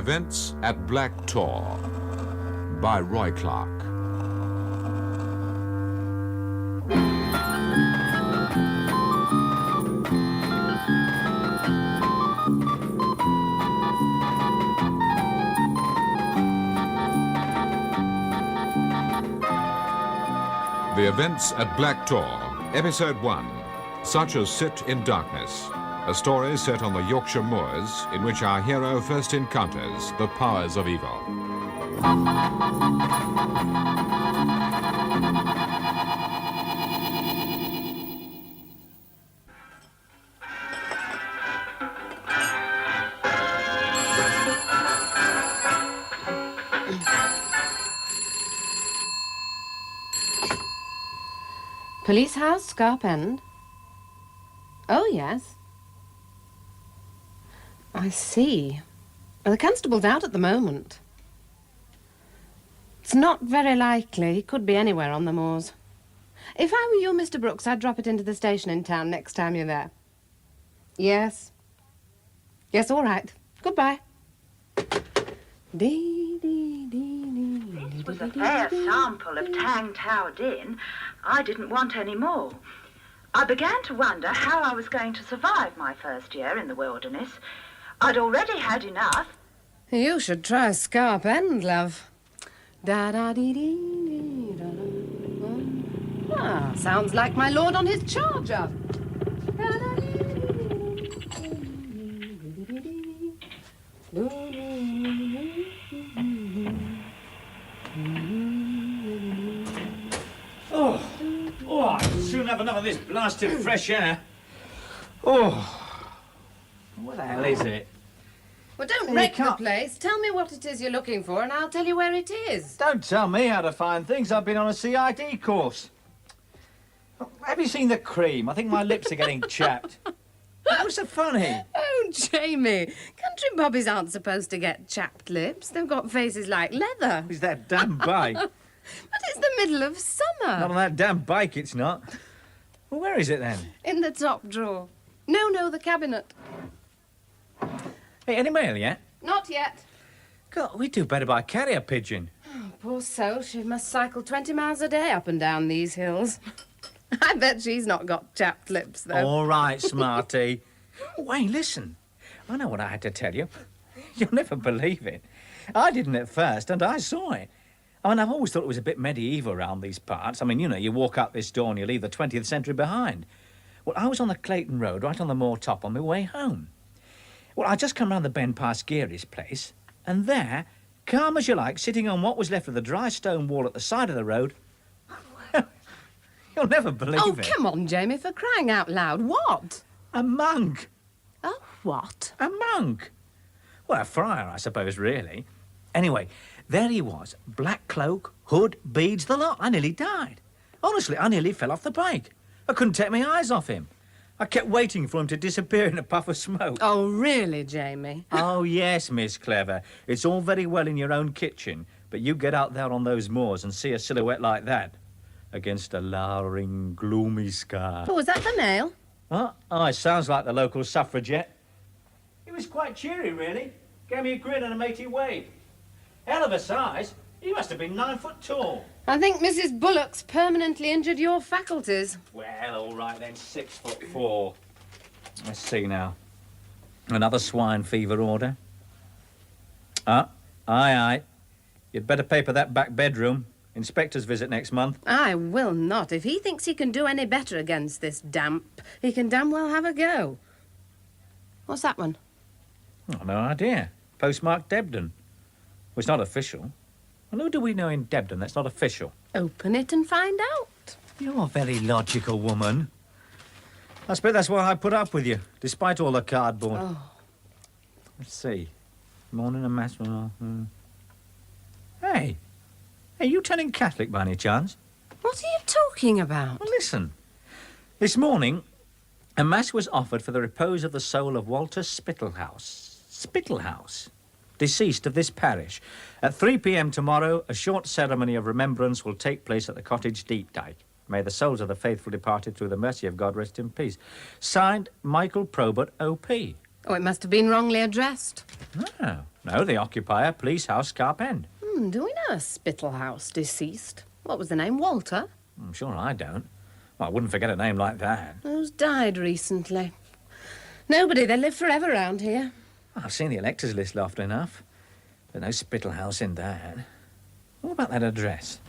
Events at Black Tor by Roy Clark. The Events at Black Tor, Episode 1, Such as Sit in Darkness. A story set on the Yorkshire moors in which our hero first encounters the powers of evil. Police house, Scarp End? Oh, yes. I see. Well, the constable's out at the moment. It's not very likely. He could be anywhere on the moors. If I were you, Mr. Brooks, I'd drop it into the station in town next time you're there. Yes. Yes, all right. Goodbye. This was a fair sample of Tang Tao Din. I didn't want any more. I began to wonder how I was going to survive my first year in the wilderness. I'd already had enough. You should try Scarp End, love. Da-da-dee-dee-dee-da-da. Ah, sounds like my lord on his charger. Oh, I'd soon have enough of this blasted fresh air. Oh, what the hell is it? Well, don't wreck the place. Tell me what it is you're looking for, and I'll tell you where it is. Don't tell me how to find things. I've been on a CID course. Have you seen the cream? I think my lips are getting chapped. What's so funny? Oh, Jamie, country bobbies aren't supposed to get chapped lips. They've got faces like leather. It's that damn bike. But it's the middle of summer. Not on that damn bike, it's not. Well, where is it then? In the top drawer. No, the cabinet. Hey, any mail yet? Not yet. God, we'd do better by carrier pigeon. Oh, poor soul, she must cycle 20 miles a day up and down these hills. I bet she's not got chapped lips, though. All right, smarty. Wait, listen. I know what I had to tell you. You'll never believe it. I didn't at first, and I saw it. I mean, I've always thought it was a bit medieval around these parts. I mean, you know, you walk up this door and you leave the 20th century behind. Well, I was on the Clayton Road, right on the moor top, on my way home. Well, I just come round the bend past Geary's place, and there, calm as you like, sitting on what was left of the dry stone wall at the side of the road, you'll never believe it. Oh, come on, Jamie, for crying out loud. What? A monk. Oh, what? A monk. Well, a friar, I suppose, really. Anyway, there he was, black cloak, hood, beads, the lot. I nearly died. Honestly, I nearly fell off the bike. I couldn't take my eyes off him. I kept waiting for him to disappear in a puff of smoke. Oh, really, Jamie? Oh, yes, Miss Clever. It's all very well in your own kitchen, but you get out there on those moors and see a silhouette like that against a lowering, gloomy sky. Oh, was that the mail? Oh, it sounds like the local suffragette. He was quite cheery, really. Gave me a grin and a matey wave. Hell of a size. He must have been 9 foot tall. I think Mrs. Bullock's permanently injured your faculties. Well, all right then, 6'4". Let's see now. Another swine fever order. Aye. You'd better paper that back bedroom. Inspector's visit next month. I will not. If he thinks he can do any better against this damp, he can damn well have a go. What's that one? Oh, no idea. Postmarked Debden. Well, it's not official. Well, who do we know in Debden that's not official? Open it and find out. You're a very logical woman. I suppose that's why I put up with you, despite all the cardboard. Oh. Let's see. Morning and mass. Hey, you turning Catholic by any chance? What are you talking about? Well, listen. This morning, a mass was offered for the repose of the soul of Walter Spittlehouse, deceased of this parish. At 3 p.m. tomorrow, a short ceremony of remembrance will take place at the cottage Deep Dyke. May the souls of the faithful departed through the mercy of God rest in peace. Signed, Michael Probert, O.P. Oh, it must have been wrongly addressed. Oh, No, they occupy a police house, Carp End. Do we know a Spittle House deceased? What was the name? Walter? I'm sure I don't. Well, I wouldn't forget a name like that. Who's died recently? Nobody. They live forever round here. I've seen the electors' list often enough, but no Spittle House in that. What about that address?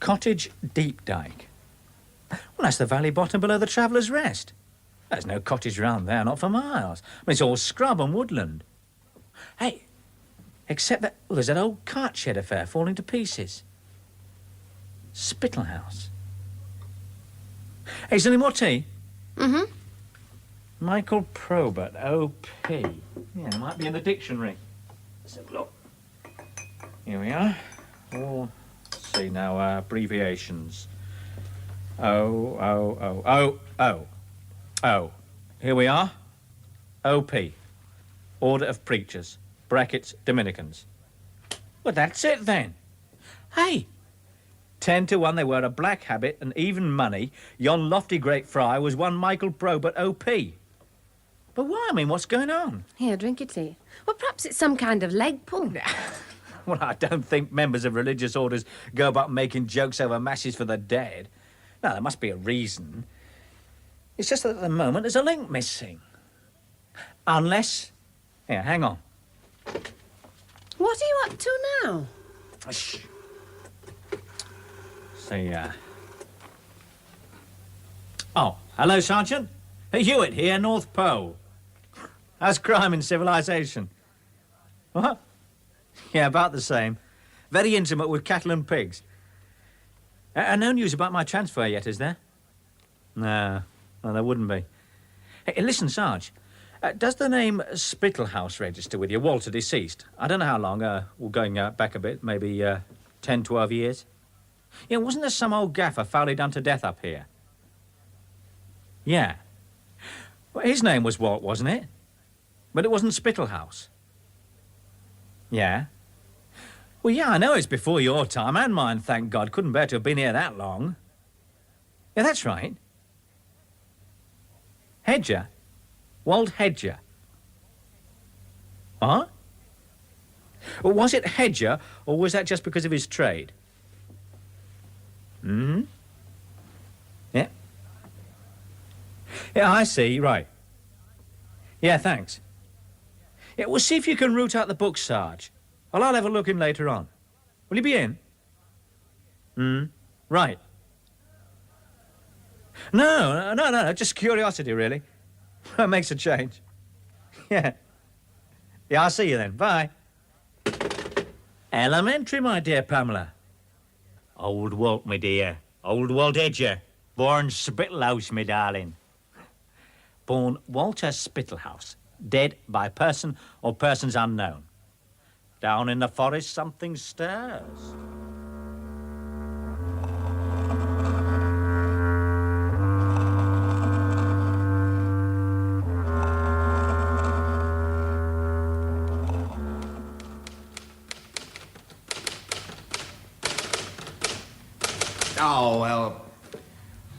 Cottage Deep Dyke. Well, that's the valley bottom below the Traveller's Rest. There's no cottage round there, not for miles. I mean, it's all scrub and woodland. Hey, except that there's that old cart shed affair falling to pieces. Spittle House. Hey, is there any more tea? Mm-hmm. Michael Probert, O.P. Yeah, it might be in the dictionary. Let's have a look. Here we are. Oh, let's see now, abbreviations. O. Here we are. O.P. Order of Preachers. Brackets, Dominicans. Well, that's it then. Hey! 10 to 1 they wear a black habit and even money. Yon lofty great friar was one Michael Probert, O.P. But why? I mean, what's going on? Here, drink your tea. Well, perhaps it's some kind of leg pull. Well, I don't think members of religious orders go about making jokes over masses for the dead. No, there must be a reason. It's just that at the moment there's a link missing. Unless... Here, hang on. What are you up to now? Shh. See, Oh, hello, Sergeant. Hewitt here, North Pole. How's crime and civilization? What? Yeah, about the same. Very intimate with cattle and pigs. And no news about my transfer yet, is there? No, there wouldn't be. Hey, listen, Sarge. Does the name Spittle House register with you, Walter deceased? I don't know how long. We're going back a bit, maybe 10, 12 years. Yeah, wasn't there some old gaffer foully done to death up here? Yeah. Well, his name was Walt, wasn't it? But it wasn't Spittle House. Yeah. Well, yeah, I know it's before your time, and mine, thank God. Couldn't bear to have been here that long. Yeah, that's right. Hedger? Walt Hedger. What? Well, was it Hedger, or was that just because of his trade? Hmm? Yeah. Yeah, I see, right. Yeah, thanks. Yeah, well, see if you can root out the book, Sarge. Well, I'll have a look in later on. Will you be in? Right. No, just curiosity, really. That makes a change. Yeah. Yeah, I'll see you then. Bye. Elementary, my dear Pamela. Old Walt, my dear. Old Walt Hedger. Born Spittlehouse, my darling. Born Walter Spittlehouse. Dead by person or persons unknown. Down in the forest, something stirs. Oh, well,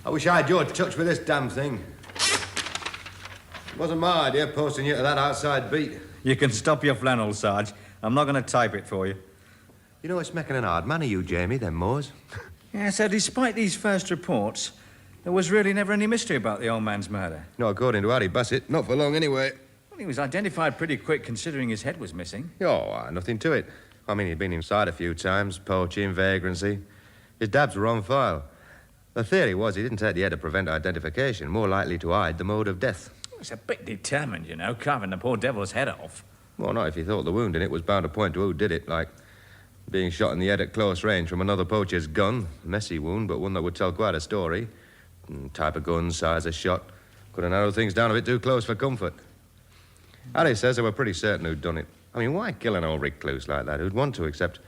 I wish I had your touch with this damn thing. It wasn't my idea posting you to that outside beat. You can stop your flannel, Sarge. I'm not going to type it for you. You know, it's making an hard man of you, Jamie, them moors. Yeah, so despite these first reports, there was really never any mystery about the old man's murder. Not according to Harry Bassett. Not for long, anyway. Well, he was identified pretty quick, considering his head was missing. Oh, nothing to it. I mean, he'd been inside a few times, poaching, vagrancy. His dabs were on file. The theory was he didn't take the head to prevent identification, more likely to hide the mode of death. It's a bit determined, you know, carving the poor devil's head off. Well, not if he thought the wound in it was bound to point to who did it, like being shot in the head at close range from another poacher's gun. Messy wound, but one that would tell quite a story. Type of gun, size of shot. Could have narrowed things down a bit too close for comfort. Harry says they were pretty certain who'd done it. I mean, why kill an old recluse like that? Who'd want to, except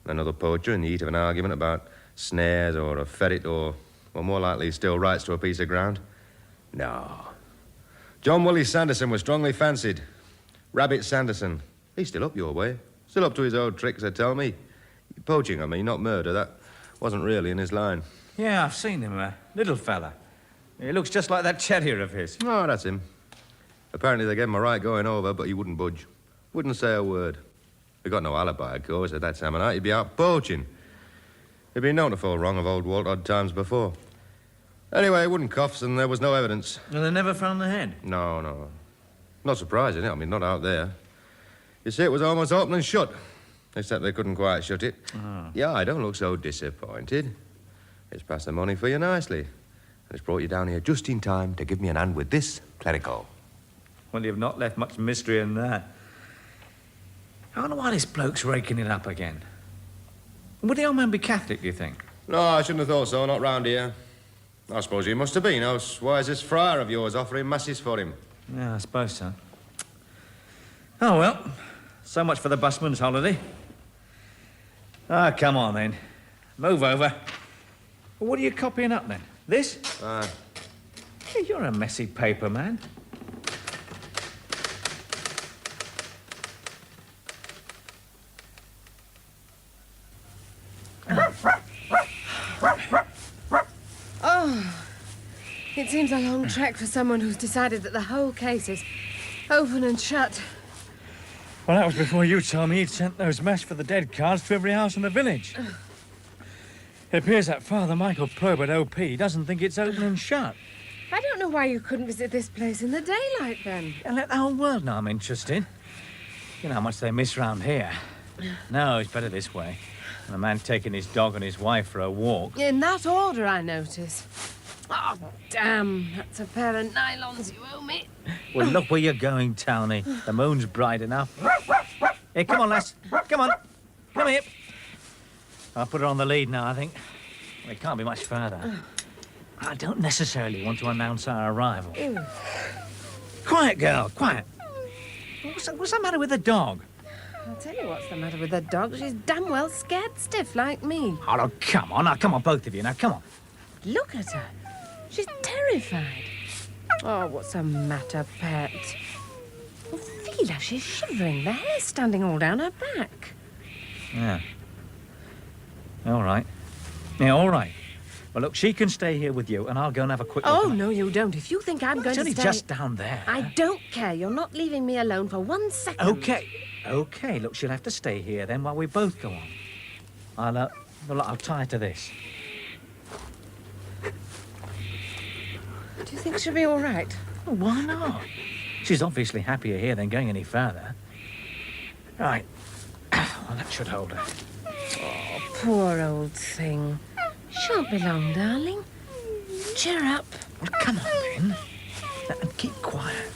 another poacher in the heat of an argument about snares or a ferret or more likely still rights to a piece of ground? No. John Willie Sanderson was strongly fancied. Rabbit Sanderson. He's still up your way. Still up to his old tricks, they tell me. Poaching, I mean, not murder. That wasn't really in his line. Yeah, I've seen him, little fella. He looks just like that terrier of his. Oh, that's him. Apparently they gave him a right going over, but he wouldn't budge. Wouldn't say a word. We got no alibi, of course. At that time of night, he'd be out poaching. He'd been known to fall wrong of old Walt odd times before. Anyway, he wouldn't cuffs, and there was no evidence. And they never found the head? No. Not surprising, I mean, not out there. You see, it was almost open and shut. Except they couldn't quite shut it. Oh. Yeah, I don't look so disappointed. It's passed the money for you nicely. And it's brought you down here just in time to give me an hand with this clerical. Well, you've not left much mystery in that. I wonder why this bloke's raking it up again. Would the old man be Catholic, do you think? No, I shouldn't have thought so, not round here. I suppose he must have been, else why is this friar of yours offering masses for him? Yeah, I suppose so. Oh, well, so much for the busman's holiday. Ah, come on, then. Move over. Well, what are you copying up, then? This? Hey, you're a messy paper man. Oh, it seems a long trek for someone who's decided that the whole case is open and shut. Well, that was before you told me he'd sent those mass for the dead cards to every house in the village. It appears that Father Michael Probert, O.P., doesn't think it's open and shut. I don't know why you couldn't visit this place in the daylight, then. And let the whole world know I'm interested. You know how much they miss round here. No, it's better this way. And a man taking his dog and his wife for a walk. In that order, I notice. Oh, damn. That's a pair of nylons you owe me. Well, look where you're going, Townie. The moon's bright enough. Here, come on, lass. Come on. Come here. I'll put her on the lead now, I think. Well, it can't be much further. I don't necessarily want to announce our arrival. Quiet, girl, quiet. What's the matter with the dog? I'll tell you what's the matter with the dog. She's damn well scared stiff like me. Oh, no, come on. Now, come on, both of you. Now, come on. Look at her. She's terrified. Oh, what's the matter, pet? Well, feel her. She's shivering. The hair's standing all down her back. Yeah. All right. Yeah, all right. Well, look, she can stay here with you, and I'll go and have a quick look. Oh, no, you don't. If you think I'm going It's to only stay... just down there. I don't care. You're not leaving me alone for 1 second. Okay. Look, she'll have to stay here then while we both go on. I'll tie her to this. Do you think she'll be all right? Well, why not? She's obviously happier here than going any further. Right. Well, that should hold her. Oh, poor old thing. Shan't be long, darling. Cheer up. Well, come on, then. And keep quiet.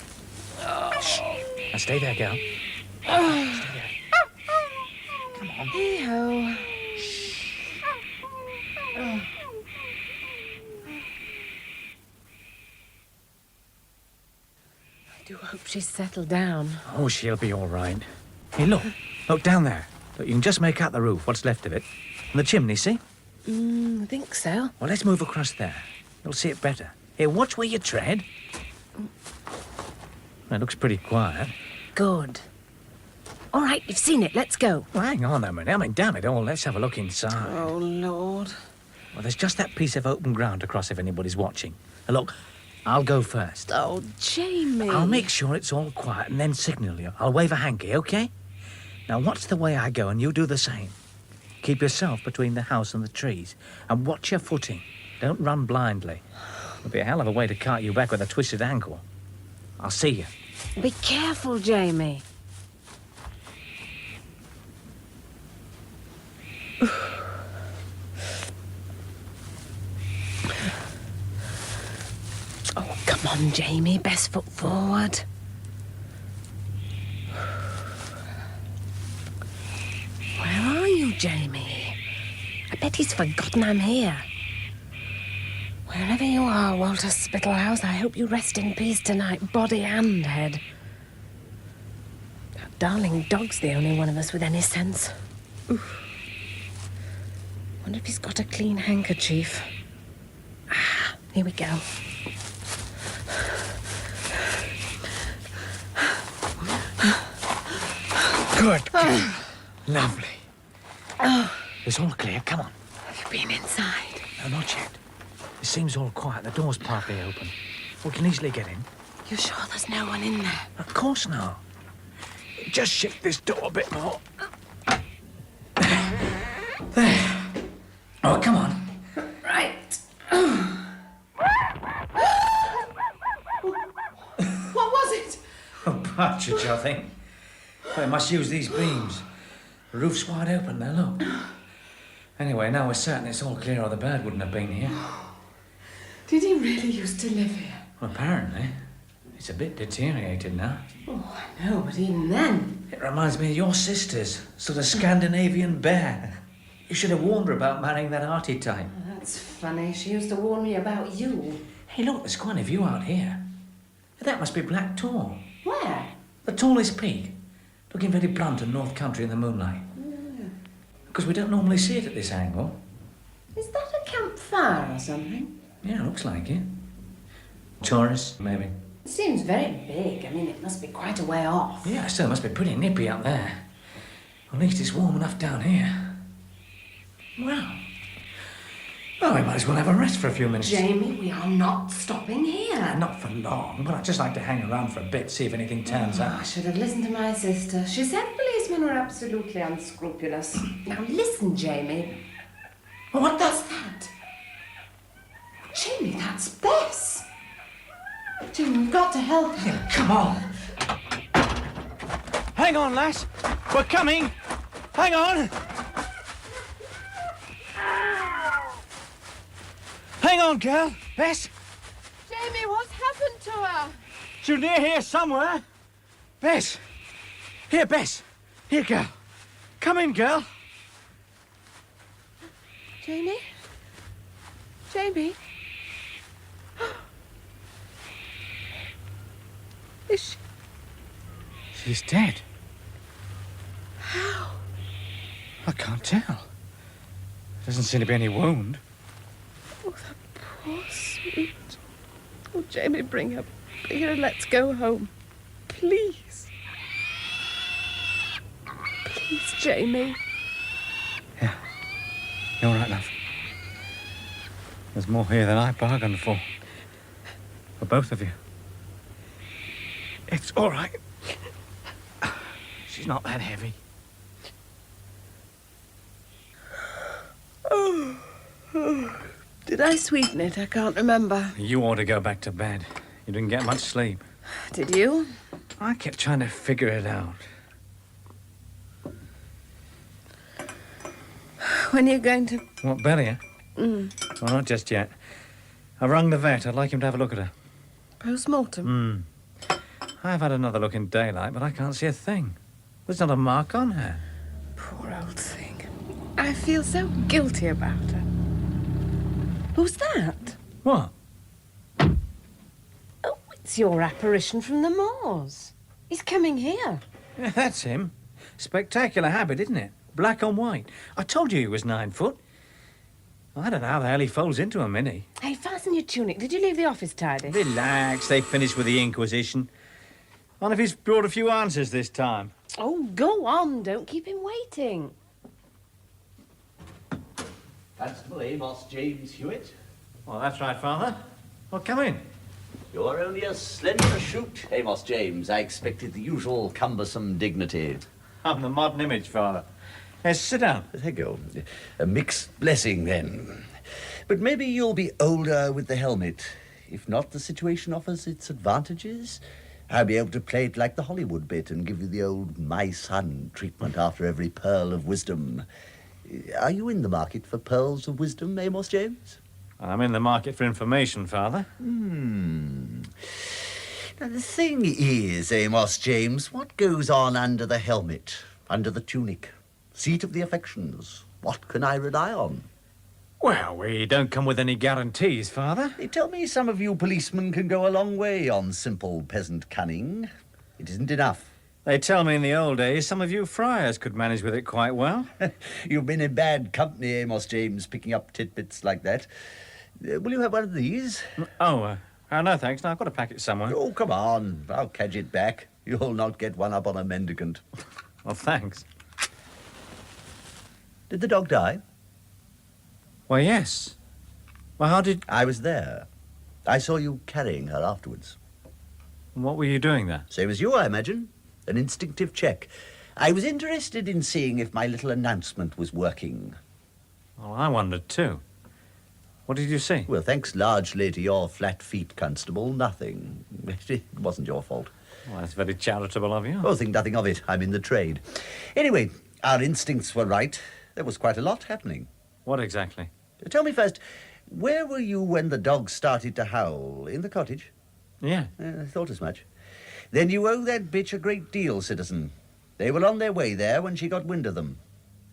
Shh. Now, stay there, girl. Stay there. Come on. Hee-ho. I do hope she's settled down. Oh, she'll be all right. Hey, look. Look down there. Look, you can just make out the roof, what's left of it. And the chimney, see? I think so. Well, let's move across there. You'll see it better. Here, watch where you tread. It looks pretty quiet. Good. All right, you've seen it. Let's go. Well, hang on a minute. I mean, damn it all. Let's have a look inside. Oh, Lord. Well, there's just that piece of open ground across if anybody's watching. And look, I'll go first. Oh, Jamie. I'll make sure it's all quiet and then signal you. I'll wave a hanky, OK? Now, watch the way I go and you do the same. Keep yourself between the house and the trees. And watch your footing. Don't run blindly. It'll be a hell of a way to cart you back with a twisted ankle. I'll see you. Be careful, Jamie. Oh, come on, Jamie. Best foot forward. Where are you, Jamie? I bet he's forgotten I'm here. Wherever you are, Walter Spittlehouse, I hope you rest in peace tonight, body and head. That darling dog's the only one of us with any sense. Oof. Wonder if he's got a clean handkerchief. Ah, here we go. Good. Lovely. It's all clear. Come on. Have you been inside? No, not yet. It seems all quiet. The door's partly open. We can easily get in. You sure there's no one in there? Of course not. Just shift this door a bit more. There. Oh, come on. Right. What was it? A partridge, I think. They must use these beams. The roof's wide open there, look. Anyway, now we're certain it's all clear or the bird wouldn't have been here. Did he really used to live here? Well, apparently. It's a bit deteriorated now. Oh, I know, but even then... It reminds me of your sister's, sort of Scandinavian bear. You should have warned her about marrying that arty type. Oh, that's funny. She used to warn me about you. Hey, look, there's quite a view out here. That must be Black Tor. Where? The tallest peak. Looking very blunt and North Country in the moonlight. Because we don't normally see it at this angle. Is that a campfire or something? Yeah, looks like it. Tourists, maybe. It seems very big. I mean, it must be quite a way off. Yeah, still must be pretty nippy up there. At least it's warm enough down here. Well, we might as well have a rest for a few minutes. Jamie, we are not stopping here. Not for long, but I'd just like to hang around for a bit, see if anything turns I up. should have listened to my sister. She said policemen were absolutely unscrupulous. Now listen, Jamie. What the... What's that? Jamie, that's Bess. Jamie, we've got to help her. Yeah, come on. Hang on, lass. We're coming. Hang on. Hang on, girl. Bess, Jamie, what's happened to her? she's near here somewhere. Bess. Here, Bess. Here, girl. Come in, girl. Jamie? Jamie? Is she... She's dead. How? I can't tell. There doesn't seem to be any wound. Oh, the poor sweet. Oh, Jamie, bring her and let's go home. Please. Please, Jamie. Yeah. You're all right, love. There's more here than I bargained for. For both of you. It's all right. She's not that heavy. Did I sweeten it? I can't remember. You ought to go back to bed. You didn't get much sleep. Did you? I kept trying to figure it out. When are you going to... What, bury her? Well, not just yet. I rung the vet. I'd like him to have a look at her. Post-mortem? I've had another look in daylight, but I can't see a thing. There's not a mark on her. Poor old thing. I feel so guilty about her. Who's that? What? Oh, it's your apparition from the moors. He's coming here. Yeah, that's him. Spectacular habit, isn't it? Black on white. I told you he was 9 foot. I don't know how the hell he folds into a mini. Hey, fasten your tunic. Did you leave the office tidy? Relax, they finished with the Inquisition. Wonder if he's brought a few answers this time. Oh, go on. Don't keep him waiting. Constable Amos James Hewitt. Well, that's right, Father. Well, come in. You're only a slender shoot, Amos James. I expected the usual cumbersome dignity. I'm the modern image, Father. Yes, sit down. Thank you. A mixed blessing, then. But maybe you'll be older with the helmet. If not, the situation offers its advantages. I'll be able to play it like the Hollywood bit and give you the old my son treatment after every pearl of wisdom. Are you in the market for pearls of wisdom, Amos James? I'm in the market for information, Father. Now, the thing is, Amos James, what goes on under the helmet, under the tunic? Seat of the affections. What can I rely on? Well, we don't come with any guarantees, Father. They tell me some of you policemen can go a long way on simple peasant cunning. It isn't enough. They tell me in the old days some of you friars could manage with it quite well. You've been in bad company, Amos James, picking up tidbits like that. Will you have one of these? Oh, no, thanks. No, I've got a packet somewhere. Oh, come on. I'll cadge it back. You'll not get one up on a mendicant. Well, thanks. Did the dog die? Well, yes. Well, how did... I was there. I saw you carrying her afterwards. What were you doing there? Same as you, I imagine. An instinctive check. I was interested in seeing if my little announcement was working. Well, I wondered too. What did you see? Well, thanks largely to your flat feet, Constable, nothing. It wasn't your fault. Well, that's very charitable of you. Oh, think nothing of it. I'm in the trade. Anyway, our instincts were right. There was quite a lot happening. What exactly? Tell me first, where were you when the dogs started to howl? In the cottage? Yeah. I thought as much. Then you owe that bitch a great deal, citizen. They were on their way there when she got wind of them.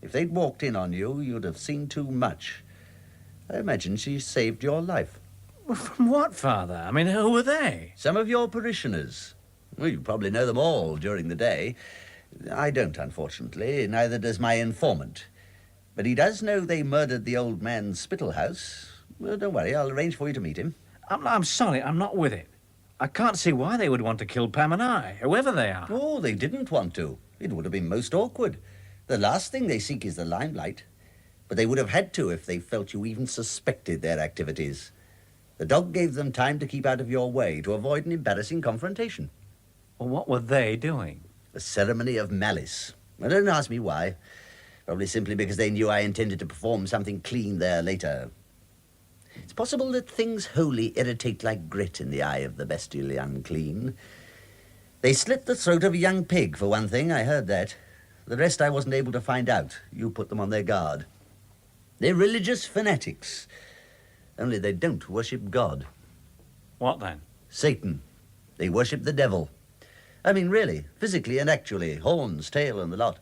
If they'd walked in on you, you'd have seen too much. I imagine she saved your life. Well, from what, Father? I mean, who were they? Some of your parishioners. Well, you probably know them all during the day. I don't, unfortunately. Neither does my informant. But he does know they murdered the old man's Spittle house. Well, don't worry, I'll arrange for you to meet him. I'm sorry, I'm not with it. I can't see why they would want to kill Pam and I, whoever they are. Oh, they didn't want to. It would have been most awkward. The last thing they seek is the limelight. But they would have had to if they felt you even suspected their activities. The dog gave them time to keep out of your way to avoid an embarrassing confrontation. Well, what were they doing? A ceremony of malice. Well, don't ask me why. Probably simply because they knew I intended to perform something clean there later. It's possible that things holy irritate like grit in the eye of the bestially unclean. They slit the throat of a young pig, for one thing. I heard that. The rest I wasn't able to find out. You put them on their guard. They're religious fanatics. Only they don't worship God. What then? Satan. They worship the devil. I mean, really, physically and actually. Horns, tail, and the lot.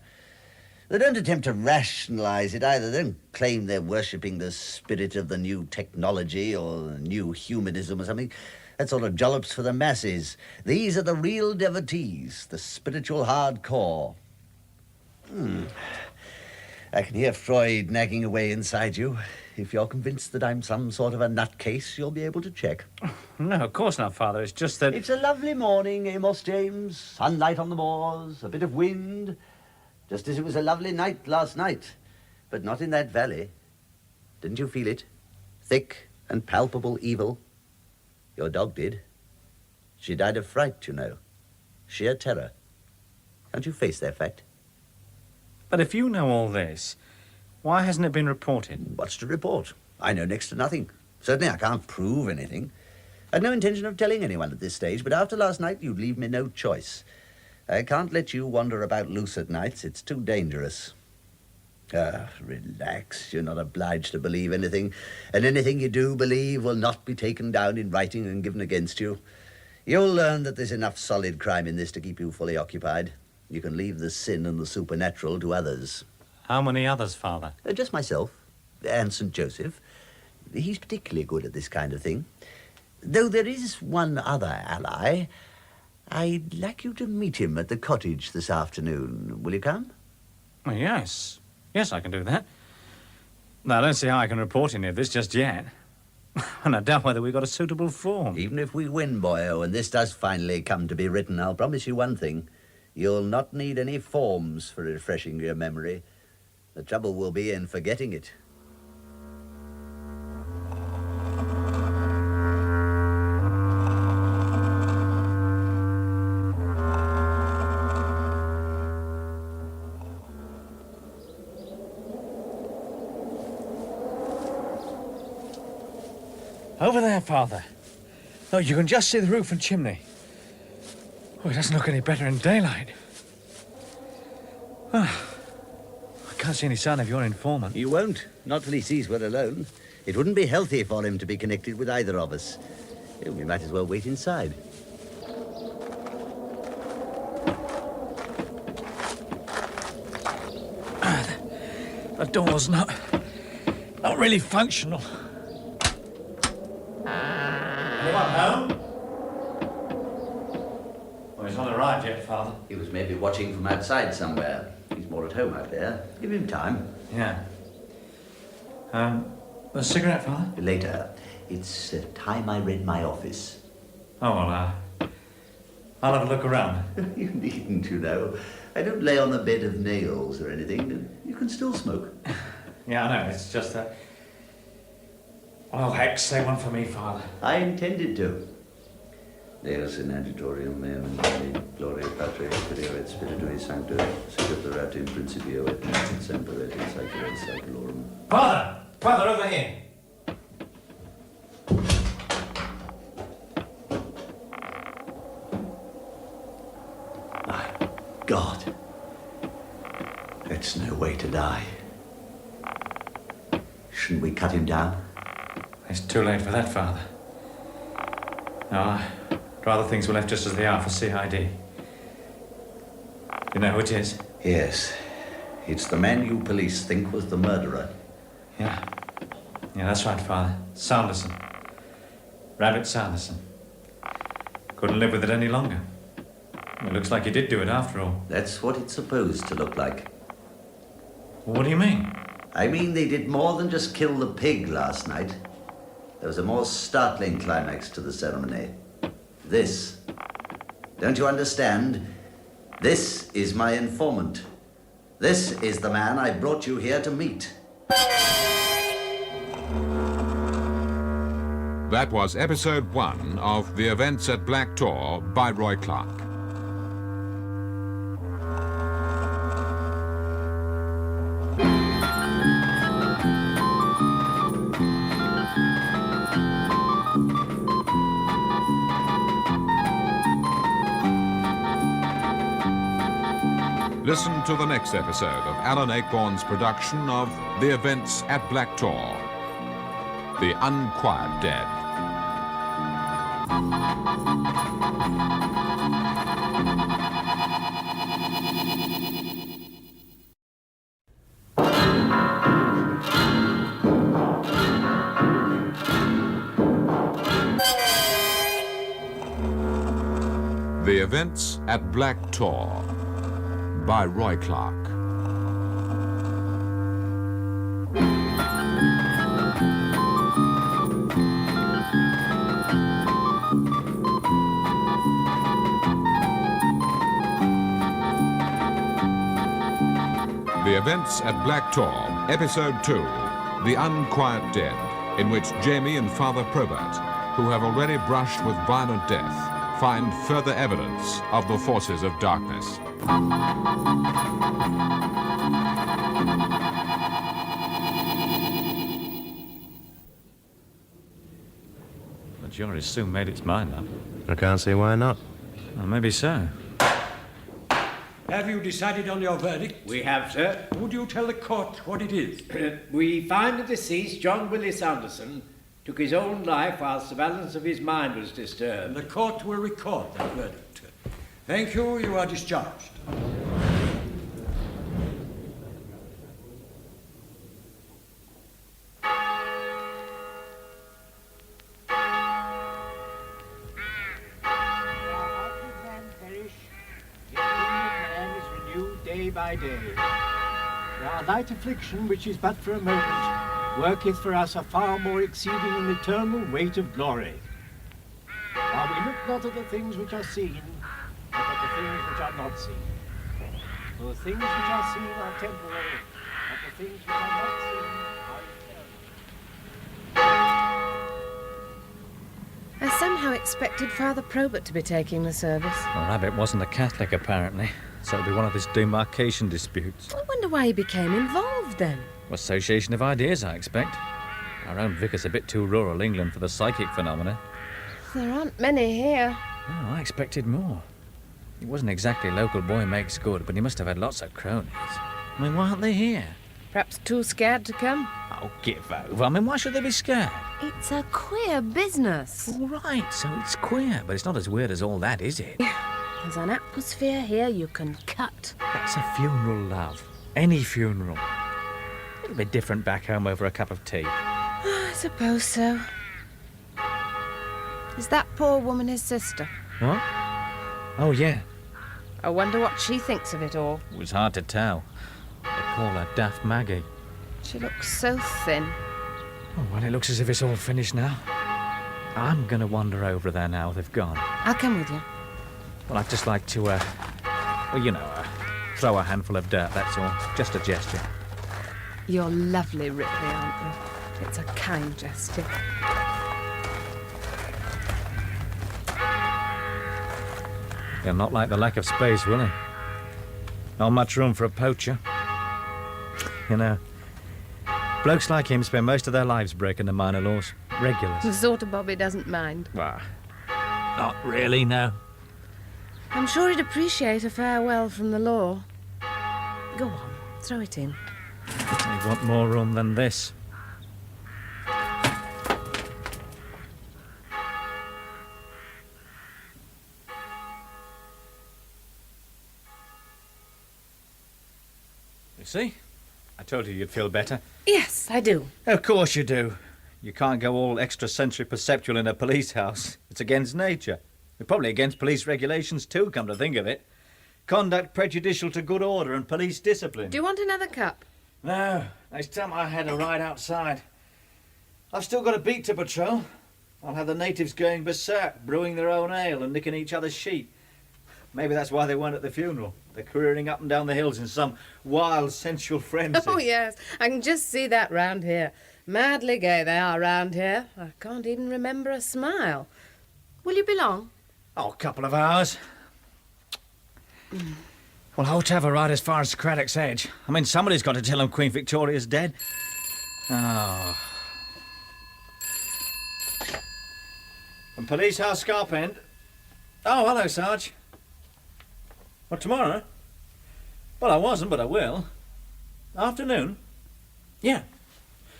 They don't attempt to rationalize it either. They don't claim they're worshipping the spirit of the new technology or the new humanism or something. That sort of jollops for the masses. These are the real devotees, the spiritual hardcore. I can hear Freud nagging away inside you. If you're convinced that I'm some sort of a nutcase, you'll be able to check. No, of course not, Father. It's just that... It's a lovely morning, Amos James. Sunlight on the moors, a bit of wind. Just as it was a lovely night last night. But not in that valley. Didn't you feel it? Thick and palpable evil. Your dog did. She died of fright, you know. Sheer terror. Can't you face that fact? But if you know all this, why hasn't it been reported? What's to report? I know next to nothing. Certainly I can't prove anything. I'd no intention of telling anyone at this stage, but after last night you'd leave me no choice. I can't let you wander about loose at nights. It's too dangerous. Relax. You're not obliged to believe anything, and anything you do believe will not be taken down in writing and given against you. You'll learn that there's enough solid crime in this to keep you fully occupied. You can leave the sin and the supernatural to others. How many others, Father? Just myself and St. Joseph. He's particularly good at this kind of thing. Though there is one other ally. I'd like you to meet him at the cottage this afternoon. Will you come? Well, yes. Yes, I can do that. Now, I don't see how I can report any of this just yet. And I doubt whether we've got a suitable form. Even if we win, boyo, and this does finally come to be written, I'll promise you one thing. You'll not need any forms for refreshing your memory. The trouble will be in forgetting it. Over there, Father. Oh, you can just see the roof and chimney. Oh, it doesn't look any better in daylight. Oh, I can't see any sign of your informant. You won't, not till he sees we're alone. It wouldn't be healthy for him to be connected with either of us. We might as well wait inside. The door's not really functional. Anyone home? Well, he's not arrived yet, Father. He was maybe watching from outside somewhere. He's more at home out there. Give him time. Yeah. A cigarette, Father? Later. It's time I read my office. Oh, well, I'll have a look around. You needn't, you know. I don't lay on a bed of nails or anything. You can still smoke. Yeah, I know. It's just that... Oh, heck, say one for me, Father. I intended to. Deus in aditorium meum in Dei, gloria Patri, Filio et Spiritui Sancto, sicut erat in principio et nunc et semper et in saecula saeculorum. Father! Father, over here! My God. That's no way to die. Shouldn't we cut him down? It's too late for that, Father. No, I'd rather things were left just as they are for CID. You know who it is? Yes. It's the man you police think was the murderer. Yeah. Yeah, that's right, Father. Sanderson. Rabbit Sanderson. Couldn't live with it any longer. It looks like he did do it after all. That's what it's supposed to look like. What do you mean? I mean, they did more than just kill the pig last night. There was a more startling climax to the ceremony. This. Don't you understand? This is my informant. This is the man I brought you here to meet. That was episode 1 of The Events at Black Tor by Roy Clark. Listen to the next episode of Alan Ayckbourn's production of The Events at Black Tor, The Unquiet Dead. The Events at Black Tor by Roy Clark. The Events at Black Tor, Episode 2, The Unquiet Dead, in which Jamie and Father Probert, who have already brushed with violent death, find further evidence of the forces of darkness. The jury soon made its mind up. I can't see why not. Well, maybe so. Have you decided on your verdict? We have, sir. Would you tell the court what it is? We find the deceased, John Willis Sanderson, took his own life whilst the balance of his mind was disturbed. The court will record that verdict. Thank you. You are discharged. Day by day. Our light affliction, which is but for a moment, worketh for us a far more exceeding and eternal weight of glory. While we look not at the things which are seen, but at the things which are not seen. For the things which are seen are temporal, but the things which are not seen are eternal. I somehow expected Father Probert to be taking the service. Well, Rabbit wasn't a Catholic, apparently, so it'll be one of his demarcation disputes. I wonder why he became involved then. Association of ideas, I expect. Our own vicar's a bit too rural England for the psychic phenomena. There aren't many here. Oh, I expected more. He wasn't exactly local boy makes good, but he must have had lots of cronies. I mean, why aren't they here? Perhaps too scared to come. Oh, give over. I mean, why should they be scared? It's a queer business. All right, so it's queer, but it's not as weird as all that, is it? There's an atmosphere here you can cut. That's a funeral, love. Any funeral. It'll be different back home over a cup of tea. I suppose so. Is that poor woman his sister? What? Oh, yeah. I wonder what she thinks of it all. It was hard to tell. They call her Daft Maggie. She looks so thin. Oh, well, it looks as if it's all finished now. I'm going to wander over there now they've gone. I'll come with you. Well, I'd just like to, well, you know, throw a handful of dirt, that's all. Just a gesture. You're lovely, Ripley, aren't you? It's a kind gesture. He'll not like the lack of space, will he? Not much room for a poacher. You know, blokes like him spend most of their lives breaking the minor laws. Regulars. The sort of Bobby doesn't mind. Well, not really, no. I'm sure he'd appreciate a farewell from the law. Go on, throw it in. They want more room than this. You see? I told you you'd feel better. Yes, I do. Of course you do. You can't go all extrasensory perceptual in a police house. It's against nature. It's probably against police regulations too, come to think of it. Conduct prejudicial to good order and police discipline. Do you want another cup? No. Next time I had a ride outside. I've still got a beat to patrol. I'll have the natives going berserk, brewing their own ale and nicking each other's sheep. Maybe that's why they weren't at the funeral. They're careering up and down the hills in some wild, sensual frenzy. Oh, yes. I can just see that round here. Madly gay they are round here. I can't even remember a smile. Will you be long? Oh, a couple of hours. Well, I ought to have a ride as far as Craddock's Edge. I mean, somebody's got to tell them Queen Victoria's dead. Oh. And Police House, Scarpend. Oh, hello, Sarge. What, tomorrow? Well, I wasn't, but I will. Afternoon? Yeah.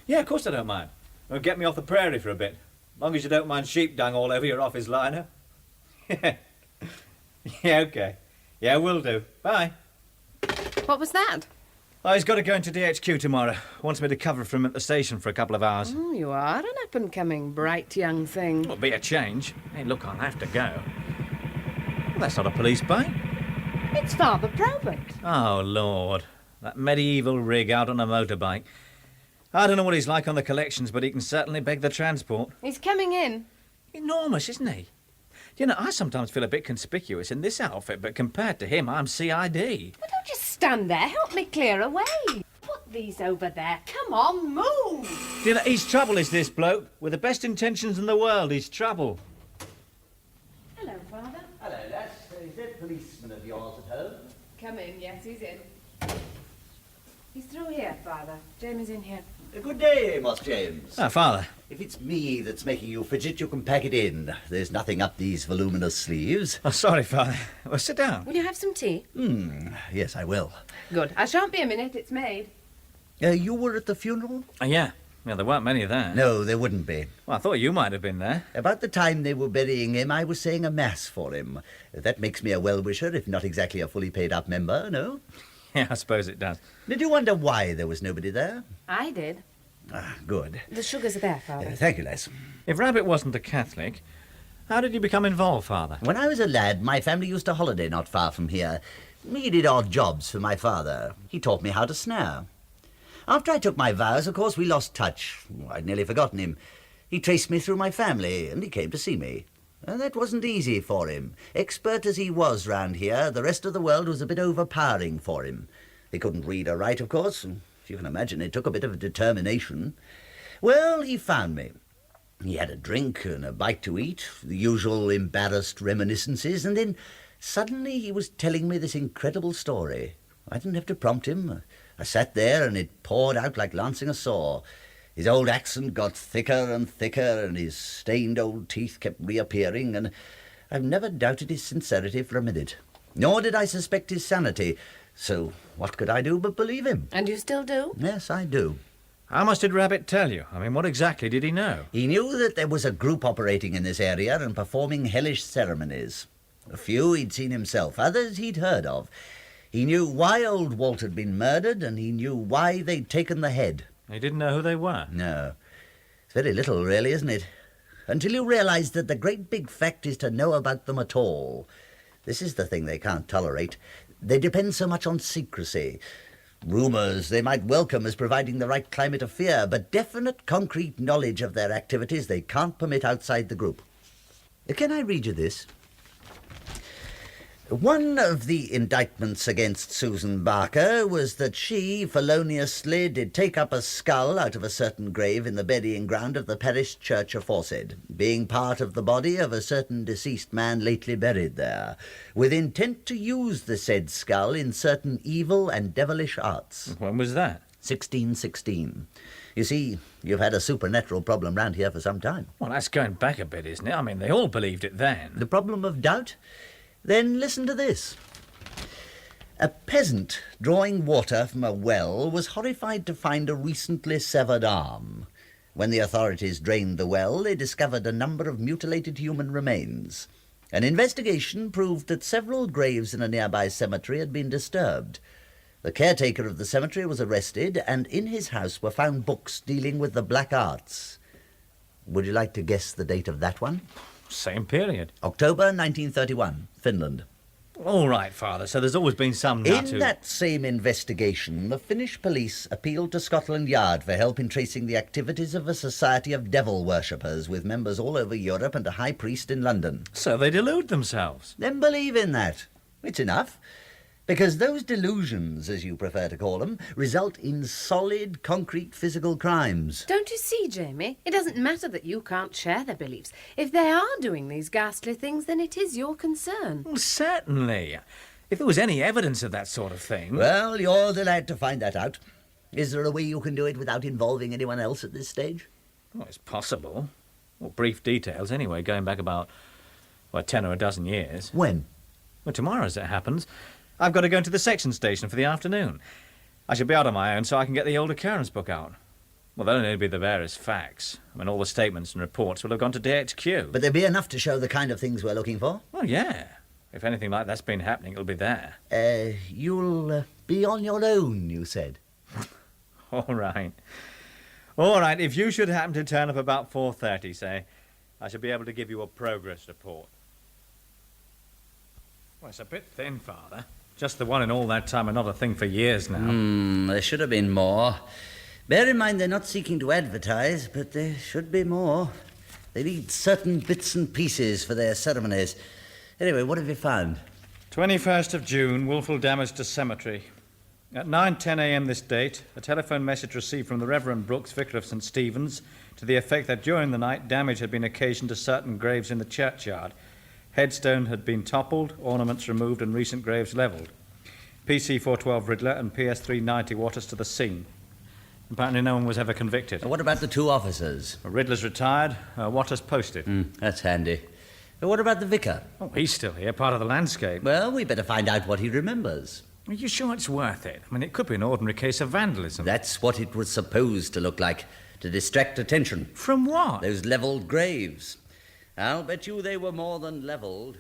Yeah, of course I don't mind. Well, get me off the prairie for a bit. As long as you don't mind sheep dung all over your office liner. Yeah. Yeah, OK. Yeah, will do. Bye. What was that? Oh, he's got to go into DHQ tomorrow. Wants me to cover for him at the station for a couple of hours. Oh, you are an up-and-coming, bright young thing. It'll be a change. Hey, look, I'll have to go. Well, that's not a police bike. It's Father Probert. Oh, Lord. That medieval rig out on a motorbike. I don't know what he's like on the collections, but he can certainly beg the transport. He's coming in. Enormous, isn't he? You know, I sometimes feel a bit conspicuous in this outfit, but compared to him, I'm CID. Well, don't just stand there. Help me clear away. Put these over there. Come on, move. You know, he's trouble, is this bloke. With the best intentions in the world, he's trouble. Hello, Father. Hello, lass. Is that policeman of yours at home? Come in. Yes, he's in. He's through here, Father. Jamie's in here. Good day, Moss James. Ah, Father. If it's me that's making you fidget, you can pack it in. There's nothing up these voluminous sleeves. Oh, sorry, Father. Well, sit down. Will you have some tea? Yes, I will. Good. I shan't be a minute. It's made. You were at the funeral? Yeah. Yeah, there weren't many there. No, there wouldn't be. Well, I thought you might have been there. About the time they were burying him, I was saying a mass for him. That makes me a well-wisher, if not exactly a fully paid-up member, no? Yeah, I suppose it does. Did you wonder why there was nobody there? I did. Ah, good. The sugars are there, Father. Thank you, lass. If Rabbit wasn't a Catholic, how did you become involved, Father? When I was a lad, my family used to holiday not far from here. We did odd jobs for my father. He taught me how to snare. After I took my vows, of course, we lost touch. I'd nearly forgotten him. He traced me through my family, and he came to see me. And that wasn't easy for him. Expert as he was round here, the rest of the world was a bit overpowering for him. He couldn't read or write, of course. If you can imagine, it took a bit of determination. Well, he found me. He had a drink and a bite to eat, the usual embarrassed reminiscences, and then suddenly he was telling me this incredible story. I didn't have to prompt him. I sat there and it poured out like lancing a saw. His old accent got thicker and thicker, and his stained old teeth kept reappearing, and I've never doubted his sincerity for a minute. Nor did I suspect his sanity. So what could I do but believe him? And you still do? Yes, I do. How much did Rabbit tell you? I mean, what exactly did he know? He knew that there was a group operating in this area and performing hellish ceremonies. A few he'd seen himself, others he'd heard of. He knew why old Walt had been murdered, and he knew why they'd taken the head. He didn't know who they were? No. It's very little, really, isn't it? Until you realise that the great big fact is to know about them at all. This is the thing they can't tolerate. They depend so much on secrecy. Rumours they might welcome as providing the right climate of fear, but definite, concrete knowledge of their activities they can't permit outside the group. Can I read you this? One of the indictments against Susan Barker was that she feloniously did take up a skull out of a certain grave in the burying ground of the parish church aforesaid, being part of the body of a certain deceased man lately buried there, with intent to use the said skull in certain evil and devilish arts. When was that? 1616. You see, you've had a supernatural problem round here for some time. Well, that's going back a bit, isn't it? I mean, they all believed it then. The problem of doubt? Then listen to this. A peasant drawing water from a well was horrified to find a recently severed arm. When the authorities drained the well, they discovered a number of mutilated human remains. An investigation proved that several graves in a nearby cemetery had been disturbed. The caretaker of the cemetery was arrested, and in his house were found books dealing with the black arts. Would you like to guess the date of that one? Same period. October 1931, Finland. All right, Father, so there's always been some nut In that same investigation, the Finnish police appealed to Scotland Yard for help in tracing the activities of a society of devil worshippers with members all over Europe and a high priest in London. So they delude themselves. Then believe in that. It's enough. Because those delusions, as you prefer to call them, result in solid, concrete physical crimes. Don't you see, Jamie? It doesn't matter that you can't share their beliefs. If they are doing these ghastly things, then it is your concern. Well, certainly. If there was any evidence of that sort of thing... Well, you're the lad to find that out. Is there a way you can do it without involving anyone else at this stage? Well, it's possible. Well, brief details, anyway, going back about, 10 or a dozen years. When? Well, tomorrow, as it happens. I've got to go into the section station for the afternoon. I shall be out on my own so I can get the old occurrence book out. Well, there'll only be the various facts. I mean, all the statements and reports will have gone to DHQ. But there'll be enough to show the kind of things we're looking for? Well, yeah. If anything like that's been happening, it'll be there. You'll be on your own, you said. All right. All right, if you should happen to turn up about 4:30, say, I shall be able to give you a progress report. Well, it's a bit thin, Father. Just the one in all that time and not a thing for years now. There should have been more. Bear in mind they're not seeking to advertise, but there should be more. They need certain bits and pieces for their ceremonies. Anyway, what have you found? 21st of June, willful damage to cemetery. At 9:10 a.m. this date, a telephone message received from the Reverend Brooks, Vicar of St. Stephen's, to the effect that during the night damage had been occasioned to certain graves in the churchyard. Headstone had been toppled, ornaments removed and recent graves levelled. PC 412 Riddler and PS 390 Waters to the scene. Apparently no one was ever convicted. What about the two officers? Riddler's retired, Waters posted. That's handy. What about the vicar? Oh, he's still here, part of the landscape. Well, we better find out what he remembers. Are you sure it's worth it? I mean, it could be an ordinary case of vandalism. That's what it was supposed to look like, to distract attention. From what? Those levelled graves. I'll bet you they were more than levelled.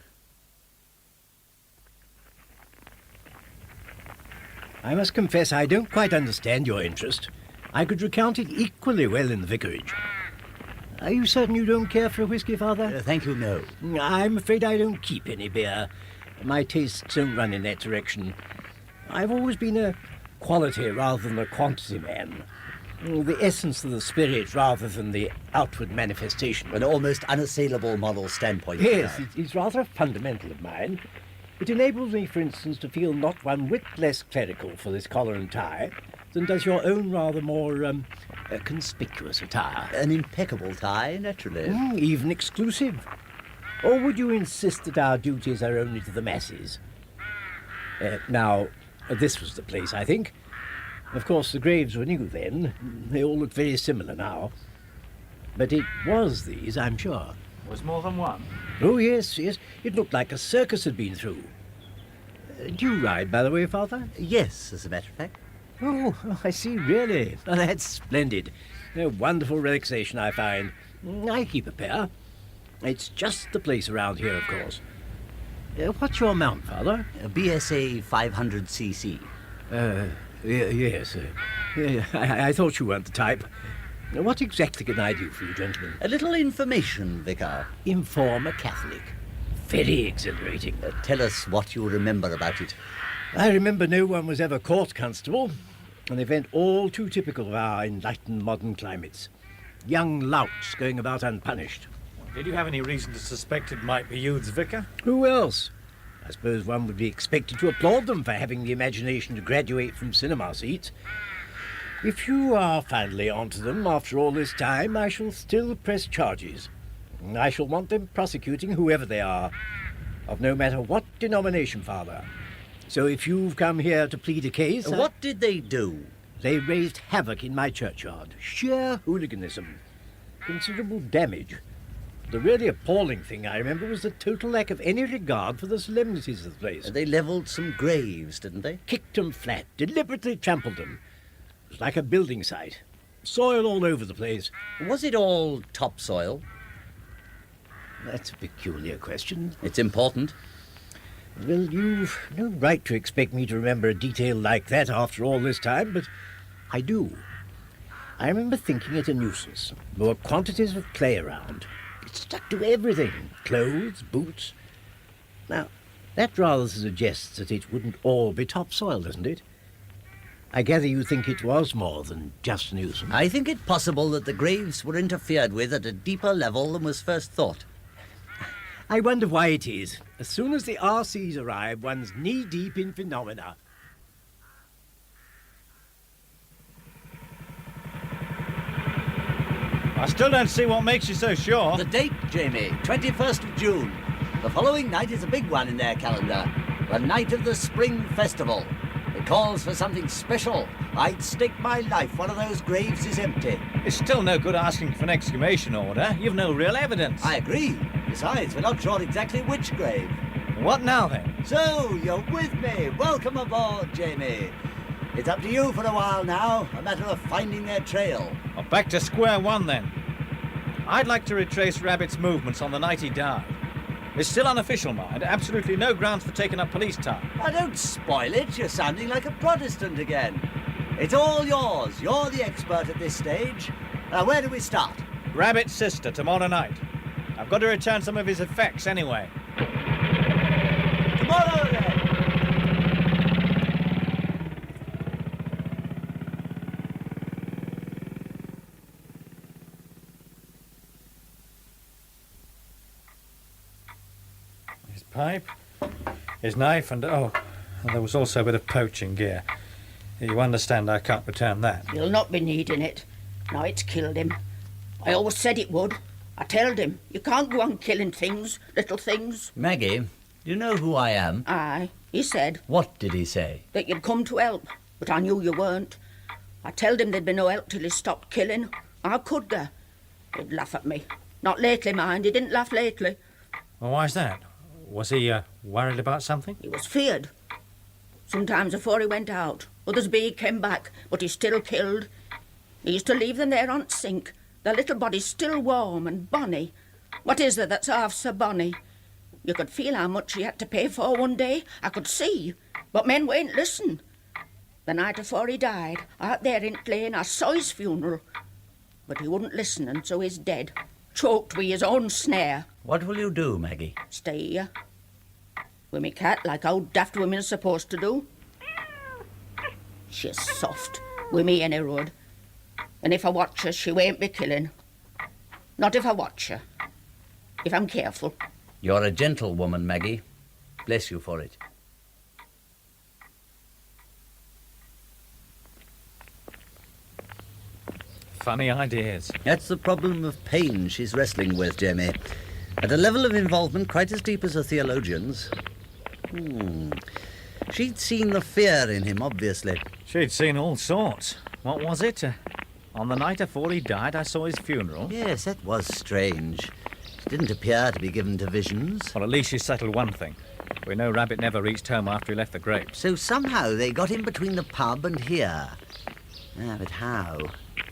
I must confess I don't quite understand your interest. I could recount it equally well in the vicarage. Are you certain you don't care for a whisky, Father? Thank you, no. I'm afraid I don't keep any beer. My tastes don't run in that direction. I've always been a quality rather than a quantity man. The essence of the spirit rather than the outward manifestation. An almost unassailable moral standpoint. Yes, it's rather a fundamental of mine. It enables me, for instance, to feel not one whit less clerical for this collar and tie than does your own rather more conspicuous attire. An impeccable tie, naturally. Even exclusive. Or would you insist that our duties are only to the masses? Now, this was the place, I think. Of course, the graves were new then. They all look very similar now. But it was these, I'm sure. Was more than one? Oh, yes, yes. It looked like a circus had been through. Do you ride, by the way, Father? Yes, as a matter of fact. Oh, I see, really. Oh, that's splendid. A wonderful relaxation, I find. I keep a pair. It's just the place around here, of course. What's your mount, Father? A BSA 500cc. Yes. I thought you weren't the type. What exactly can I do for you, gentlemen? A little information, Vicar. Inform a Catholic. Very exhilarating. Tell us what you remember about it. I remember no one was ever court constable, an event all too typical of our enlightened modern climates. Young louts going about unpunished. Did you have any reason to suspect it might be Youth's vicar? Who else? I suppose one would be expected to applaud them for having the imagination to graduate from cinema seats. If you are finally onto them after all this time, I shall still press charges. I shall want them prosecuting whoever they are, of no matter what denomination, Father. So if you've come here to plead a case... What did they do? They raised havoc in my churchyard. Sheer hooliganism. Considerable damage. The really appalling thing, I remember, was the total lack of any regard for the solemnities of the place. They levelled some graves, didn't they? Kicked them flat, deliberately trampled them. It was like a building site. Soil all over the place. Was it all topsoil? That's a peculiar question. It's important. Well, you've no right to expect me to remember a detail like that after all this time, but I do. I remember thinking it a nuisance. There were quantities of clay around. It stuck to everything. Clothes, boots. Now, that rather suggests that it wouldn't all be topsoil, doesn't it? I gather you think it was more than just a nuisance. I think it possible that the graves were interfered with at a deeper level than was first thought. I wonder why it is. As soon as the RCs arrive, one's knee-deep in phenomena. I still don't see what makes you so sure. The date, Jamie, 21st of June. The following night is a big one in their calendar. The night of the Spring Festival. It calls for something special. I'd stake my life one of those graves is empty. It's still no good asking for an exhumation order. You've no real evidence. I agree. Besides, we're not sure exactly which grave. What now, then? So, you're with me. Welcome aboard, Jamie. It's up to you for a while now. A matter of finding their trail. Well, back to square one, then. I'd like to retrace Rabbit's movements on the night he died. It's still unofficial, mind. Absolutely no grounds for taking up police time. Now, don't spoil it. You're sounding like a Protestant again. It's all yours. You're the expert at this stage. Now, where do we start? Rabbit's sister, tomorrow night. I've got to return some of his effects anyway. Tomorrow, then. His pipe, his knife, and there was also a bit of poaching gear. You understand I can't return that. You'll not be needing it. Now it's killed him. I always said it would. I told him, you can't go on killing things, little things. Maggie, do you know who I am? Aye, he said. What did he say? That you'd come to help, but I knew you weren't. I told him there'd be no help till he stopped killing. I could go. He'd laugh at me. Not lately, mind, he didn't laugh lately. Well, why's that? Was he worried about something? He was feared. Sometimes afore he went out, others be he came back, but he still killed. He used to leave them there on sink. Their little bodies still warm and bonny. What is there that's half so bonny? You could feel how much he had to pay for one day. I could see. But men won't listen. The night afore he died, out there in t' lane, I saw his funeral. But he wouldn't listen, and so he's dead. Choked with his own snare. What will you do, Maggie? Stay here. With me cat, like old daft women's supposed to do. She's soft. With me any road. And if I watch her, she won't be killing. Not if I watch her. If I'm careful. You're a gentlewoman, Maggie. Bless you for it. Funny ideas. That's the problem of pain she's wrestling with, Jamie. At a level of involvement quite as deep as a theologian's. She'd seen the fear in him, obviously. She'd seen all sorts. What was it? On the night afore he died, I saw his funeral. Yes, that was strange. She didn't appear to be given to visions. Well, at least she settled one thing. We know Rabbit never reached home after he left the grape. So somehow they got him between the pub and here. But how?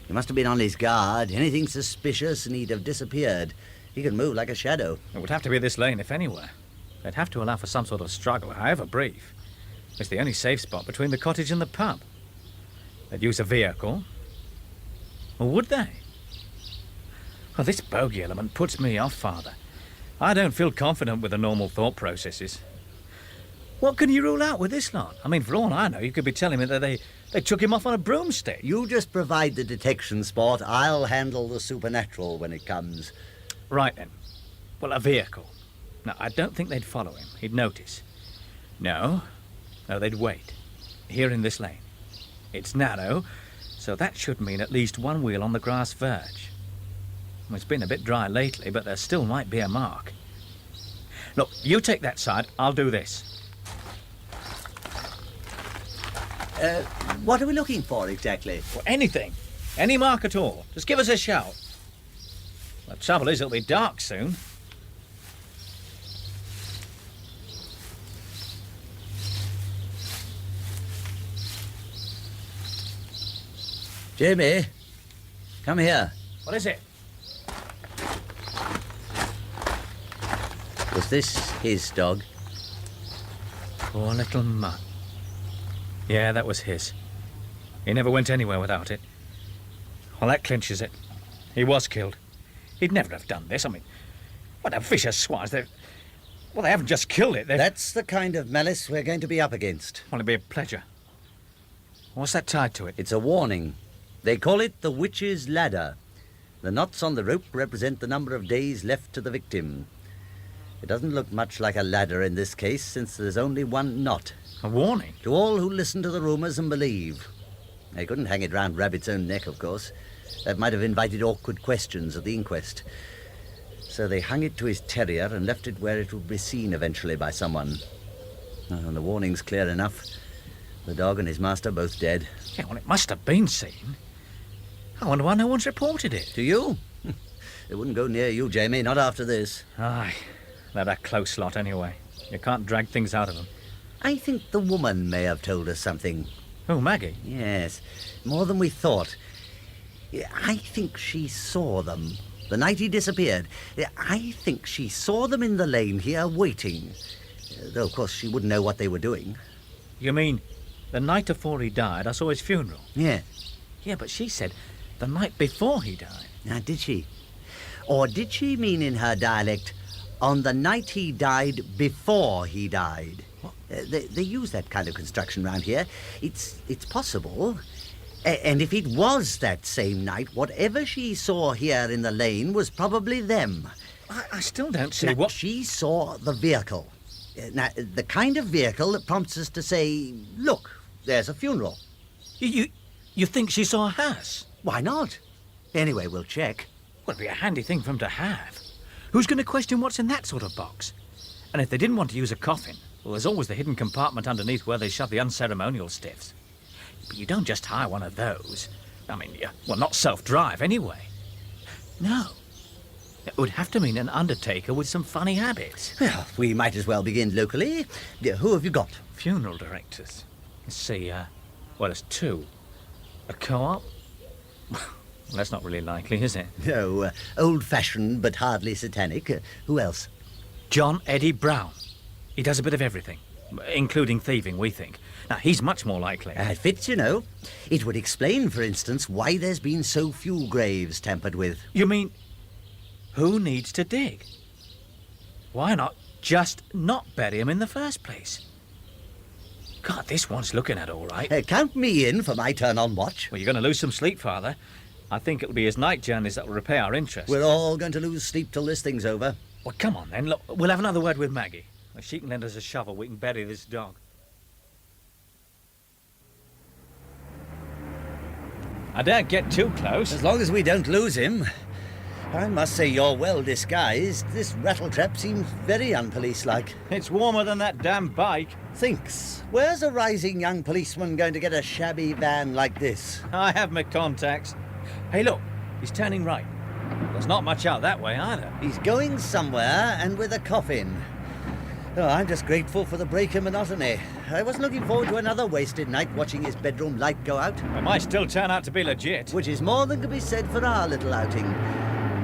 He must have been on his guard. Anything suspicious and he'd have disappeared. He could move like a shadow. It would have to be this lane, if anywhere. They'd have to allow for some sort of struggle, however brief. It's the only safe spot between the cottage and the pub. They'd use a vehicle. Or would they? Well, this bogey element puts me off, Father. I don't feel confident with the normal thought processes. What can you rule out with this lot? I mean, for all I know, you could be telling me that they took him off on a broomstick. You just provide the detection spot. I'll handle the supernatural when it comes. Right, then. Well, a vehicle. Now, I don't think they'd follow him. He'd notice. No, they'd wait. Here in this lane. It's narrow, so that should mean at least one wheel on the grass verge. Well, it's been a bit dry lately, but there still might be a mark. Look, you take that side, I'll do this. What are we looking for exactly? Well, anything. Any mark at all. Just give us a shout. The trouble is, it'll be dark soon. Jamie, come here. What is it? Was this his dog? Poor little mutt. Yeah, that was his. He never went anywhere without it. Well, that clinches it. He was killed. He'd never have done this. I mean, what a vicious swines. They haven't just killed it. That's the kind of malice we're going to be up against. Well, it'd be a pleasure. What's that tied to it? It's a warning. They call it the witch's ladder. The knots on the rope represent the number of days left to the victim. It doesn't look much like a ladder in this case, since there's only one knot. A warning? To all who listen to the rumours and believe. They couldn't hang it round Rabbit's own neck, of course. That might have invited awkward questions at the inquest. So they hung it to his terrier and left it where it would be seen eventually by someone. And the warning's clear enough. The dog and his master both dead. Yeah, well, it must have been seen. I wonder why no one's reported it. To you? It wouldn't go near you, Jamie, not after this. Aye, they're a close lot anyway. You can't drag things out of them. I think the woman may have told us something. Oh, Maggie? Yes, more than we thought. I think she saw them the night he disappeared. I think she saw them in the lane here waiting. Though, of course, she wouldn't know what they were doing. You mean the night before he died, I saw his funeral? Yeah. Yeah, but she said the night before he died. Now, did she? Or did she mean in her dialect, on the night he died before he died? They use that kind of construction round here. It's possible. And if it was that same night, whatever she saw here in the lane was probably them. I still don't see now, what... She saw the vehicle. Now, the kind of vehicle that prompts us to say, look, there's a funeral. You think she saw a hearse? Why not? Anyway, we'll check. Well, it'd be a handy thing for them to have. Who's going to question what's in that sort of box? And if they didn't want to use a coffin, well, there's always the hidden compartment underneath where they shove the unceremonial stiffs. But you don't just hire one of those. I mean, well, not self-drive anyway. No. It would have to mean an undertaker with some funny habits. Well, we might as well begin locally. Who have you got? Funeral directors. Let's see, well, there's two. A co-op? Well, that's not really likely, is it? No, old-fashioned but hardly satanic. Who else? John Eddie Brown. He does a bit of everything, including thieving, we think. Now, he's much more likely. It fits, you know. It would explain, for instance, why there's been so few graves tampered with. You mean, who needs to dig? Why not just not bury him in the first place? God, this one's looking at all right. Count me in for my turn on watch. Well, you're going to lose some sleep, Father. I think it'll be his night journeys that will repay our interest. We're all going to lose sleep till this thing's over. Well, come on, then. Look, we'll have another word with Maggie. If she can lend us a shovel, we can bury this dog. I daren't get too close. As long as we don't lose him. I must say you're well disguised. This rattletrap seems very unpolice-like. It's warmer than that damn bike. Thinks. Where's a rising young policeman going to get a shabby van like this? I have my contacts. Hey, look. He's turning right. There's not much out that way, either. He's going somewhere, and with a coffin. Oh, I'm just grateful for the break in monotony. I was looking forward to another wasted night watching his bedroom light go out. It might still turn out to be legit. Which is more than can be said for our little outing.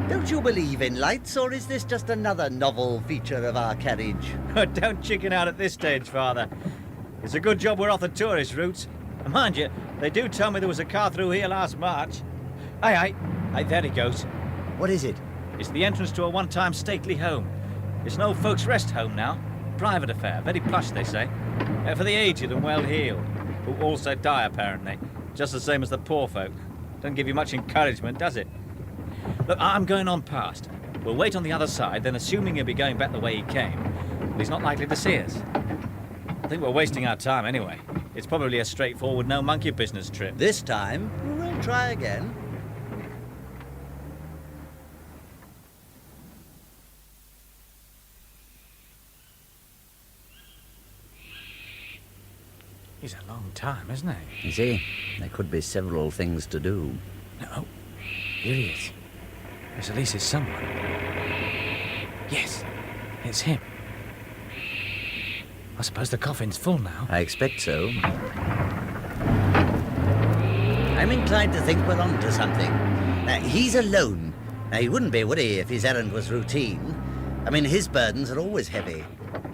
Don't you believe in lights, or is this just another novel feature of our carriage? Don't chicken out at this stage, Father. It's a good job we're off the tourist routes. And mind you, they do tell me there was a car through here last March. Aye, there he goes. What is it? It's the entrance to a one-time stately home. It's an old folks' rest home now. Private affair, very plush, they say. For the aged and well-heeled, who also die, apparently. Just the same as the poor folk. Don't give you much encouragement, does it? Look, I'm going on past. We'll wait on the other side, then assuming he'll be going back the way he came, well, he's not likely to see us. think we're wasting our time anyway. It's probably a straightforward no monkey business trip. This time, we'll try again. He's a long time, isn't he? You see, there could be several things to do. No. Here he is. Yes, at least it's someone. Yes, it's him. I suppose the coffin's full now. I expect so. I'm inclined to think we're on to something. He's alone. Now, he wouldn't be, would he, if his errand was routine? I mean, his burdens are always heavy.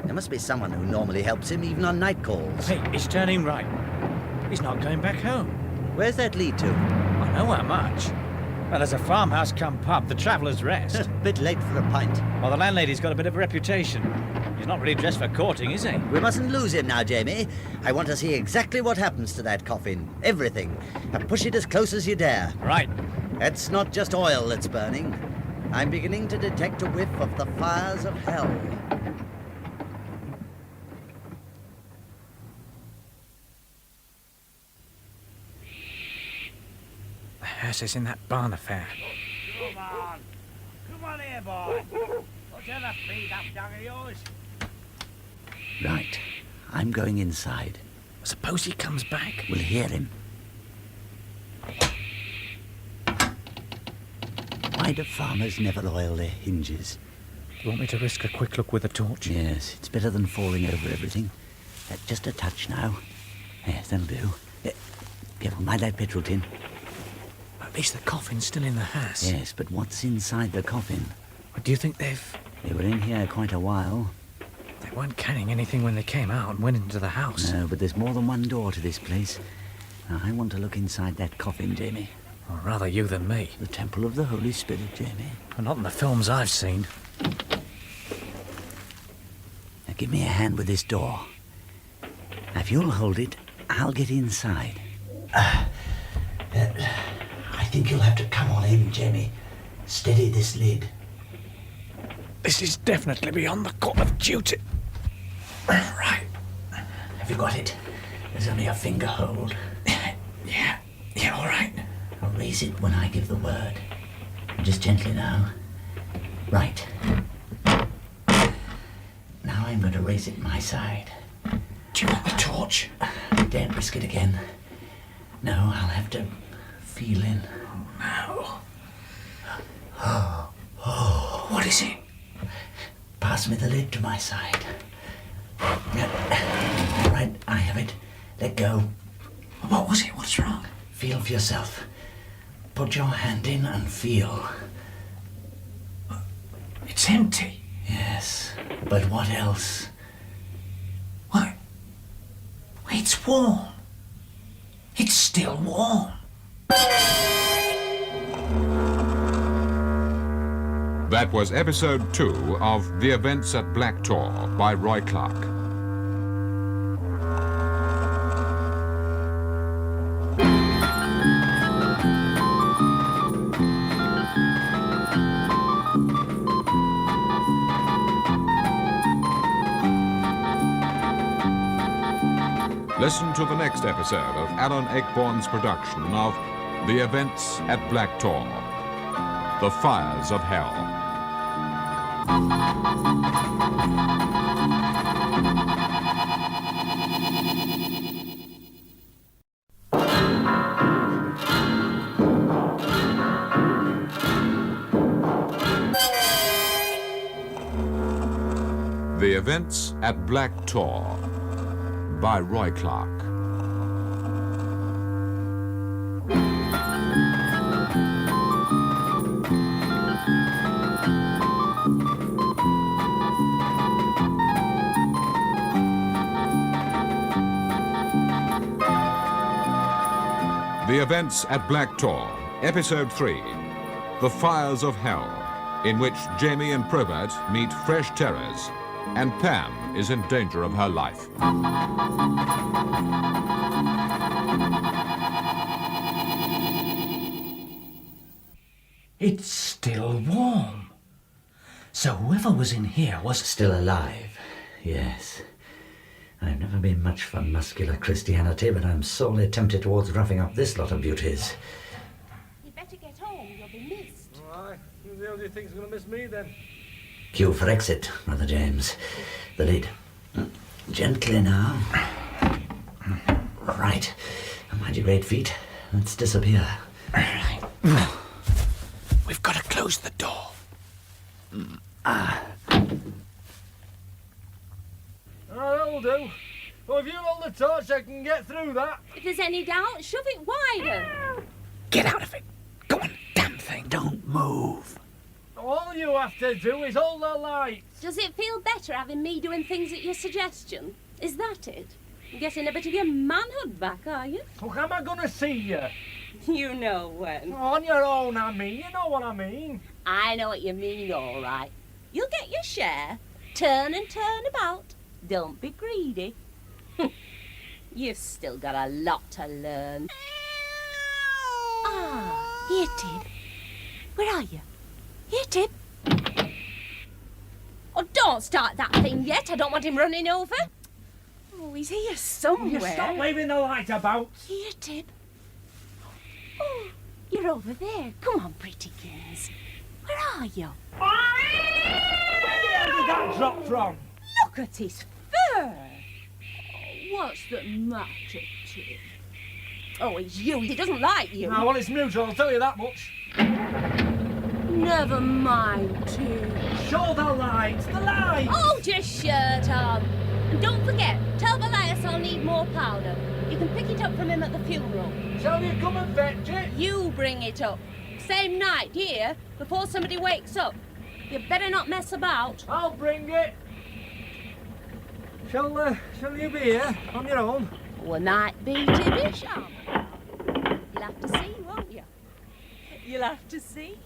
There must be someone who normally helps him, even on night calls. Hey, he's turning right. He's not going back home. Where's that lead to? I know how much. Well, there's a farmhouse come pub, the Traveller's Rest. Bit late for a pint. Well, the landlady's got a bit of a reputation. He's not really dressed for courting, is he? We mustn't lose him now, Jamie. I want to see exactly what happens to that coffin. Everything. And push it as close as you dare. Right. It's not just oil that's burning. I'm beginning to detect a whiff of the fires of hell. The hearse is in that barn affair. Come on here, boy. What's ever feed up dog of yours? Right. I'm going inside. Suppose he comes back. We'll hear him. Why do farmers never oil their hinges? Do you want me to risk a quick look with a torch? Yes, it's better than falling over everything. Just a touch now. Yes, that'll do. Careful, mind that petrol tin. At least the coffin's still in the hearse. Yes, but what's inside the coffin? Do you think They were in here quite a while. They weren't carrying anything when they came out and went into the house. No, but there's more than one door to this place. Now, I want to look inside that coffin, Jamie. Or rather you than me. The temple of the Holy Spirit, Jamie. Well, not in the films I've seen. Now, give me a hand with this door. Now, if you'll hold it, I'll get inside. I think you'll have to come on in, Jamie. Steady this lid. This is definitely beyond the call of duty. Right. Have you got it? There's only a finger hold. Yeah, all right. I'll raise it when I give the word. Just gently now. Right. Now I'm going to raise it my side. Do you want the torch? Daren't risk it again. No, I'll have to feel in. No. Oh, What is it? pass me the lid to my side. All right, I have it. Let go. What was it? What's wrong? Feel for yourself. Put your hand in and feel. It's empty. Yes, but what else? What? It's warm. It's still warm. That was episode 2 of The Events at Black Tor by Roy Clark. Listen to the next episode of Alan Ayckbourn's production of The Events at Black Tor, The Fires of Hell. The Events at Black Tor by Roy Clark. The Events at Black Tor, Episode 3, The Fires of Hell, in which Jamie and Probert meet fresh terrors, and Pam is in danger of her life. It's still warm. So whoever was in here was Still alive, yes. I've never been much for muscular Christianity, but I'm sorely tempted towards roughing up this lot of beauties. You'd better get home, you'll be missed. All right. Who the hell do you think's going to miss me, then? Cue for exit, Brother James. The lid. Gently now. Right. Mind your great feet. Let's disappear. Right. We've got to close the door. That'll do. Well, if you hold the torch, I can get through that. If there's any doubt, shove it wider. Get out of it. Go on, damn thing. Don't move. All you have to do is hold the light. Does it feel better having me doing things at your suggestion? Is that it? You're getting a bit of your manhood back, are you? Well, how am I going to see you? You know when. On your own, I mean. You know what I mean. I know what you mean, all right. You'll get your share. Turn and turn about. Don't be greedy. You've still got a lot to learn. Ah, here, Tib. Where are you? Here, Tib. Oh, don't start that thing yet. I don't want him running over. Oh, he's here somewhere. You stop waving the light about. Here, Tib. Oh, you're over there. Come on, prettykins. Where are you? Where the hell did that drop from? Look at his fur. Oh, what's the matter, Tib? Oh, he's you. He doesn't like you. Ah, well, it's mutual, I'll tell you that much. Never mind, Tib. Show the light. The light. Hold your shirt on. And don't forget, tell Goliath I'll need more powder. You can pick it up from him at the funeral. Shall you come and fetch it? You bring it up. Same night, here, before somebody wakes up. You better not mess about. I'll bring it. Shall you be here on your own? We might be Tibby sharp. You'll have to see, won't you? You'll have to see.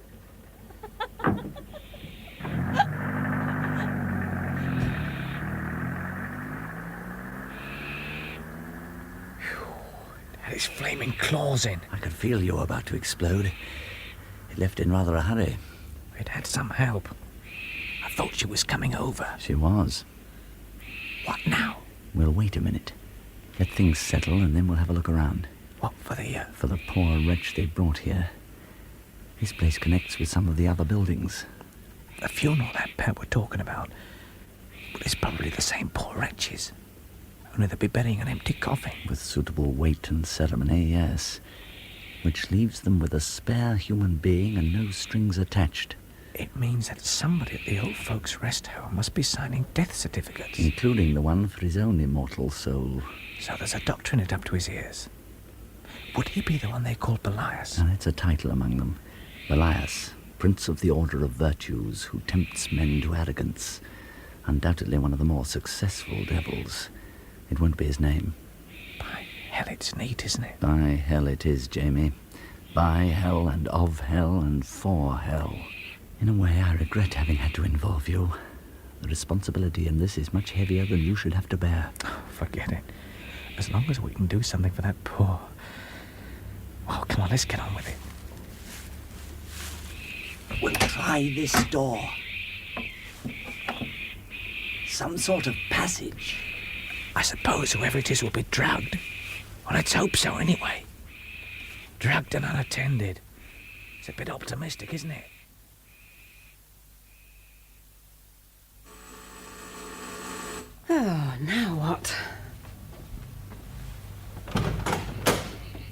Had his flaming claws in. I could feel you were about to explode. It left in rather a hurry. It had some help. I thought she was coming over. She was. What now? We'll wait a minute. Let things settle, and then we'll have a look around. What for the... For the poor wretch they brought here. This place connects with some of the other buildings. The funeral that pair were talking about. Well, it's probably the same poor wretches. Only they'll be burying an empty coffin. With suitable weight and ceremony, yes. Which leaves them with a spare human being and no strings attached. It means that somebody at the old folks' rest home must be signing death certificates. Including the one for his own immortal soul. So there's a doctor in it up to his ears. Would he be the one they called Belias? And it's a title among them. Belias, Prince of the Order of Virtues, who tempts men to arrogance. Undoubtedly one of the more successful devils. It won't be his name. By hell, it's neat, isn't it? By hell it is, Jamie. By hell and of hell and for hell. In a way, I regret having had to involve you. The responsibility in this is much heavier than you should have to bear. Oh, forget it. As long as we can do something for that poor... Oh, come on, let's get on with it. We'll try this door. Some sort of passage. I suppose whoever it is will be drugged. Well, let's hope so, anyway. Drugged and unattended. It's a bit optimistic, isn't it? Oh, now what?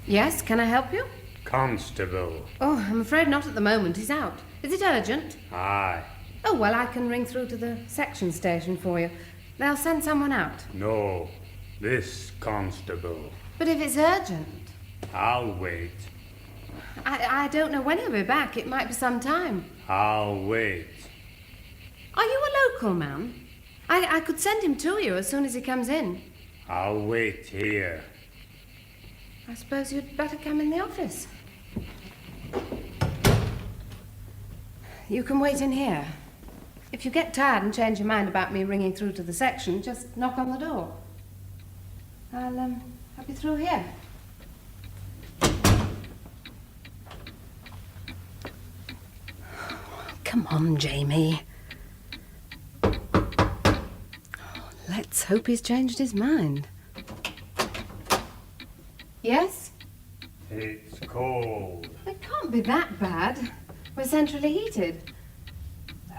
Yes, can I help you? Constable. Oh, I'm afraid not at the moment. He's out. Is it urgent? Aye. Oh, well, I can ring through to the section station for you. They'll send someone out. No, this constable. But if it's urgent... I'll wait. I don't know when he'll be back. It might be some time. I'll wait. Are you a local man? I could send him to you as soon as he comes in. I'll wait here. I suppose you'd better come in the office. You can wait in here. If you get tired and change your mind about me ringing through to the section, just knock on the door. I'll have you through here. Come on, Jamie. Oh, Let's hope he's changed his mind. Yes? It's cold. It can't be that bad. We're centrally heated.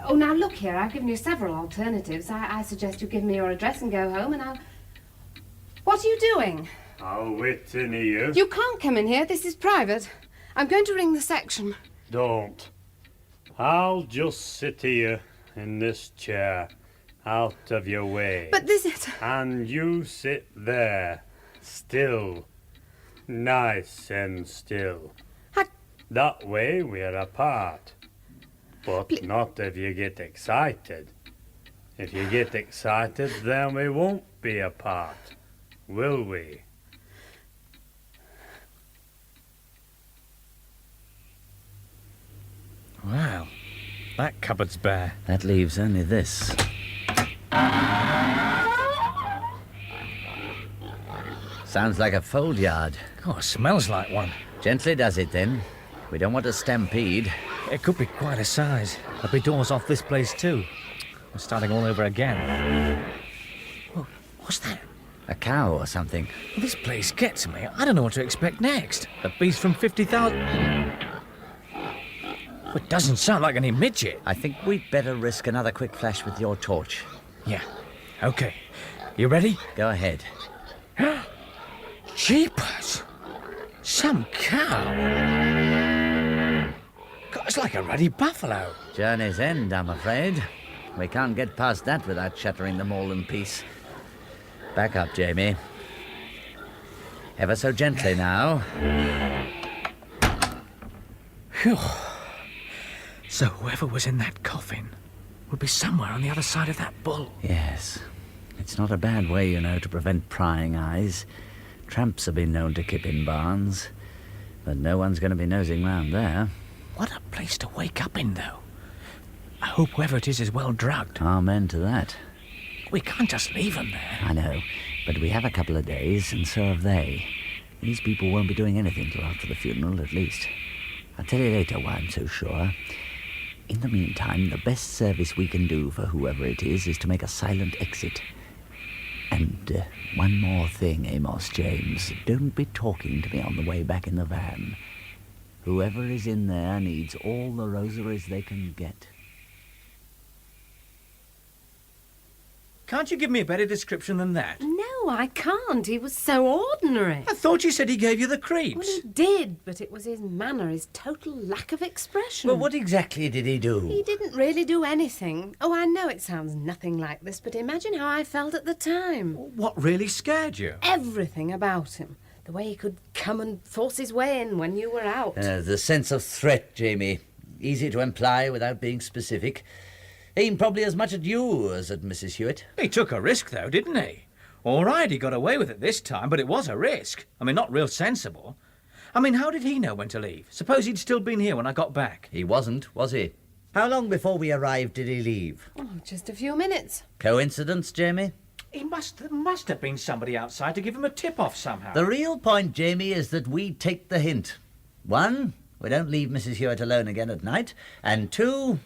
Oh, now look here, I've given you several alternatives. I suggest you give me your address and go home and I'll... What are you doing? I'll wait in here. You can't come in here, this is private. I'm going to ring the section. Don't. I'll just sit here in this chair, out of your way. But this is... And you sit there, still. Nice and still. That way we're apart. But not if you get excited. If you get excited, then we won't be apart, will we? Well, that cupboard's bare. That leaves only this. Sounds like a fold yard. Oh, smells like one. Gently does it, then. We don't want a stampede. It could be quite a size. There'll be doors off this place, too. We're starting all over again. Oh, what's that? A cow or something. Well, this place gets me. I don't know what to expect next. A beast from 50,000... Well, it doesn't sound like any midget. I think we'd better risk another quick flash with your torch. Yeah. Okay. You ready? Go ahead. Jeepers! Some cow! God, it's like a ruddy buffalo. Journey's end, I'm afraid. We can't get past that without shattering them all in piece. Back up, Jamie. Ever so gently now. Phew. So whoever was in that coffin would be somewhere on the other side of that bull. Yes. It's not a bad way, you know, to prevent prying eyes. Tramps have been known to kip in barns, but no one's going to be nosing round there. What a place to wake up in, though. I hope whoever it is well drugged. Amen to that. We can't just leave them there. I know, but we have a couple of days, and so have they. These people won't be doing anything till after the funeral, at least. I'll tell you later why I'm so sure. In the meantime, the best service we can do for whoever it is to make a silent exit. And one more thing, Amos James. Don't be talking to me on the way back in the van. Whoever is in there needs all the rosaries they can get. Can't you give me a better description than that? No, I can't. He was so ordinary. I thought you said he gave you the creeps. Well, he did, but it was his manner, his total lack of expression. Well, what exactly did he do? He didn't really do anything. Oh, I know it sounds nothing like this, but imagine how I felt at the time. What really scared you? Everything about him. The way he could come and force his way in when you were out. The sense of threat, Jamie. Easy to imply without being specific. Aimed probably as much at you as at Mrs. Hewitt. He took a risk, though, didn't he? All right, he got away with it this time, but it was a risk. I mean, not real sensible. I mean, how did he know when to leave? Suppose he'd still been here when I got back. He wasn't, was he? How long before we arrived did he leave? Oh, just a few minutes. Coincidence, Jamie? There must have been somebody outside to give him a tip-off somehow. The real point, Jamie, is that we take the hint. 1, we don't leave Mrs. Hewitt alone again at night. And 2,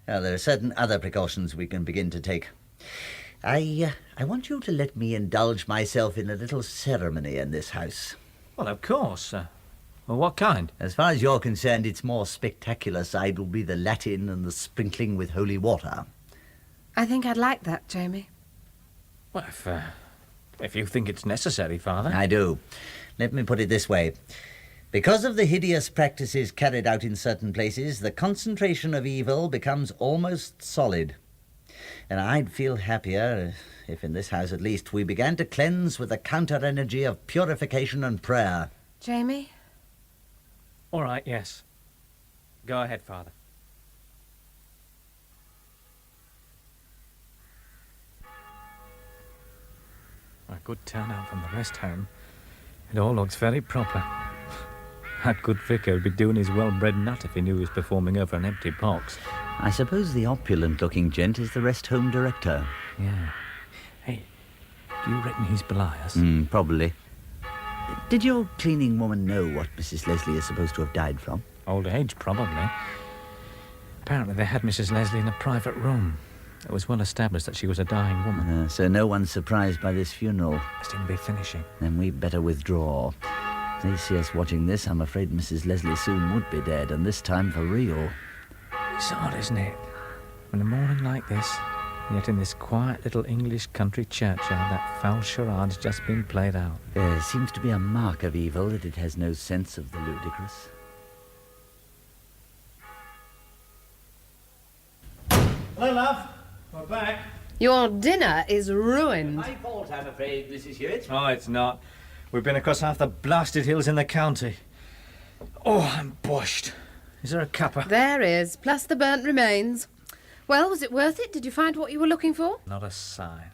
well, there are certain other precautions we can begin to take. I want you to let me indulge myself in a little ceremony in this house. Well, of course. Well, what kind? As far as you're concerned, its more spectacular side will be the Latin and the sprinkling with holy water. I think I'd like that, Jamie. Well, if you think it's necessary, Father. I do. Let me put it this way. Because of the hideous practices carried out in certain places, the concentration of evil becomes almost solid. And I'd feel happier if in this house at least we began to cleanse with the counter-energy of purification and prayer. Jamie? All right, yes. Go ahead, Father. A good turnout from the rest home. It all looks very proper. That good vicar would be doing his well-bred nut if he knew he was performing over an empty box. I suppose the opulent-looking gent is the rest home director. Yeah. Hey, do you reckon he's Belias? Probably. Did your cleaning woman know what Mrs. Leslie is supposed to have died from? Old age, probably. Apparently they had Mrs. Leslie in a private room. It was well established that she was a dying woman. So no one's surprised by this funeral. It seemed to be finishing. Then we'd better withdraw. If they see us watching this, I'm afraid Mrs. Leslie soon would be dead, and this time for real. It's odd, isn't it? On a morning like this, yet in this quiet little English country churchyard, that foul charade's just been played out. There seems to be a mark of evil that it has no sense of the ludicrous. Hello, love. We're back. Your dinner is ruined. My fault, I'm afraid, Mrs. Hewitt. Oh, it's not. We've been across half the blasted hills in the county. Oh, I'm bushed. Is there a cuppa? There is, plus the burnt remains. Well, was it worth it? Did you find what you were looking for? Not a sign.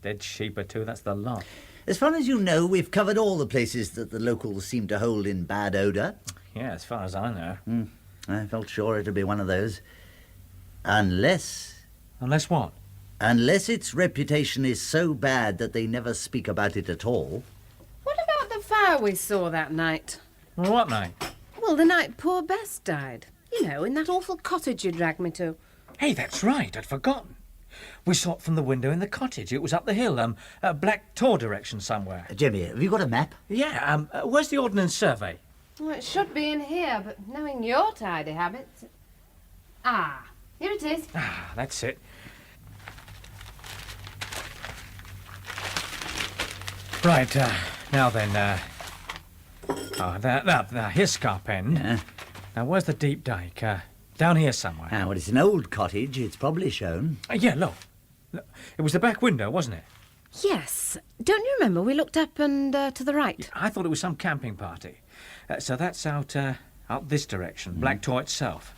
Dead sheep or two, that's the lot. As far as you know, we've covered all the places that the locals seem to hold in bad odour. Yeah, as far as I know. I felt sure it'd be one of those. Unless... Unless what? Unless its reputation is so bad that they never speak about it at all. What about the fire we saw that night? Well, what night? Well, the night poor Bess died. You know, in that awful cottage you dragged me to. Hey, that's right. I'd forgotten. We saw it from the window in the cottage. It was up the hill, Black Tor direction somewhere. Jimmy, have you got a map? Yeah, where's the Ordnance Survey? Well, it should be in here, but knowing your tidy habits... Ah, here it is. Ah, that's it. Right, now then, here's Scarp End. Yeah. Now, where's the deep dyke? Down here somewhere. Well, it's an old cottage. It's probably shown. Yeah, look. It was the back window, wasn't it? Yes. Don't you remember? We looked up and to the right. Yeah, I thought it was some camping party. So that's out this direction, Black Tor itself.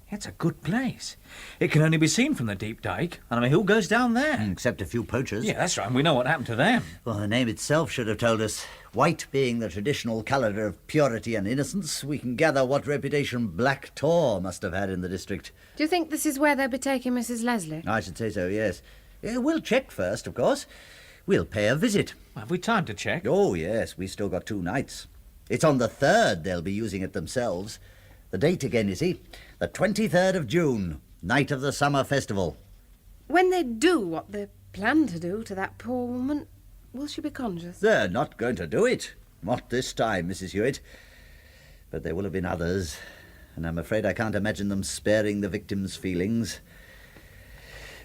It's a good place. It can only be seen from the deep dyke. And I mean, who goes down there? Except a few poachers. Yeah, that's right. And we know what happened to them. Well, the name itself should have told us. White being the traditional colour of purity and innocence, we can gather what reputation Black Tor must have had in the district. Do you think this is where they'll be taking Mrs. Leslie? I should say so, yes. We'll check first, of course. We'll pay a visit. Have we time to check? Oh, yes. We still got 2 nights. It's on the 3rd they'll be using it themselves. The date again, you see? The 23rd of June, night of the summer festival. When they do what they plan to do to that poor woman, will she be conscious? They're not going to do it. Not this time, Mrs. Hewitt. But there will have been others, and I'm afraid I can't imagine them sparing the victim's feelings.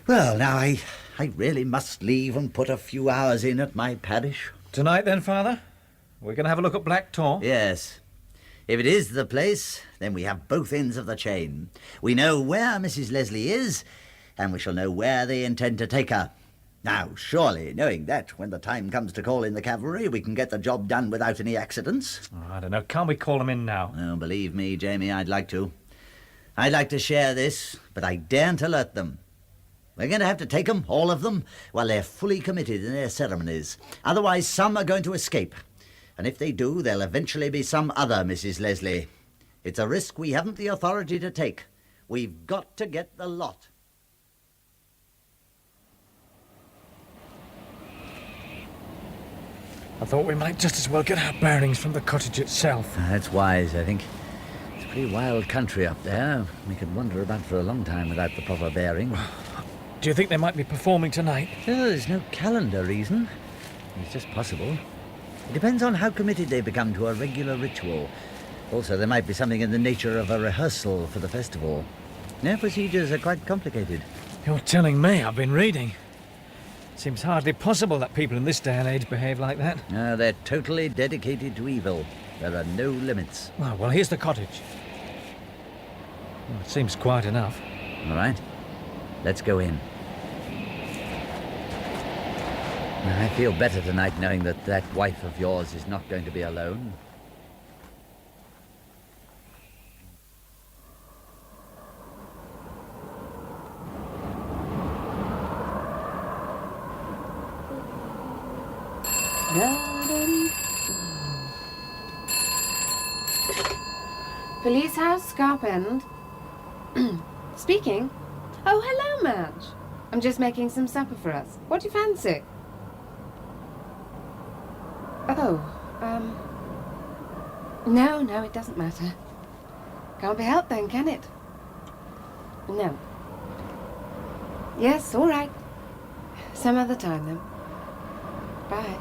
Well, now, I really must leave and put a few hours in at my parish. Tonight, then, Father? We're going to have a look at Black Tor? Yes. If it is the place, then we have both ends of the chain. We know where Mrs. Leslie is, and we shall know where they intend to take her. Now, surely, knowing that, when the time comes to call in the cavalry, we can get the job done without any accidents. Oh, I don't know. Can't we call them in now? Oh, believe me, Jamie, I'd like to. I'd like to share this, but I daren't alert them. We're going to have to take them, all of them, while they're fully committed in their ceremonies. Otherwise, some are going to escape. And if they do, there'll eventually be some other Mrs. Leslie. It's a risk we haven't the authority to take. We've got to get the lot. I thought we might just as well get our bearings from the cottage itself. That's wise, I think. It's a pretty wild country up there. We could wander about for a long time without the proper bearing. Do you think they might be performing tonight? There's no calendar reason. It's just possible. It depends on how committed they become to a regular ritual. Also, there might be something in the nature of a rehearsal for the festival. Their procedures are quite complicated. You're telling me. I've been reading. Seems hardly possible that people in this day and age behave like that. No, they're totally dedicated to evil. There are no limits. Oh, well, here's the cottage. Well, it seems quiet enough. All right. Let's go in. I feel better tonight knowing that that wife of yours is not going to be alone. Police House, Scarp End. Speaking. Oh, hello, Madge. I'm just making some supper for us. What do you fancy? Oh, no, it doesn't matter. Can't be helped then, can it? No. Yes, all right. Some other time, then. Bye.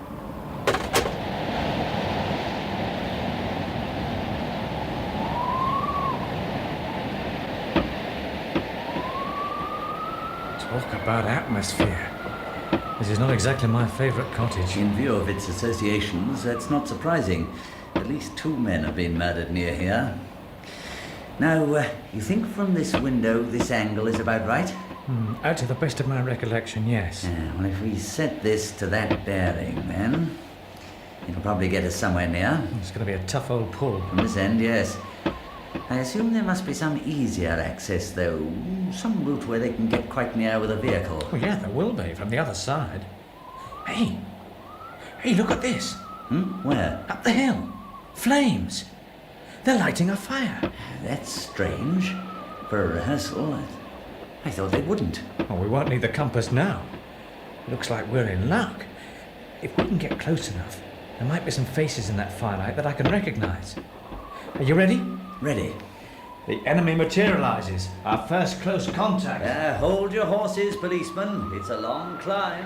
Talk about atmosphere. This is not exactly my favourite cottage. In view of its associations, that's not surprising. At least 2 men have been murdered near here. Now, you think from this window this angle is about right? To the best of my recollection, yes. Well, if we set this to that bearing, then it'll probably get us somewhere near. It's going to be a tough old pull. From this end, yes. I assume there must be some easier access, though. Some route where they can get quite near with a vehicle. Well, yeah, there will be, from the other side. Hey, look at this. Where? Up the hill. Flames. They're lighting a fire. That's strange. For a rehearsal, I thought they wouldn't. Well, we won't need the compass now. Looks like we're in luck. If we can get close enough, there might be some faces in that firelight that I can recognise. Are you ready? Ready. The enemy materialises. Our first close contact. Hold your horses, policeman. It's a long climb.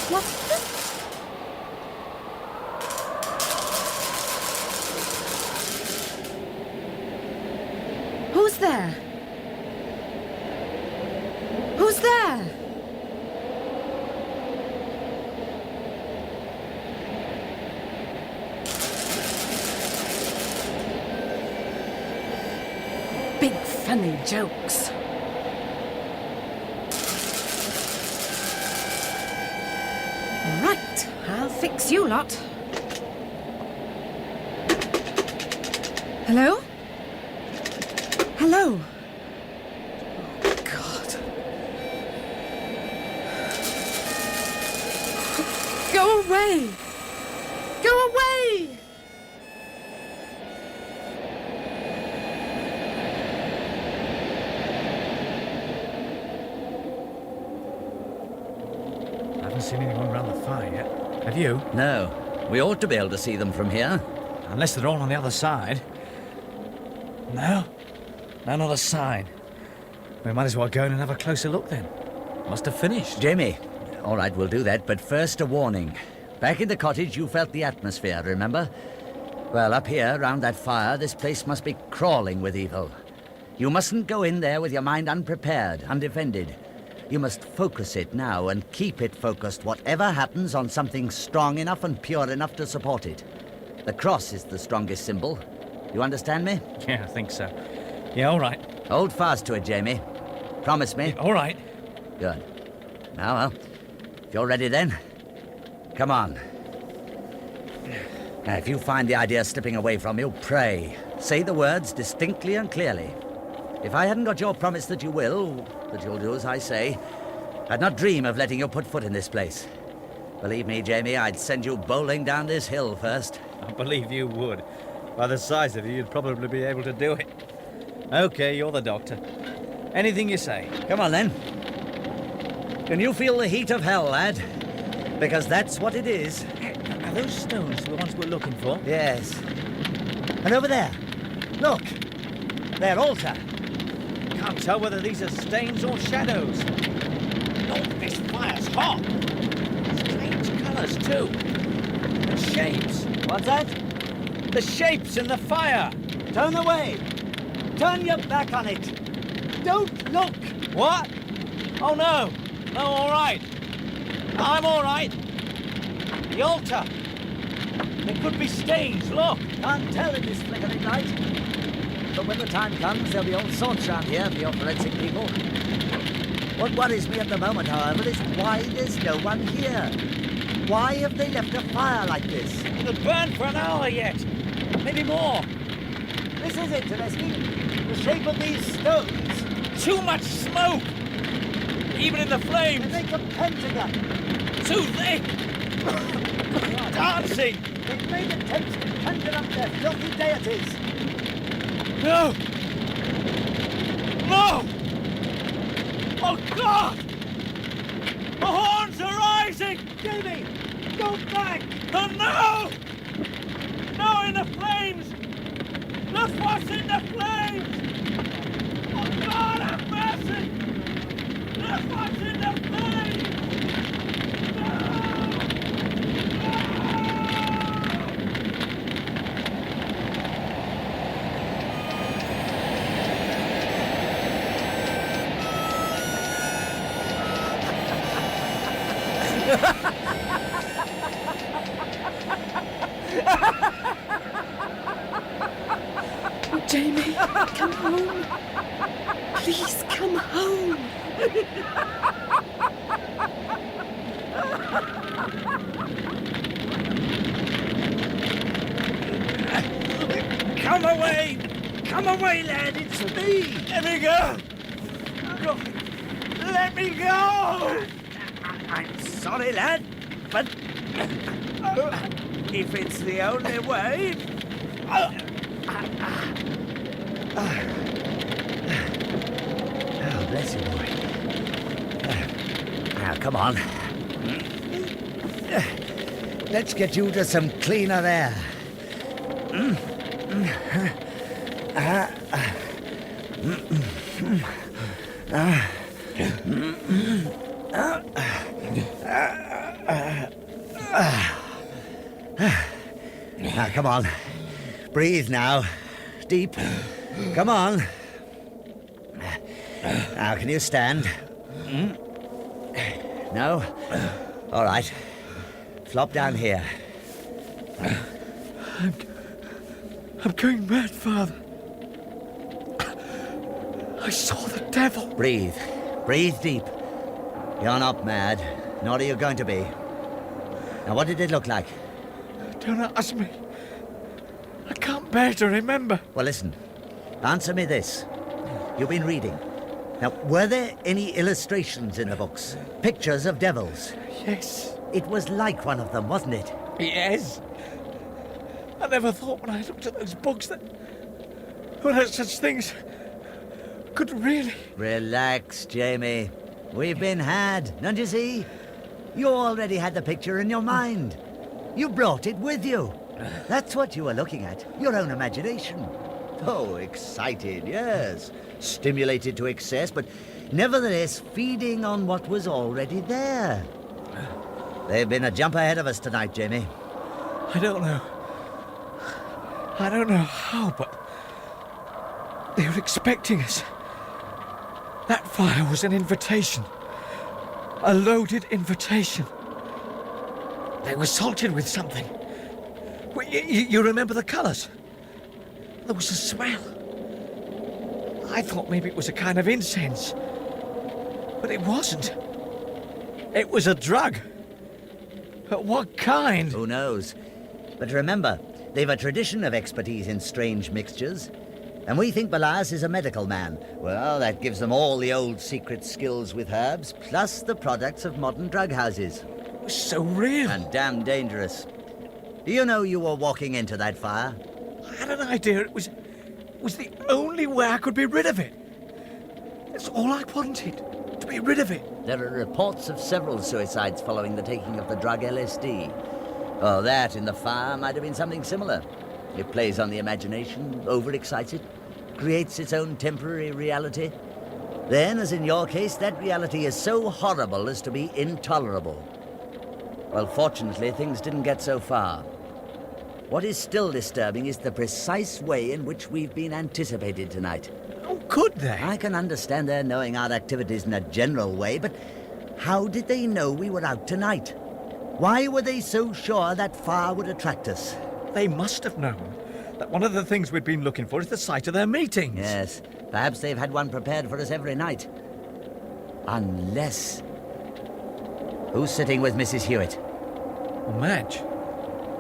What's this? Who's there? Who's there? Big funny jokes. Right, I'll fix you lot. Hello? Hello? Oh, God. Go away! Go away! I haven't seen anyone around the fire yet. Have you? No. We ought to be able to see them from here. Unless they're all on the other side. No? No, not a sign. We might as well go in and have a closer look then. Must have finished. Jamie. All right, we'll do that, but first a warning. Back in the cottage, you felt the atmosphere, remember? Well, up here, round that fire, this place must be crawling with evil. You mustn't go in there with your mind unprepared, undefended. You must focus it now and keep it focused, whatever happens, on something strong enough and pure enough to support it. The cross is the strongest symbol. You understand me? Yeah, I think so. Yeah, all right. Hold fast to it, Jamie. Promise me. Yeah, all right. Good. Now, well, if you're ready then, come on. Now, if you find the idea slipping away from you, pray. Say the words distinctly and clearly. If I hadn't got your promise that you will, that you'll do as I say, I'd not dream of letting you put foot in this place. Believe me, Jamie, I'd send you bowling down this hill first. I believe you would. By the size of you, you'd probably be able to do it. Okay, you're the doctor. Anything you say. Come on, then. Can you feel the heat of hell, lad? Because that's what it is. Are those stones the ones we're looking for? Yes. And over there. Look. Their altar. Can't tell whether these are stains or shadows. Oh, this fire's hot. Strange colours, too. And shapes. What's that? The shapes in the fire. Turn away. Turn your back on it. Don't look. What? Oh, no. No, all right. I'm all right. The altar. There could be stains, look. Can't tell in this flickering light. But when the time comes, there'll be all sorts around here for your forensic people. What worries me at the moment, however, is why there's no one here. Why have they left a fire like this? It'll burn for an hour yet. Maybe more. This is interesting. The shape of these stones. Too much smoke. Even in the flames. They make a pentagon. Too thick. Dancing. They've made attempts to conjure up their filthy deities. No! No! Oh, God! The horns are rising! Jamie, go back! Oh, no! No, in the flames! Look what's in the flames! Oh, God, have mercy! Look what's in the flames! Jamie, come home. Please come home. Come away! Come away, lad! It's me! Let me go! Let me go! I'm sorry, lad, but if it's the only way... Oh, bless you, boy. Now, come on. Let's get you to some cleaner air. Now, come on. Breathe now. Deep. Come on. Now, can you stand? No? All right. Flop down here. I'm going mad, Father. I saw the devil. Breathe. Breathe deep. You're not mad, nor are you going to be. Now, what did it look like? Don't ask me. I can't bear to remember. Well, listen. Answer me this. You've been reading. Now, were there any illustrations in the books? Pictures of devils? Yes. It was like one of them, wasn't it? Yes. I never thought when I looked at those books that such things could really... Relax, Jamie. We've been had, don't you see? You already had the picture in your mind. You brought it with you. That's what you were looking at, your own imagination. Oh, excited, yes. Stimulated to excess, but nevertheless feeding on what was already there. They've been a jump ahead of us tonight, Jamie. I don't know how, but they were expecting us. That fire was an invitation. A loaded invitation. They were salted with something. You remember the colours? There was a smell. I thought maybe it was a kind of incense. But it wasn't. It was a drug. But what kind? Who knows? But remember, they've a tradition of expertise in strange mixtures. And we think Belias is a medical man. Well, that gives them all the old secret skills with herbs, plus the products of modern drug houses. So real. And damn dangerous. Do you know you were walking into that fire? I had an idea it was the only way I could be rid of it. That's all I wanted, to be rid of it. There are reports of several suicides following the taking of the drug LSD. Oh, that in the fire might have been something similar. It plays on the imagination, overexcites it, creates its own temporary reality. Then, as in your case, that reality is so horrible as to be intolerable. Well, fortunately, things didn't get so far. What is still disturbing is the precise way in which we've been anticipated tonight. How could they? I can understand their knowing our activities in a general way, but how did they know we were out tonight? Why were they so sure that fire would attract us? They must have known that one of the things we'd been looking for is the site of their meetings. Yes, perhaps they've had one prepared for us every night. Unless... Who's sitting with Mrs. Hewitt? Well,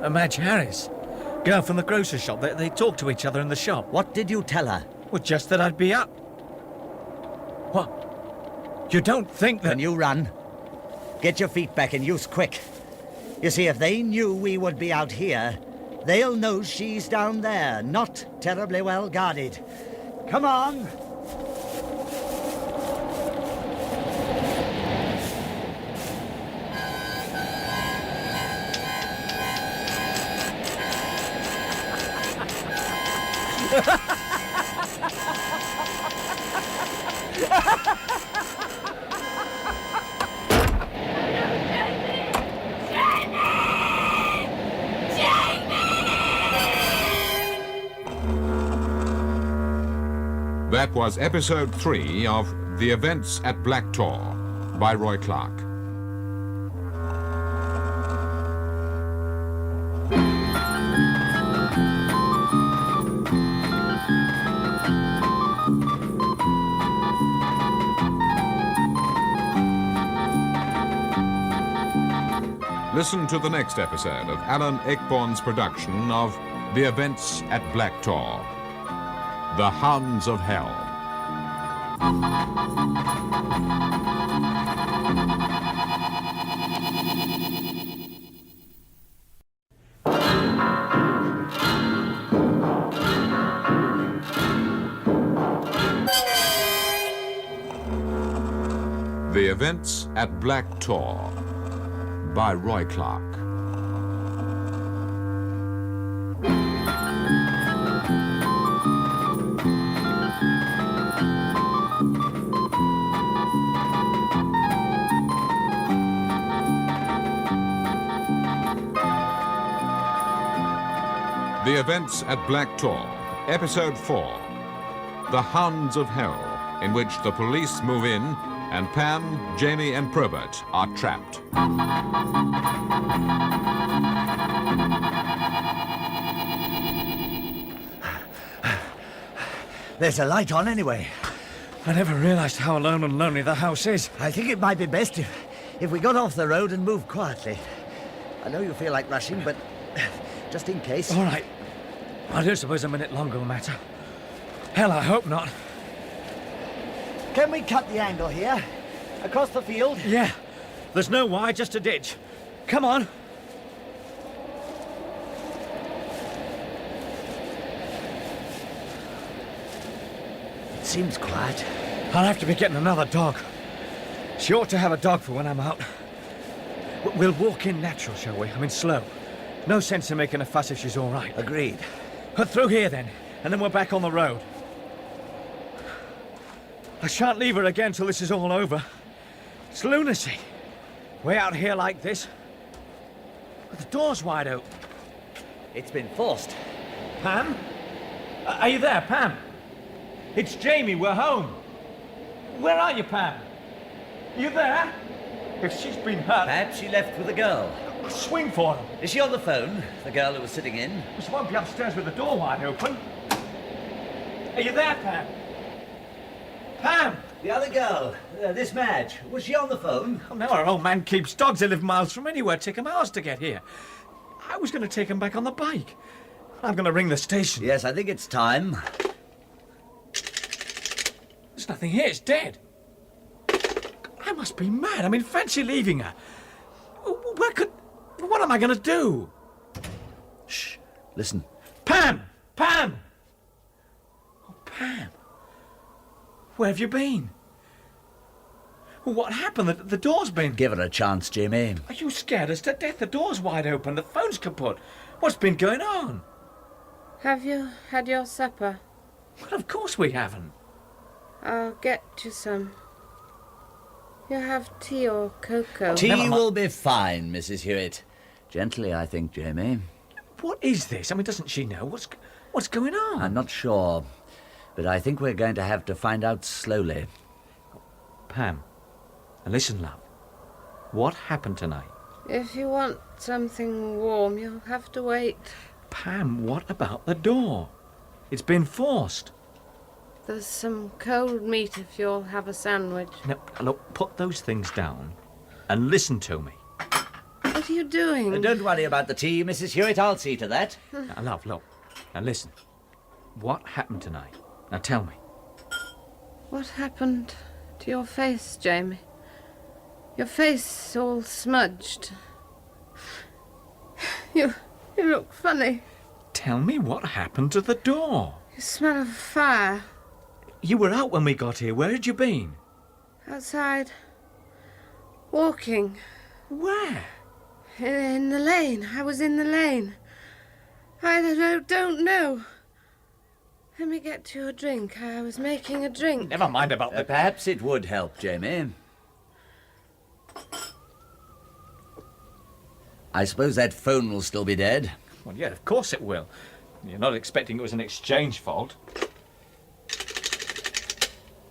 Madge Harris. Girl from the grocer's shop. They talk to each other in the shop. What did you tell her? Well, just that I'd be up. What? You don't think that... Can you run? Get your feet back and use quick. You see, if they knew we would be out here, they'll know she's down there, not terribly well guarded. Come on! That was episode 3 of The Events at Black Tor by Roy Clark. Listen to the next episode of Alan Ayckbourn's production of The Events at Black Tor, The Hounds of Hell. The Events at Black Tor by Roy Clark. The Events at Black Tor, Episode 4, The Hounds of Hell, in which the police move in and Pam, Jamie and Probert are trapped. There's a light on anyway. I never realised how alone and lonely the house is. I think it might be best if we got off the road and moved quietly. I know you feel like rushing, but just in case. All right. I don't suppose a minute longer will matter. Hell, I hope not. Can we cut the angle here? Across the field? Yeah. There's no why, just a ditch. Come on. It seems quiet. I'll have to be getting another dog. She ought to have a dog for when I'm out. We'll walk in natural, shall we? I mean, slow. No sense in making a fuss if she's all right. Agreed. Through here, then, and then we're back on the road. I shan't leave her again till this is all over. It's lunacy. Way out here like this. But the door's wide open. It's been forced. Pam? Are you there, Pam? It's Jamie, we're home. Where are you, Pam? You there? If she's been hurt... Perhaps she left with a girl. Swing for her. Is she on the phone, the girl who was sitting in? She won't be upstairs with the door wide open. Are you there, Pam? Pam! The other girl, this Madge, was she on the phone? Oh, no, our old man keeps dogs. They live miles from anywhere. Take 'em hours to get here. I was going to take 'em back on the bike. I'm going to ring the station. Yes, I think it's time. There's nothing here. It's dead. I must be mad. I mean, fancy leaving her. What am I going to do? Shh. Listen. Pam! Pam! Oh, Pam. Where have you been? What happened? The door's been... Give her a chance, Jamie. Are you scared us to death? The door's wide open. The phone's kaput. What's been going on? Have you had your supper? Well, of course we haven't. I'll get you some. You have tea or cocoa? Tea will be fine, Mrs. Hewitt. Gently, I think, Jamie. What is this? I mean, doesn't she know? What's going on? I'm not sure, but I think we're going to have to find out slowly. Pam, listen, love. What happened tonight? If you want something warm, you'll have to wait. Pam, what about the door? It's been forced. There's some cold meat if you'll have a sandwich. Now, look, put those things down and listen to me. What are you doing? Don't worry about the tea, Mrs. Hewitt. I'll see to that. Now, love, look. Now, listen. What happened tonight? Now, tell me. What happened to your face, Jamie? Your face all smudged. You look funny. Tell me what happened to the door. You smell of fire. You were out when we got here. Where had you been? Outside. Walking. Where? In the lane. I was in the lane. I don't know. Let me get you a drink. I was making a drink. Never mind about the... Perhaps it would help, Jamie. I suppose that phone will still be dead. Well, yeah, of course it will. You're not expecting it was an exchange fault.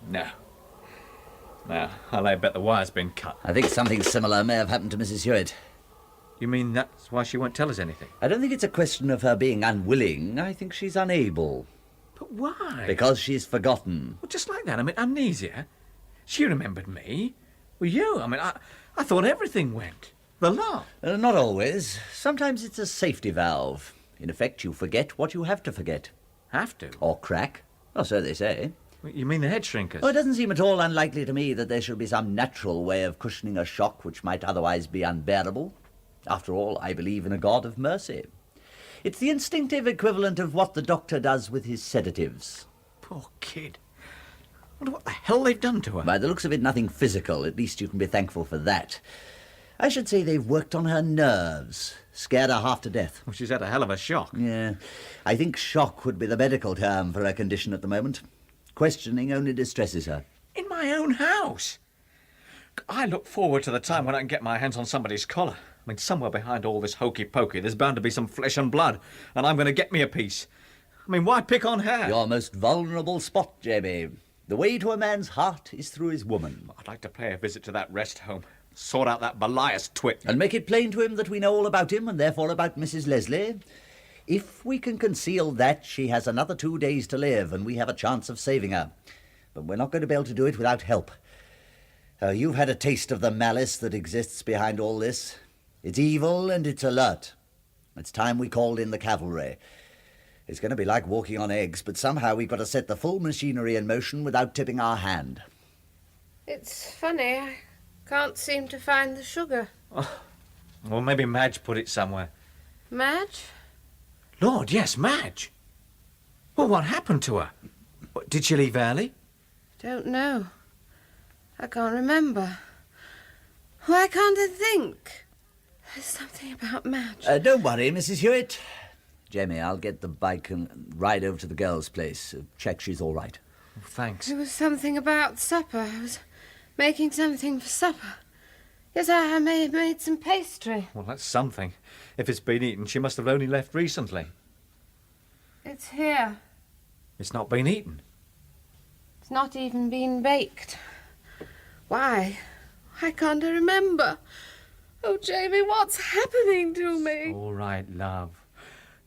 No. No, I lay a bet the wire's been cut. I think something similar may have happened to Mrs. Hewitt. You mean that's why she won't tell us anything? I don't think it's a question of her being unwilling. I think she's unable. But why? Because she's forgotten. Well, just like that. I mean, amnesia. She remembered me. Well, you. I mean, I thought everything went. The lot. Not always. Sometimes it's a safety valve. In effect, you forget what you have to forget. Have to? Or crack. Or so they say. You mean the head shrinkers? Oh, it doesn't seem at all unlikely to me that there should be some natural way of cushioning a shock which might otherwise be unbearable. After all, I believe in a God of mercy. It's the instinctive equivalent of what the doctor does with his sedatives. Poor kid. I wonder what the hell they've done to her. By the looks of it, nothing physical. At least you can be thankful for that. I should say they've worked on her nerves. Scared her half to death. Well, she's had a hell of a shock. Yeah. I think shock would be the medical term for her condition at the moment. Questioning only distresses her. In my own house? I look forward to the time when I can get my hands on somebody's collar. I mean, somewhere behind all this hokey-pokey, there's bound to be some flesh and blood, and I'm going to get me a piece. I mean, why pick on her? Your most vulnerable spot, Jamie. The way to a man's heart is through his woman. I'd like to pay a visit to that rest home, sort out that Belias twit. And make it plain to him that we know all about him, and therefore about Mrs. Leslie. If we can conceal that, she has another 2 days to live, and we have a chance of saving her. But we're not going to be able to do it without help. You've had a taste of the malice that exists behind all this. It's evil and it's alert. It's time we called in the cavalry. It's going to be like walking on eggs, but somehow we've got to set the full machinery in motion without tipping our hand. It's funny, I can't seem to find the sugar. Oh, well, maybe Madge put it somewhere. Madge? Lord, yes, Madge. Well, what happened to her? Did she leave early? Don't know. I can't remember. Why can't I think? There's something about Madge. Don't worry, Mrs. Hewitt. Jamie, I'll get the bike and ride over to the girls' place. Check she's all right. Oh, thanks. There was something about supper. I was making something for supper. Yes, I may have made some pastry. Well, that's something. If it's been eaten, she must have only left recently. It's here. It's not been eaten. It's not even been baked. Why? Why can't I remember? Oh, Jamie, what's happening to me? All right, love.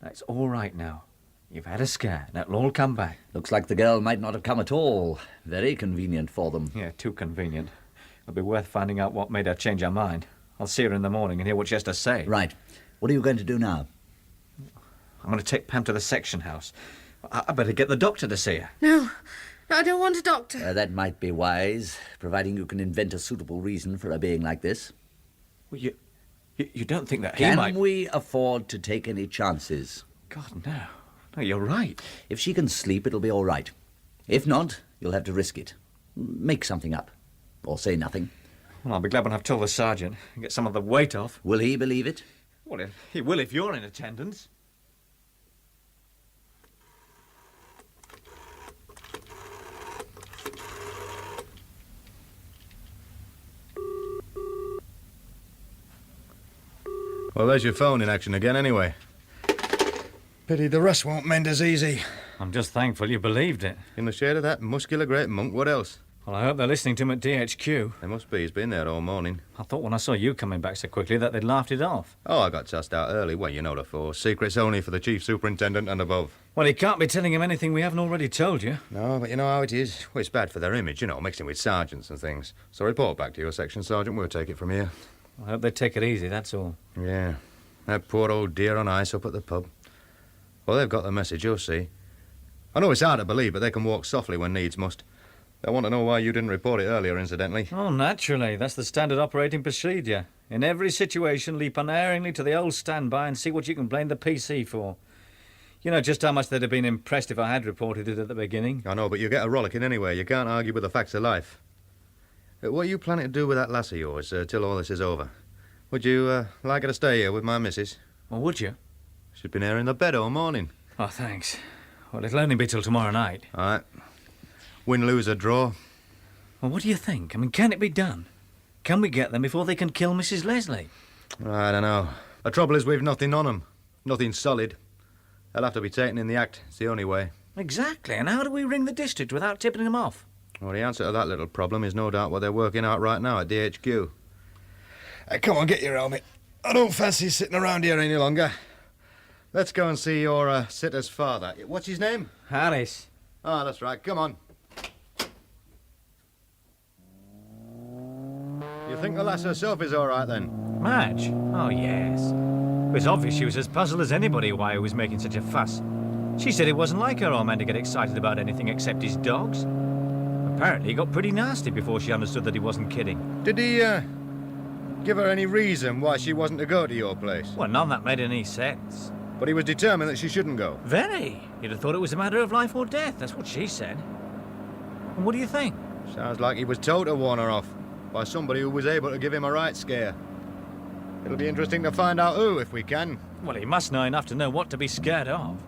That's all right now. You've had a scare, and it'll all come back. Looks like the girl might not have come at all. Very convenient for them. Yeah, too convenient. It'll be worth finding out what made her change her mind. I'll see her in the morning and hear what she has to say. Right. What are you going to do now? I'm going to take Pam to the section house. I better get the doctor to see her. No, I don't want a doctor. That might be wise, providing you can invent a suitable reason for her being like this. Well, you don't think that Can we afford to take any chances? God, no. No, you're right. If she can sleep, it'll be all right. If not, you'll have to risk it. Make something up. Or say nothing. Well, I'll be glad when I've told the sergeant and get some of the weight off. Will he believe it? Well, he will if you're in attendance. Well, there's your phone in action again, anyway. Pity the rest won't mend as easy. I'm just thankful you believed it. In the shade of that muscular great monk, what else? Well, I hope they're listening to him at DHQ. They must be. He's been there all morning. I thought when I saw you coming back so quickly that they'd laughed it off. Oh, I got tossed out early. Well, you know the force. Secrets only for the chief superintendent and above. Well, he can't be telling him anything we haven't already told you. No, but you know how it is. Well, it's bad for their image, you know, mixing with sergeants and things. So report back to your section, Sergeant. We'll take it from here. I hope they take it easy, that's all. Yeah. That poor old dear on ice up at the pub. Well, they've got the message, you'll see. I know it's hard to believe, but they can walk softly when needs must. They want to know why you didn't report it earlier, incidentally. Oh, naturally. That's the standard operating procedure. In every situation, leap unerringly to the old standby and see what you can blame the PC for. You know just how much they'd have been impressed if I had reported it at the beginning. I know, but you get a rollicking anyway. You can't argue with the facts of life. What are you planning to do with that lass of yours till all this is over? Would you like her to stay here with my missus? Well, would you? She's been here in the bed all morning. Oh, thanks. Well, it'll only be till tomorrow night. All right. Win, lose, or draw. Well, what do you think? I mean, can it be done? Can we get them before they can kill Mrs. Leslie? I don't know. The trouble is we've nothing on them. Nothing solid. They'll have to be taken in the act. It's the only way. Exactly. And how do we ring the district without tipping them off? Well, the answer to that little problem is no doubt what they're working out right now at DHQ. Come on, get your helmet. I don't fancy sitting around here any longer. Let's go and see your sitter's father. What's his name? Harris. Ah, that's right. Come on. You think the lass herself is all right, then? Madge? Oh, yes. It was obvious she was as puzzled as anybody why he was making such a fuss. She said it wasn't like her old man to get excited about anything except his dogs. Apparently, he got pretty nasty before she understood that he wasn't kidding. Did he, give her any reason why she wasn't to go to your place? Well, none that made any sense. But he was determined that she shouldn't go. Very. You'd have thought it was a matter of life or death. That's what she said. And what do you think? Sounds like he was told to warn her off by somebody who was able to give him a right scare. It'll be interesting to find out who, if we can. Well, he must know enough to know what to be scared of.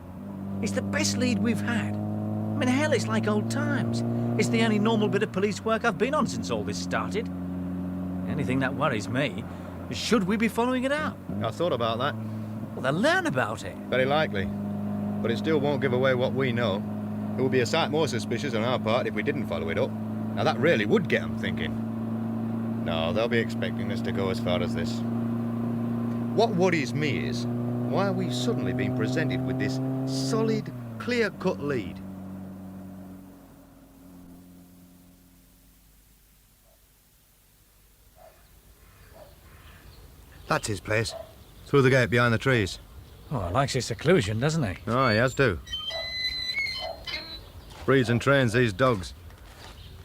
It's the best lead we've had. I mean, hell, it's like old times. It's the only normal bit of police work I've been on since all this started. The only thing that worries me is should we be following it out? I thought about that. Well, they'll learn about it. Very likely. But it still won't give away what we know. It would be a sight more suspicious on our part if we didn't follow it up. Now, that really would get them thinking. No, they'll be expecting us to go as far as this. What worries me is why are we suddenly being presented with this solid, clear-cut lead? That's his place. Through the gate behind the trees. Oh, he likes his seclusion, doesn't he? Oh, he has too. Breeds and trains these dogs.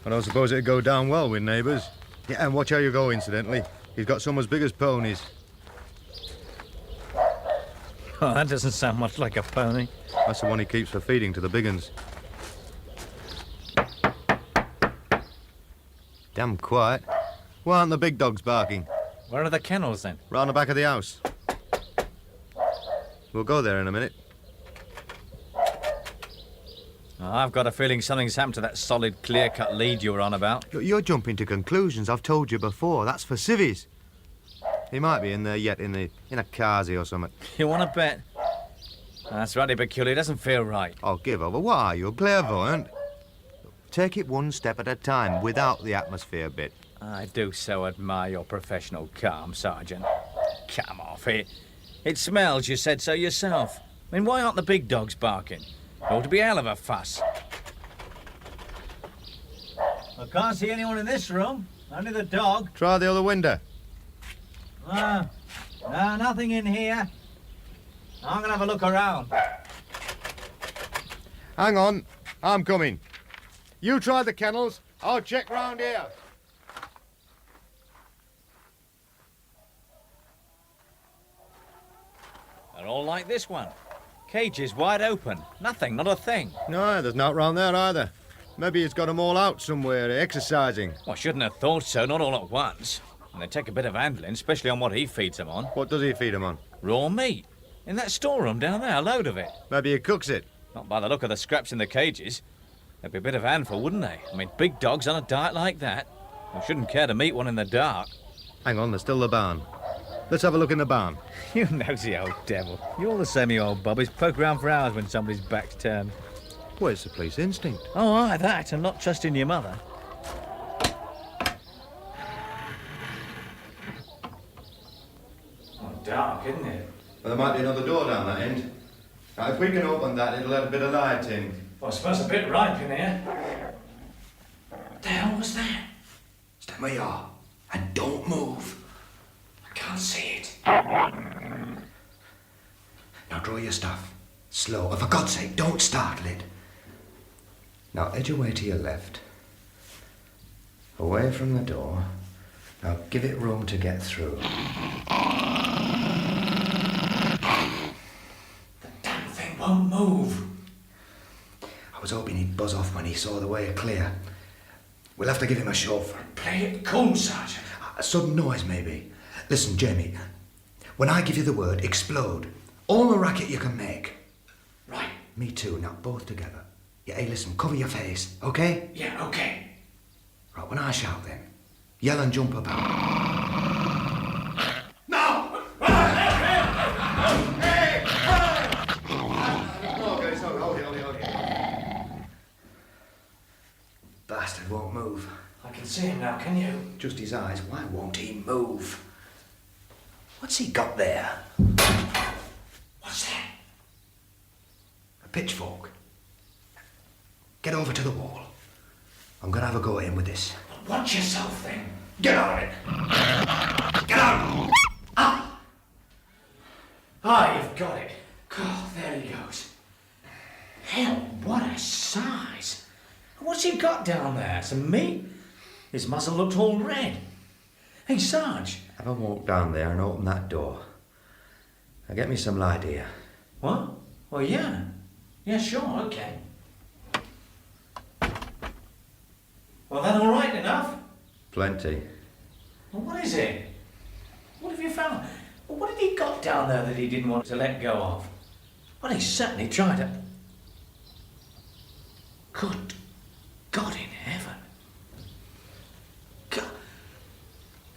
I don't suppose it'd go down well with neighbours. Yeah, and watch how you go, incidentally. He's got some as big as ponies. Oh, that doesn't sound much like a pony. That's the one he keeps for feeding to the big uns. Damn quiet. Why aren't the big dogs barking? Where are the kennels, then? Round the back of the house. We'll go there in a minute. Oh, I've got a feeling something's happened to that solid, clear-cut lead you were on about. Look, you're jumping to conclusions. I've told you before. That's for civvies. He might be in there yet, in a carsy or something. You want to bet? That's rather peculiar. It doesn't feel right. Oh, give over. What are you, clairvoyant? Take it one step at a time, without the atmosphere bit. I do so admire your professional calm, Sergeant. Come off it. It smells, you said so yourself. I mean, why aren't the big dogs barking? There ought to be a hell of a fuss. I can't see anyone in this room. Only the dog. Try the other window. No, nothing in here. I'm going to have a look around. Hang on. I'm coming. You try the kennels. I'll check round here. They're all like this one. Cages wide open. Nothing, not a thing. No, there's not round there either. Maybe he's got them all out somewhere, exercising. Well, I shouldn't have thought so, not all at once. And they take a bit of handling, especially on what he feeds them on. What does he feed them on? Raw meat. In that storeroom down there, a load of it. Maybe he cooks it. Not by the look of the scraps in the cages. They'd be a bit of a handful, wouldn't they? I mean, big dogs on a diet like that. We shouldn't care to meet one in the dark. Hang on, there's still the barn. Let's have a look in the barn. You nosy old devil. You're the same, you old bobbies. Poke around for hours when somebody's back's turned. Well, it's the police instinct. Oh, aye, that, and not trusting your mother. Oh, dark, isn't it? Well, there might be another door down that end. Now, if we can open that, it'll let a bit of light in. Well, I suppose a bit ripe in here. What the hell was that? Stay where you are, and don't move. I can't see it. Now draw your stuff. Slow, and for God's sake, don't startle it. Now edge away to your left. Away from the door. Now give it room to get through. The damn thing won't move. I was hoping he'd buzz off when he saw the way clear. We'll have to give him a chauffeur. Play it cool, Sergeant. A sudden noise, maybe. Listen, Jamie. When I give you the word, explode. All the racket you can make. Right. Me too, now both together. Yeah, hey, listen, cover your face, okay? Yeah, okay. Right, when I shout then, yell and jump about. No! Okay, sorry, hold it. Bastard won't move. I can see him now, can you? Just his eyes, why won't he move? What's he got there? What's that? A pitchfork. Get over to the wall. I'm gonna have a go at him with this. Watch yourself then. Get on it! Get on! Ah! Ah, you've got it. Oh, there he goes. Hell, what a size. What's he got down there? Some meat? His muzzle looked all red. Hey, Sarge. Have a walk down there and open that door. Now get me some light here. What? Well, yeah. Yeah, sure, okay. Well, that all right enough? Plenty. Well, what is it? What have you found? Well, what had he got down there that he didn't want to let go of? Well, he certainly tried to... Good God in heaven. God.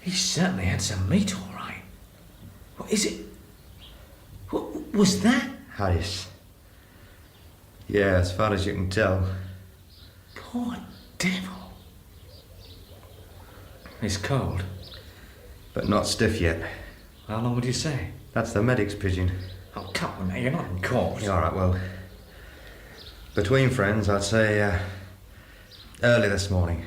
He certainly had some meat, all right. What is it? What was that? Harris. Yeah, as far as you can tell. Poor devil. He's cold. But not stiff yet. How long would you say? That's the medic's pigeon. Oh, come on now, you're not in court. Yeah, all right, well, between friends, I'd say early this morning.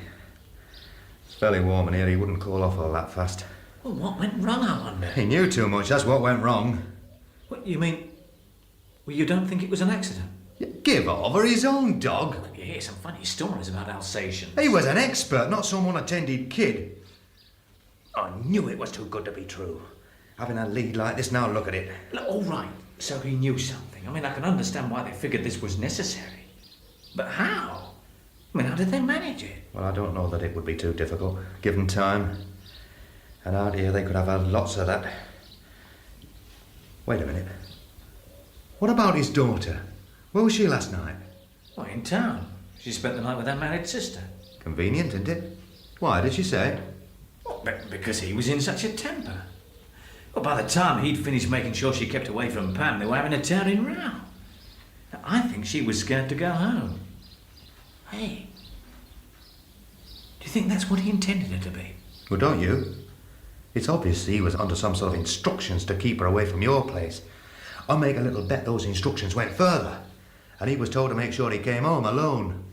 It's fairly warm in here. He wouldn't cool off all that fast. Well, what went wrong, I wonder? He knew too much. That's what went wrong. What, you mean... Well, you don't think it was an accident? Give over his own dog. Well, you hear some funny stories about Alsatians. He was an expert, not some unattended kid. I knew it was too good to be true. Having a lead like this, now look at it. Look, all right, so he knew something. I mean, I can understand why they figured this was necessary. But how? I mean, how did they manage it? Well, I don't know that it would be too difficult, given time. And out here they could have had lots of that. Wait a minute. What about his daughter? Where was she last night? Well, in town. She spent the night with her married sister. Convenient, isn't it? Why, did she say? Well, because he was in such a temper. Well, by the time he'd finished making sure she kept away from Pam, they were having a tearing row. Now, I think she was scared to go home. Hey, do you think that's what he intended her to be? Well, don't you? It's obvious he was under some sort of instructions to keep her away from your place. I'll make a little bet those instructions went further. And he was told to make sure he came home alone.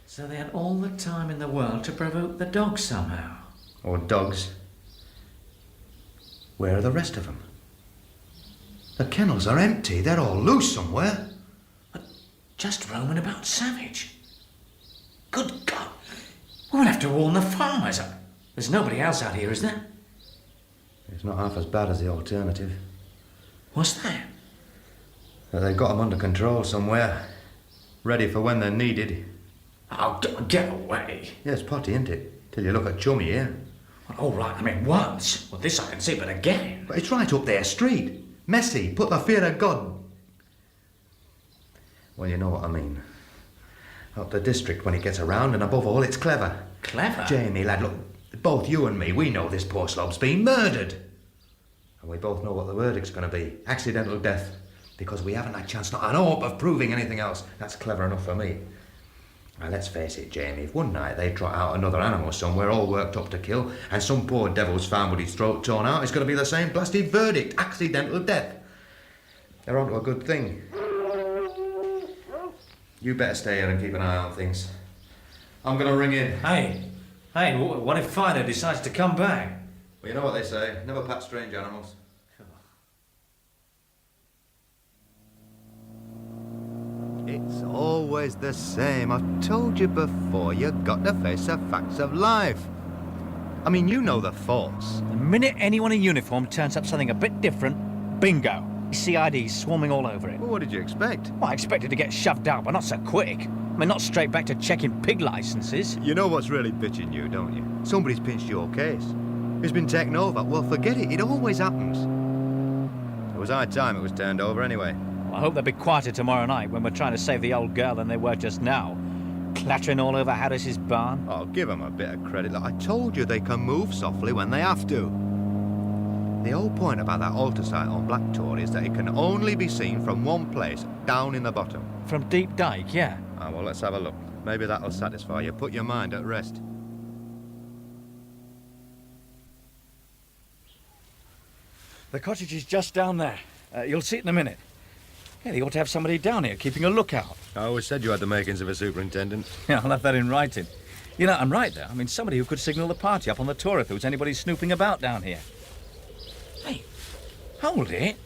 So they had all the time in the world to provoke the dog somehow. Or dogs. Where are the rest of them? The kennels are empty. They're all loose somewhere. But just roaming about savage. Good God. We'll have to warn the farmers. There's nobody else out here, is there? It's not half as bad as the alternative. What's that? That they've got them under control somewhere. Ready for when they're needed. Oh, get away. Yeah, it's potty, isn't it? Till you look at Chummy here. Well, all right, I mean, once. Well, this I can see, but again. But it's right up their street. Messy. Put the fear of God. Well, you know what I mean. Up the district when it gets around, and above all, it's clever. Clever? Jamie, lad, look, both you and me, we know this poor slob's been murdered. And we both know what the verdict's going to be. Accidental death. Because we haven't a chance, not an hope of proving anything else. That's clever enough for me. Now, let's face it, Jamie, if one night they trot out another animal somewhere all worked up to kill, and some poor devil's found with his throat torn out, it's going to be the same blasted verdict. Accidental death. They're onto a good thing. You better stay here and keep an eye on things. I'm going to ring in. Hey, what if Fido decides to come back? Well, you know what they say. Never pat strange animals. It's always the same. I've told you before, you've got to face the facts of life. I mean, you know the faults. The minute anyone in uniform turns up something a bit different, bingo. CID swarming all over it. Well, what did you expect? Well, I expected to get shoved out, but not so quick. I mean, not straight back to checking pig licenses. You know what's really bitching you, don't you? Somebody's pinched your case. It's been taken over. Well, forget it. It always happens. It was high time it was turned over anyway. I hope they'll be quieter tomorrow night when we're trying to save the old girl than they were just now. Clattering all over Harris's barn. Oh, give them a bit of credit. Like, I told you they can move softly when they have to. The whole point about that altar site on Black Tor is that it can only be seen from one place, down in the bottom. From Deep Dyke, yeah. Ah, well, let's have a look. Maybe that'll satisfy you. Put your mind at rest. The cottage is just down there. You'll see it in a minute. Yeah, they ought to have somebody down here keeping a lookout. I always said you had the makings of a superintendent. Yeah, I'll have that in writing. You know, I'm right there. I mean, somebody who could signal the party up on the Tor if there was anybody snooping about down here. Hey, hold it.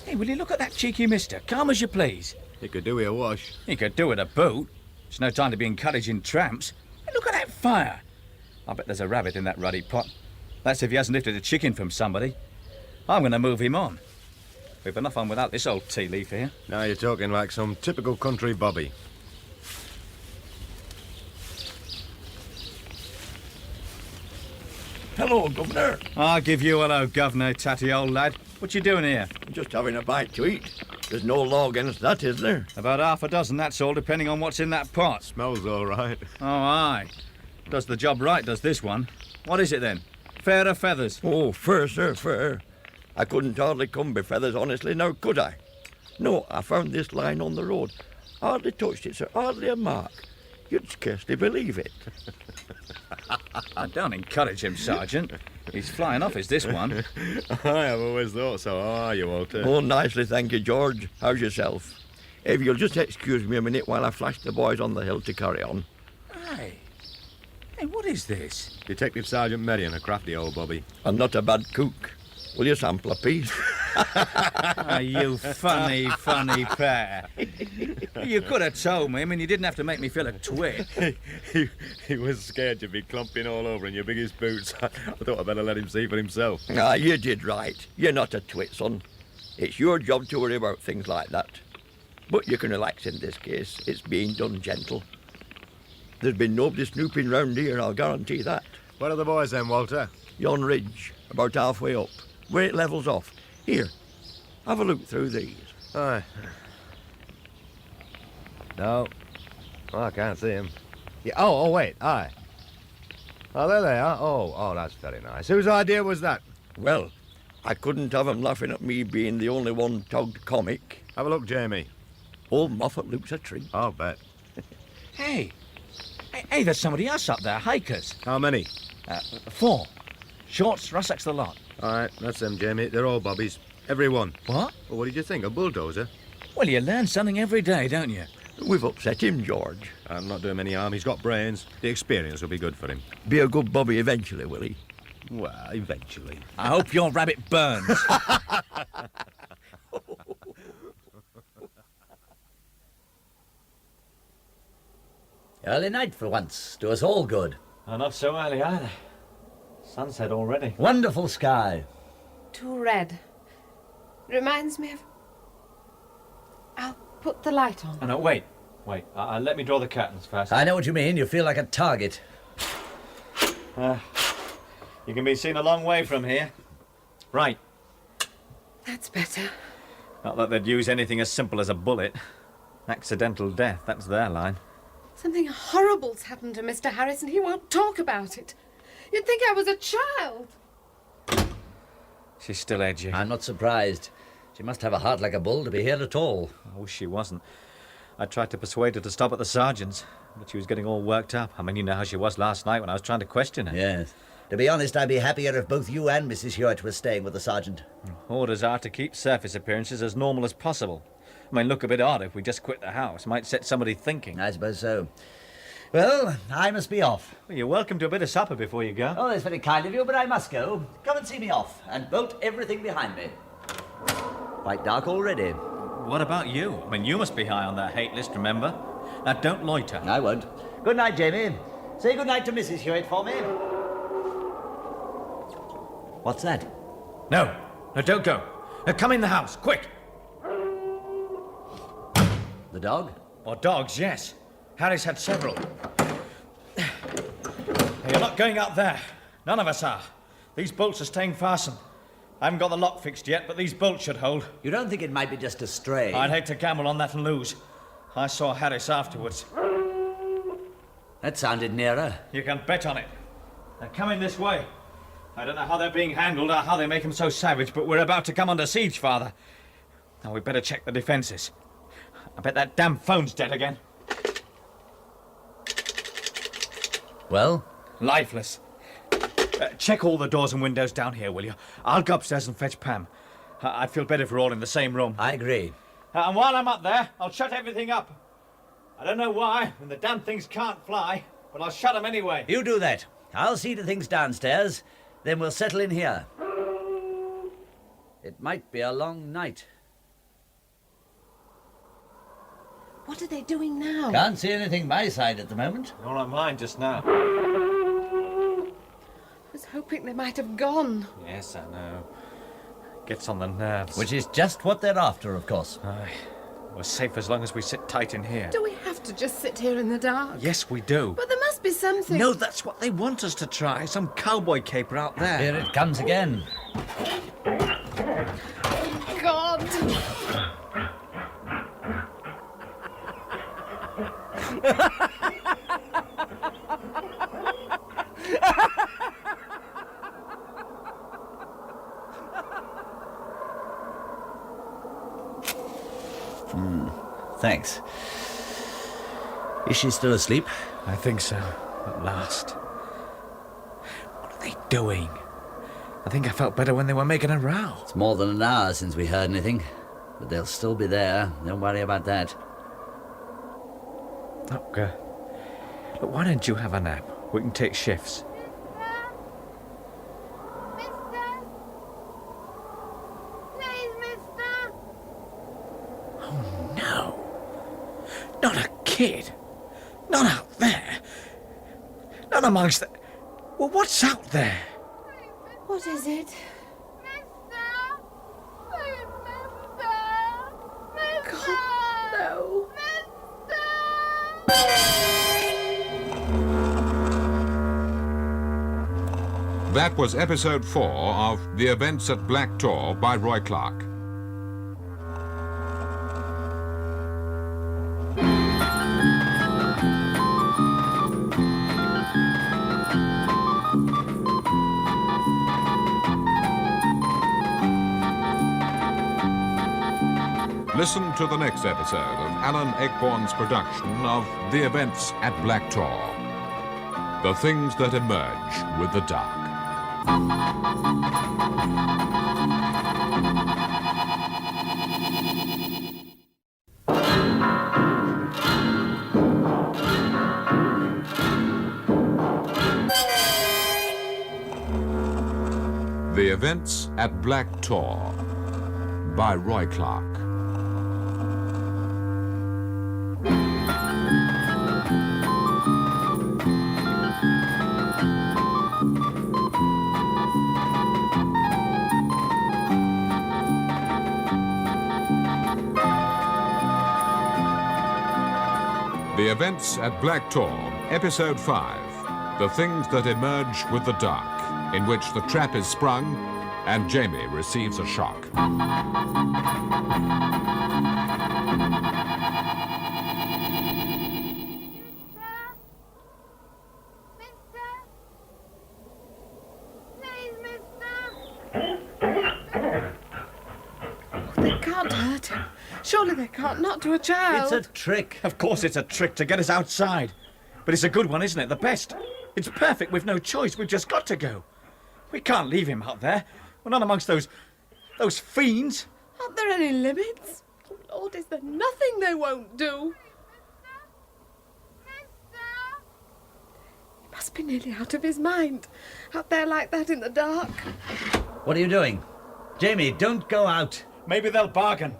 Hey, will you look at that cheeky mister? Calm as you please. He could do with a wash. He could do with a boot. It's no time to be encouraging tramps. Hey, look at that fire. I bet there's a rabbit in that ruddy pot. That's if he hasn't lifted a chicken from somebody. I'm going to move him on. We've enough on without this old tea leaf here. Now you're talking like some typical country bobby. Hello, Governor. I'll give you hello, Governor, tatty old lad. What you doing here? Just having a bite to eat. There's no law against that, is there? About half a dozen, that's all, depending on what's in that pot. Smells all right. Oh, aye. Does the job right, does this one. What is it, then? Fair or feathers? Oh, fair, sir, fair. I couldn't hardly come by feathers, honestly, now could I? No, I found this lying on the road. Hardly touched it, sir, hardly a mark. You'd scarcely believe it. Don't encourage him, Sergeant. He's flying off, is this one? I have always thought so. How are you, Walter? Oh, nicely, thank you, George. How's yourself? If you'll just excuse me a minute while I flash the boys on the hill to carry on. Hey. Hey, what is this? Detective Sergeant Merrion, a crafty old bobby. And not a bad cook. Will you sample a piece? You funny, funny pair. You could have told me. I mean, you didn't have to make me feel a twit. He was scared you'd be clumping all over in your biggest boots. I thought I'd better let him see for himself. Ah, you did right. You're not a twit, son. It's your job to worry about things like that. But you can relax in this case. It's being done gentle. There's been nobody snooping round here, I'll guarantee that. Where are the boys then, Walter? Yon ridge, about halfway up, where it levels off. Here, have a look through these. Aye. No. Oh, I can't see him. Yeah. Oh, wait. Aye. Oh, there they are. Oh, that's very nice. Whose idea was that? Well, I couldn't have 'em laughing at me being the only one togged comic. Have a look, Jamie. Old Moffat looks a treat. I'll bet. Hey, there's somebody else up there, hikers. How many? 4. Shorts, Russacks the lot. All right, that's them, Jamie. They're all bobbies. Every one. What? Well, what did you think? A bulldozer? Well, you learn something every day, don't you? We've upset him, George. I'm not doing him any harm. He's got brains. The experience will be good for him. Be a good bobby eventually, will he? Well, eventually. I hope your rabbit burns. Early night for once. Do us all good. Not so early either. Sunset already. Wonderful sky. Too red. Reminds me of... I'll put the light on. Oh, no, wait. Let me draw the curtains first. I know what you mean. You feel like a target. You can be seen a long way from here. Right. That's better. Not that they'd use anything as simple as a bullet. Accidental death, that's their line. Something horrible's happened to Mr. Harris and he won't talk about it. You'd think I was a child. She's still edgy. I'm not surprised. She must have a heart like a bull to be here at all. I wish she wasn't. I tried to persuade her to stop at the sergeant's, but she was getting all worked up. I mean, you know how she was last night when I was trying to question her. Yes. To be honest, I'd be happier if both you and Mrs. Hewitt were staying with the sergeant. Orders are to keep surface appearances as normal as possible. I mean, look a bit odd if we just quit the house. Might set somebody thinking. I suppose so. Well, I must be off. Well, you're welcome to a bit of supper before you go. Oh, that's very kind of you, but I must go. Come and see me off, and bolt everything behind me. Quite dark already. What about you? I mean, you must be high on that hate list, remember? Now, don't loiter. I won't. Good night, Jamie. Say good night to Mrs. Hewitt for me. What's that? No, don't go. Come in the house, quick. The dog? Or dogs, yes. Harris had several. You're not going out there. None of us are. These bolts are staying fastened. I haven't got the lock fixed yet, but these bolts should hold. You don't think it might be just a stray? I'd hate to gamble on that and lose. I saw Harris afterwards. That sounded nearer. You can bet on it. They're coming this way. I don't know how they're being handled or how they make them so savage, but we're about to come under siege, Father. Now we'd better check the defences. I bet that damn phone's dead again. Well? Lifeless. Check all the doors and windows down here, will you? I'll go upstairs and fetch Pam. I'd feel better if we're all in the same room. I agree. And while I'm up there, I'll shut everything up. I don't know why, and the damn things can't fly, but I'll shut them anyway. You do that. I'll see to things downstairs, then we'll settle in here. It might be a long night. What are they doing now? Can't see anything my side at the moment. Nor on mine just now. I was hoping they might have gone. Yes, I know. Gets on the nerves. Which is just what they're after, of course. Aye. We're safe as long as we sit tight in here. Do we have to just sit here in the dark? Yes, we do. But there must be something. No, that's what they want us to try. Some cowboy caper out there. Here it comes again. God! Thanks. Is she still asleep? I think so, at last. What are they doing? I think I felt better when they were making a row. It's more than an hour since we heard anything, but they'll still be there. Don't worry about that. Look, why don't you have a nap? We can take shifts. Oh, no. Not a kid. Not out there. Not amongst the... Well, what's out there? What is it? God, no. That was episode 4 of The Events at Black Tor by Roy Clark. Listen to the next episode of Alan Ayckbourn's production of The Events at Black Tor. The things that emerge with the dark. The Events at Black Tor by Roy Clark. The Events at Black Tor, Episode 5, The Things That Emerge with the Dark, in which the trap is sprung and Jamie receives a shock. They can't hurt him. Surely they can't, not to a child. It's a trick. Of course it's a trick to get us outside. But it's a good one, isn't it? The best. It's perfect. We've no choice. We've just got to go. We can't leave him out there. We're not amongst those fiends. Aren't there any limits? Oh, Lord, is there nothing they won't do? He must be nearly out of his mind. Out there like that in the dark. What are you doing? Jamie, don't go out. Maybe they'll bargain.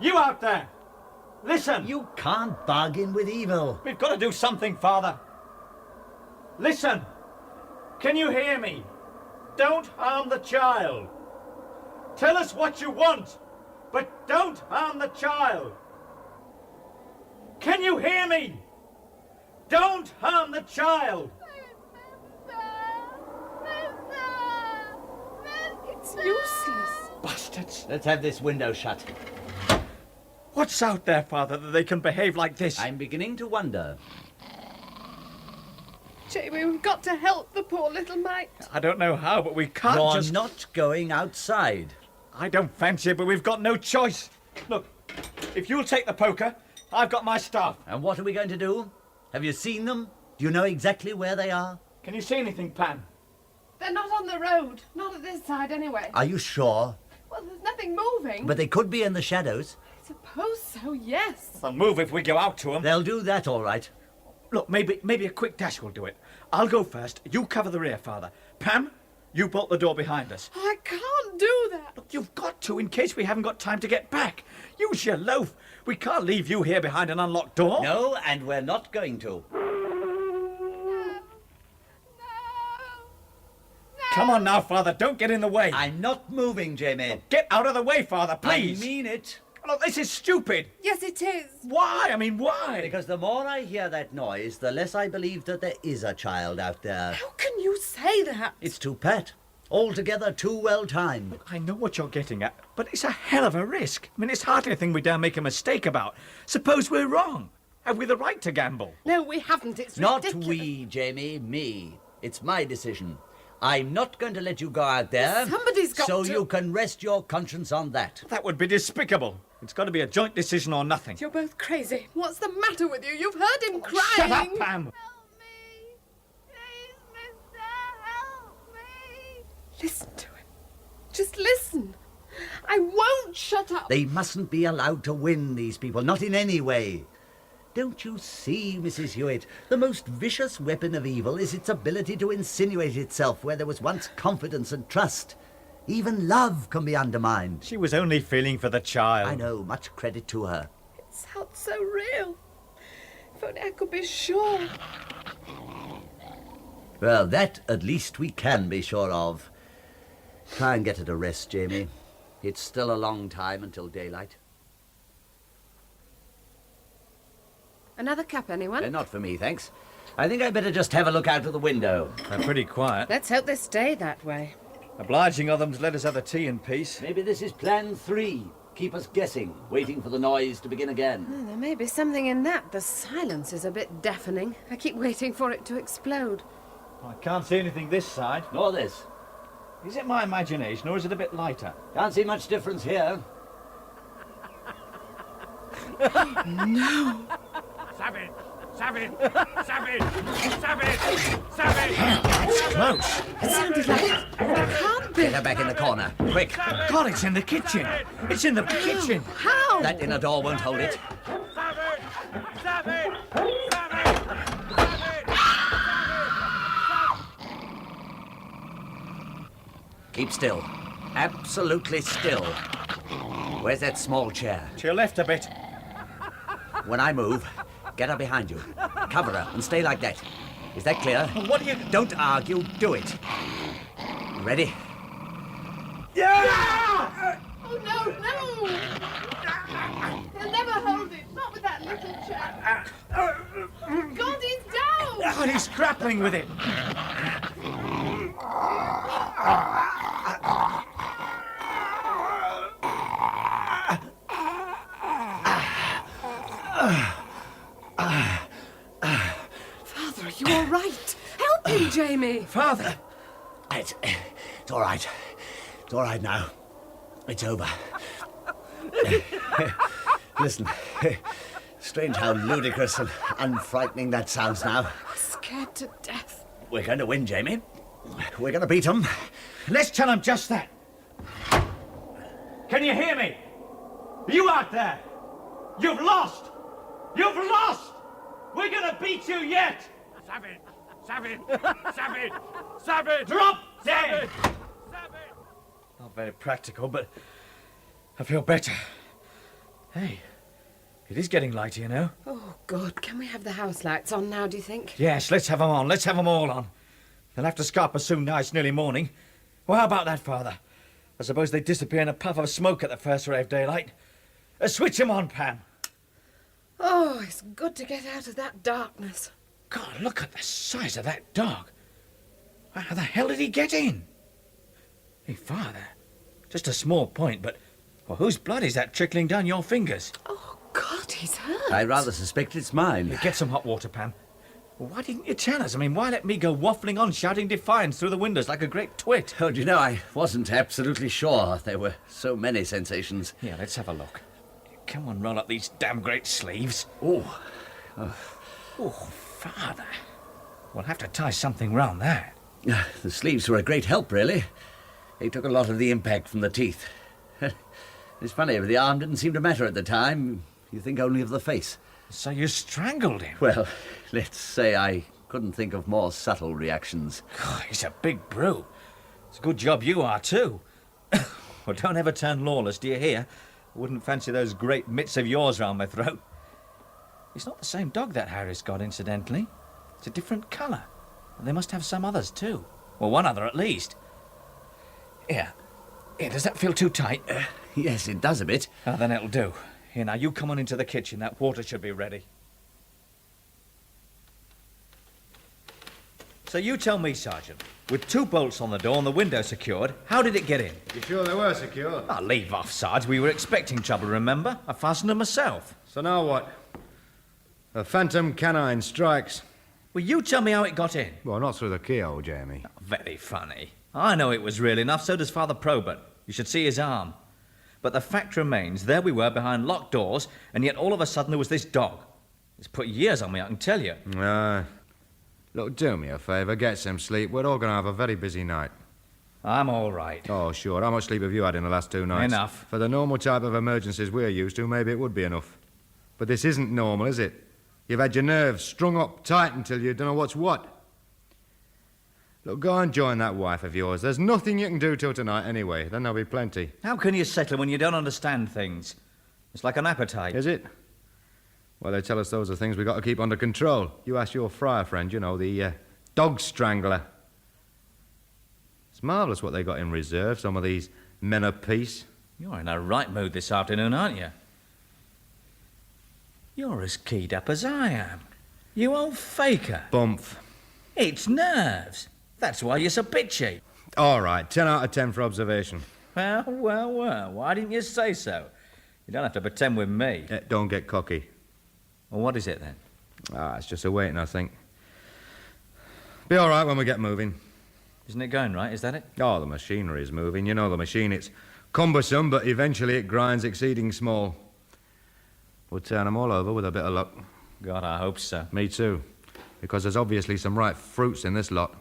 You out there! Listen! You can't bargain with evil. We've got to do something, Father. Listen! Can you hear me? Don't harm the child. Tell us what you want, but don't harm the child. Can you hear me? Don't harm the child. us. Let's have this window shut. What's out there, Father, that they can behave like this? I'm beginning to wonder. Jamie, we've got to help the poor little mite. I don't know how, but we can't You're just... not going outside. I don't fancy it, but we've got no choice. Look, if you'll take the poker, I've got my staff. And what are we going to do? Have you seen them? Do you know exactly where they are? Can you see anything, Pam? They're not on the road. Not at this side, anyway. Are you sure? Well, there's nothing moving. But they could be in the shadows. I suppose so, yes. They'll move if we go out to them. They'll do that, all right. Look, maybe a quick dash will do it. I'll go first. You cover the rear, Father. Pam, you bolt the door behind us. I can't do that. Look, you've got to, in case we haven't got time to get back. Use your loaf. We can't leave you here behind an unlocked door. No, and we're not going to. Come on now, Father. Don't get in the way. I'm not moving, Jamie. Get out of the way, Father, please. I mean it. Look, this is stupid. Yes, it is. Why? I mean, why? Because the more I hear that noise, the less I believe that there is a child out there. How can you say that? It's too pat. Altogether too well timed. I know what you're getting at, but it's a hell of a risk. I mean, it's hardly a thing we dare make a mistake about. Suppose we're wrong. Have we the right to gamble? No, we haven't. It's Not ridiculous. we, Jamie. Me. It's my decision. I'm not going to let you go out there. Somebody's got so to. you can rest your conscience on that. That would be despicable. It's got to be a joint decision or nothing. You're both crazy. What's the matter with you? You've heard him crying. Shut up, Pam. Listen to him. Just listen. I won't shut up. They mustn't be allowed to win, these people. Not in any way. Don't you see, Mrs. Hewitt? The most vicious weapon of evil is its ability to insinuate itself where there was once confidence and trust. Even love can be undermined. She was only feeling for the child. I know, much credit to her. It sounds so real. If only I could be sure. Well, that at least we can be sure of. Try and get her to rest, Jamie. It's still a long time until daylight. Another cup, anyone? Not for me, thanks. I think I'd better just have a look out of the window. They're pretty quiet. Let's hope they stay that way. Obliging of them to let us have the tea in peace. Maybe this is plan 3. Keep us guessing, waiting for the noise to begin again. Oh, there may be something in that. The silence is a bit deafening. I keep waiting for it to explode. I can't see anything this side. Nor this. Is it my imagination, or is it a bit lighter? Can't see much difference here. No. Savage! Savage! Savage! Savage! Savage! It's close. It sounded like it can't be. Get her back in the corner, quick. God, it's in the kitchen. It's in the kitchen. How? That inner door won't hold it. Savage! Savage! Savage! Keep still. Absolutely still. Where's that small chair? To your left a bit. When I move, get her behind you. Cover her and stay like that. Is that clear? What do you... Don't argue, do it. You ready? Yeah! Oh, no, no! They'll never hold it. Not with that little chap. God, he's down! Oh, he's grappling with it. Father, are you all right? Help him, Jamie. Father. It's all right. It's all right now. It's over. Listen, strange how ludicrous and unfrightening that sounds now. Scared to death. We're going to win, Jamie. We're going to beat them. Let's tell him just that. Can you hear me? You out there? You've lost! You've lost! We're gonna beat you yet! Savage! Savage! Savage! Savage! Drop dead! Savage! Not very practical, but I feel better. Hey, it is getting lighter, you know. Oh, God. Can we have the house lights on now, do you think? Yes, let's have them on. Let's have them all on. They'll have to scarper soon now. It's nearly morning. Well, how about that, Father? I suppose they disappear in a puff of smoke at the first ray of daylight. Switch them on, Pam. Oh, it's good to get out of that darkness. God, look at the size of that dog. How the hell did he get in? Hey, Father, just a small point, but Well, whose blood is that trickling down your fingers? God, he's hurt. I rather suspect it's mine. Get some hot water, Pam. Well, why didn't you tell us? I mean, why let me go waffling on, shouting defiance through the windows like a great twit? Oh, do you know, I wasn't absolutely sure. There were so many sensations. Yeah, let's have a look. Come on, roll up these damn great sleeves. Oh. Oh, Father. We'll have to tie something round that. The sleeves were a great help, really. They took a lot of the impact from the teeth. It's funny, the arm didn't seem to matter at the time. You think only of the face. So you strangled him? Well, let's say I couldn't think of more subtle reactions. God, he's a big brute. It's a good job you are, too. Well, don't ever turn lawless, do you hear? I wouldn't fancy those great mitts of yours round my throat. It's not the same dog that Harris got, incidentally. It's a different colour. And they must have some others, too. Well, one other at least. Here, does that feel too tight? Yes, it does a bit. Oh, then it'll do. Here, now, you come on into the kitchen. That water should be ready. So you tell me, Sergeant, with 2 bolts on the door and the window secured, how did it get in? You sure they were secure? Oh, leave off, Sarge. We were expecting trouble, remember? I fastened them myself. So now what? A phantom canine strikes. Well, you tell me how it got in. Well, not through the keyhole, Jamie. Oh, very funny. I know it was real enough, so does Father Probert. You should see his arm. But the fact remains, there we were behind locked doors, and yet all of a sudden there was this dog. It's put years on me, I can tell you. Look, do me a favour, get some sleep. We're all going to have a very busy night. I'm all right. Oh, sure. How much sleep have you had in the last 2 nights? Enough. For the normal type of emergencies we're used to, maybe it would be enough. But this isn't normal, is it? You've had your nerves strung up tight until you don't know what's what. Look, go and join that wife of yours. There's nothing you can do till tonight anyway. Then there'll be plenty. How can you settle when you don't understand things? It's like an appetite. Is it? Well, they tell us those are things we've got to keep under control. You ask your friar friend, you know, the dog strangler. It's marvellous what they got in reserve, some of these men of peace. You're in a right mood this afternoon, aren't you? You're as keyed up as I am. You old faker. Bumph. It's nerves. That's why you're so bitchy. All right, 10 out of 10 for observation. Well, why didn't you say so? You don't have to pretend with me. Don't get cocky. Well, what is it then? It's just a waiting, I think. Be all right when we get moving. Isn't it going right, is that it? Oh, the machinery is moving. You know the machine, it's cumbersome, but eventually it grinds exceeding small. We'll turn them all over with a bit of luck. God, I hope so. Me too. Because there's obviously some ripe fruits in this lot.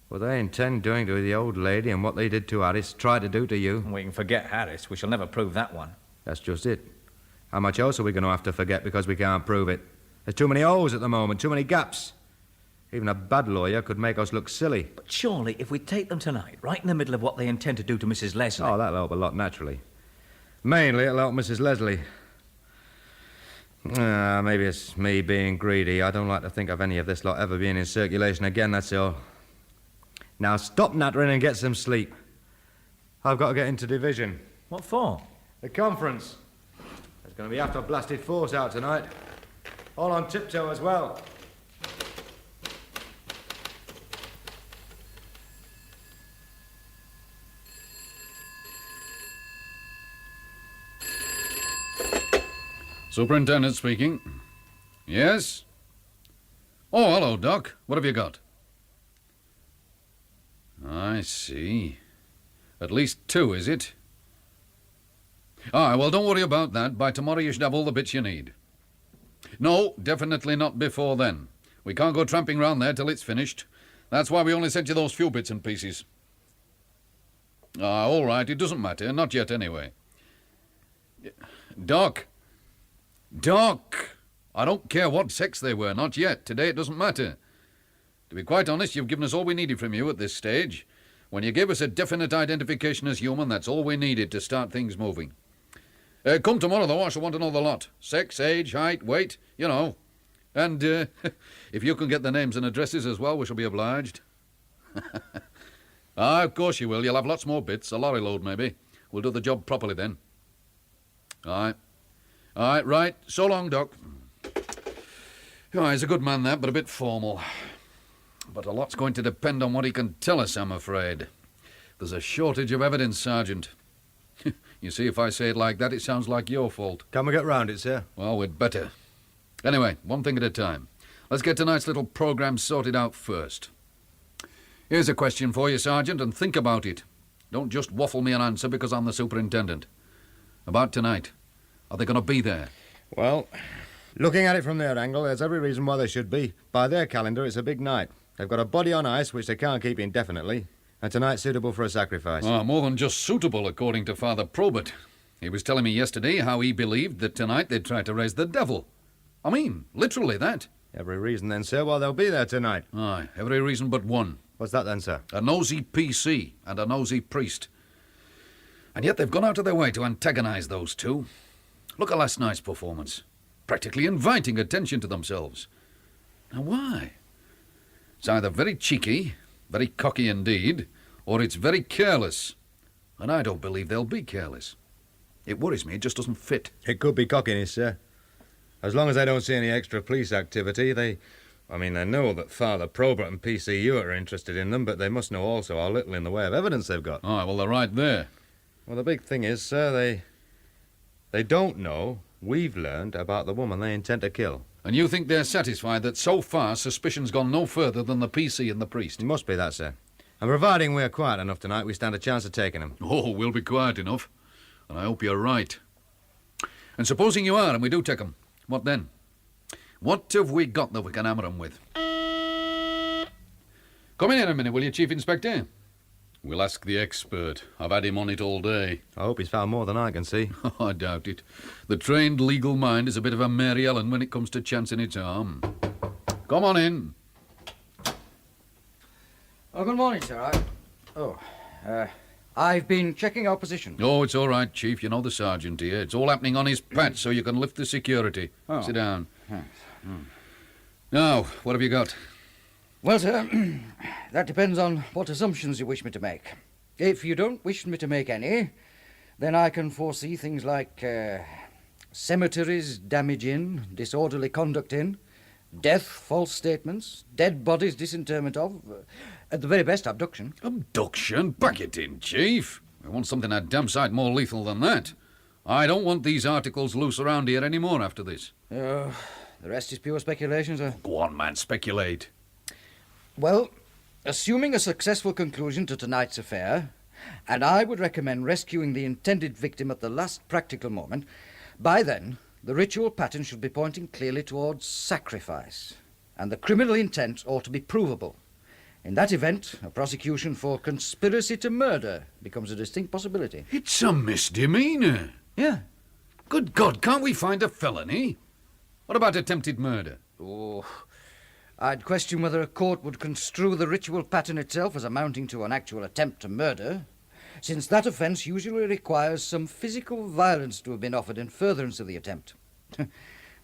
What they intend doing to the old lady and what they did to Harris, try to do to you. We can forget Harris. We shall never prove that one. That's just it. How much else are we going to have to forget because we can't prove it? There's too many holes at the moment, too many gaps. Even a bad lawyer could make us look silly. But surely, if we take them tonight, right in the middle of what they intend to do to Mrs. Leslie... Oh, that'll help a lot, naturally. Mainly, it'll help Mrs. Leslie. Maybe it's me being greedy. I don't like to think of any of this lot ever being in circulation again, that's all. Now stop nattering and get some sleep. I've got to get into division. What for? The conference. There's going to be after blasted force out tonight. All on tiptoe as well. Superintendent speaking. Yes? Oh, hello, Doc. What have you got? I see. At least 2, is it? Well, don't worry about that. By tomorrow you should have all the bits you need. No, definitely not before then. We can't go tramping round there till it's finished. That's why we only sent you those few bits and pieces. All right, it doesn't matter. Not yet, anyway. Doc! I don't care what sex they were, not yet. Today it doesn't matter. To be quite honest, you've given us all we needed from you at this stage. When you gave us a definite identification as human, that's all we needed to start things moving. Come tomorrow, though, I shall want to know the lot. Sex, age, height, weight, you know. And if you can get the names and addresses as well, we shall be obliged. Of course you will. You'll have lots more bits, a lorry load maybe. We'll do the job properly then. All right, right. So long, Doc. He's a good man, that, but a bit formal. But a lot's going to depend on what he can tell us, I'm afraid. There's a shortage of evidence, Sergeant. You see, if I say it like that, it sounds like your fault. Can we get round it, sir? Well, we'd better. Anyway, one thing at a time. Let's get tonight's little programme sorted out first. Here's a question for you, Sergeant, and think about it. Don't just waffle me an answer because I'm the superintendent. About tonight. Are they going to be there? Well, looking at it from their angle, there's every reason why they should be. By their calendar, it's a big night. They've got a body on ice which they can't keep indefinitely, and tonight's suitable for a sacrifice. Ah, more than just suitable, according to Father Probert. He was telling me yesterday how he believed that tonight they'd try to raise the devil. I mean, literally that. Every reason then, sir, why they'll be there tonight. Aye, every reason but one. What's that then, sir? A nosy PC and a nosy priest. And yet they've gone out of their way to antagonise those two. Look at last night's performance. Practically inviting attention to themselves. Now why? It's either very cheeky, very cocky indeed, or it's very careless. And I don't believe they'll be careless. It worries me, it just doesn't fit. It could be cockiness, sir. As long as they don't see any extra police activity, they know that Father Probert and PC Hewitt are interested in them, but they must know also how little in the way of evidence they've got. Aye, well, they're right there. Well, the big thing is, sir, they don't know we've learned about the woman they intend to kill. And you think they're satisfied that so far suspicion's gone no further than the PC and the priest? It must be that, sir. And providing we're quiet enough tonight, we stand a chance of taking them. Oh, we'll be quiet enough. And I hope you're right. And supposing you are and we do take them, what then? What have we got that we can hammer them with? Come in here a minute, will you, Chief Inspector? We'll ask the expert. I've had him on it all day. I hope he's found more than I can see. I doubt it. The trained legal mind is a bit of a Mary Ellen when it comes to chancing its arm. Come on in. Oh, good morning, sir. I've been checking our position. Oh, it's all right, Chief. You know the sergeant here. It's all happening on his patch, so you can lift the security. Oh. Sit down. Thanks. Now, what have you got? Well, sir, that depends on what assumptions you wish me to make. If you don't wish me to make any, then I can foresee things like cemeteries damage in, disorderly conduct in, death, false statements, dead bodies disinterment of, at the very best, abduction. Abduction? Back it in, Chief. I want something a damn sight more lethal than that. I don't want these articles loose around here anymore after this. The rest is pure speculation, sir. Go on, man, speculate. Well, assuming a successful conclusion to tonight's affair, and I would recommend rescuing the intended victim at the last practical moment, by then, the ritual pattern should be pointing clearly towards sacrifice, and the criminal intent ought to be provable. In that event, a prosecution for conspiracy to murder becomes a distinct possibility. It's a misdemeanor. Yeah. Good God, can't we find a felony? What about attempted murder? Oh, I'd question whether a court would construe the ritual pattern itself as amounting to an actual attempt to murder, since that offence usually requires some physical violence to have been offered in furtherance of the attempt.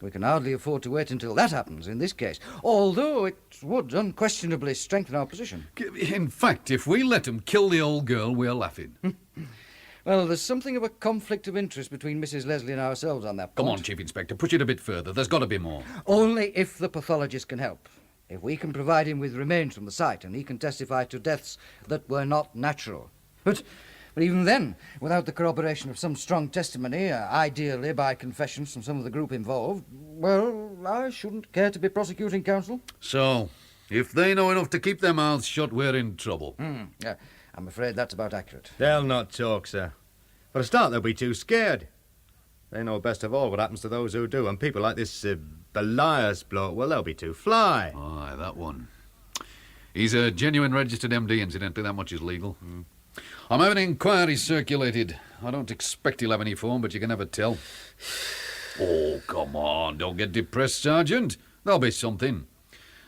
We can hardly afford to wait until that happens in this case, although it would unquestionably strengthen our position. In fact, if we let them kill the old girl, we're laughing. Well, there's something of a conflict of interest between Mrs. Leslie and ourselves on that point. Come on, Chief Inspector, push it a bit further. There's got to be more. Only if the pathologist can help. If we can provide him with remains from the site and he can testify to deaths that were not natural. But even then, without the corroboration of some strong testimony, ideally by confessions from some of the group involved, well, I shouldn't care to be prosecuting counsel. So, if they know enough to keep their mouths shut, we're in trouble. Yeah, I'm afraid that's about accurate. They'll not talk, sir. For a start, they'll be too scared. They know best of all what happens to those who do, and people like this Belias bloke, well, they'll be too fly. Aye, that one. He's a genuine registered MD, incidentally. That much is legal. I'm having inquiries circulated. I don't expect he'll have any form, but you can never tell. Oh, come on. Don't get depressed, Sergeant. There'll be something.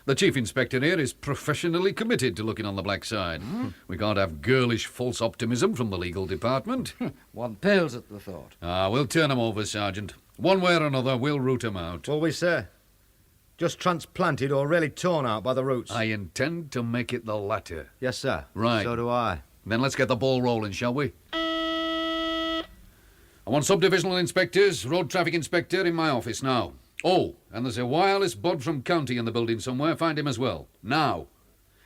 The Chief Inspector here is professionally committed to looking on the black side. We can't have girlish false optimism from the legal department. One pales at the thought. We'll turn him over, Sergeant. One way or another, we'll root him out. Will we, sir? Just transplanted or really torn out by the roots? I intend to make it the latter. Yes, sir. Right. So do I. Then let's get the ball rolling, shall we? I want subdivisional inspectors, road traffic inspector in my office now. Oh, and there's a wireless bod from county in the building somewhere. Find him as well. Now.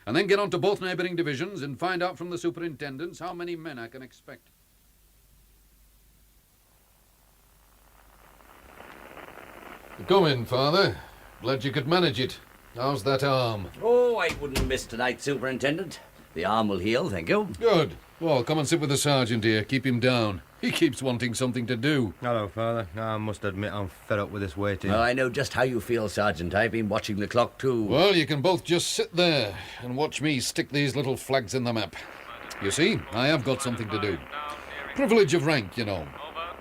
And then get on to both neighbouring divisions and find out from the superintendents how many men I can expect. Come in, Father. Glad you could manage it. How's that arm? Oh, I wouldn't miss tonight, Superintendent. The arm will heal, thank you. Good. Well, come and sit with the sergeant here. Keep him down. He keeps wanting something to do. Hello, Father. I must admit I'm fed up with this waiting. Oh, I know just how you feel, Sergeant. I've been watching the clock, too. Well, you can both just sit there and watch me stick these little flags in the map. You see, I have got something to do. Privilege of rank, you know.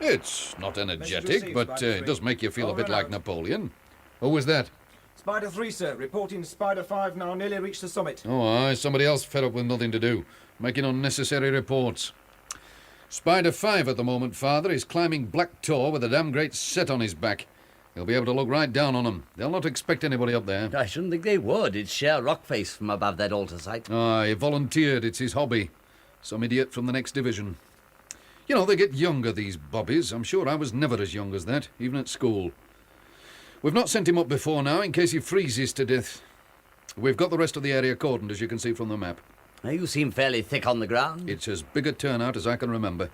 It's not energetic, but it does make you feel a bit like Napoleon. Who was that? Spider 3, sir. Reporting Spider 5 now nearly reached the summit. Oh, aye, somebody else fed up with nothing to do, making unnecessary reports. Spider 5 at the moment, Father, is climbing Black Tor with a damn great set on his back. He'll be able to look right down on them. They'll not expect anybody up there. I shouldn't think they would. It's sheer rock face from above that altar site. Aye, he volunteered. It's his hobby. Some idiot from the next division. You know, they get younger, these bobbies. I'm sure I was never as young as that, even at school. We've not sent him up before now, in case he freezes to death. We've got the rest of the area cordoned, as you can see from the map. You seem fairly thick on the ground. It's as big a turnout as I can remember.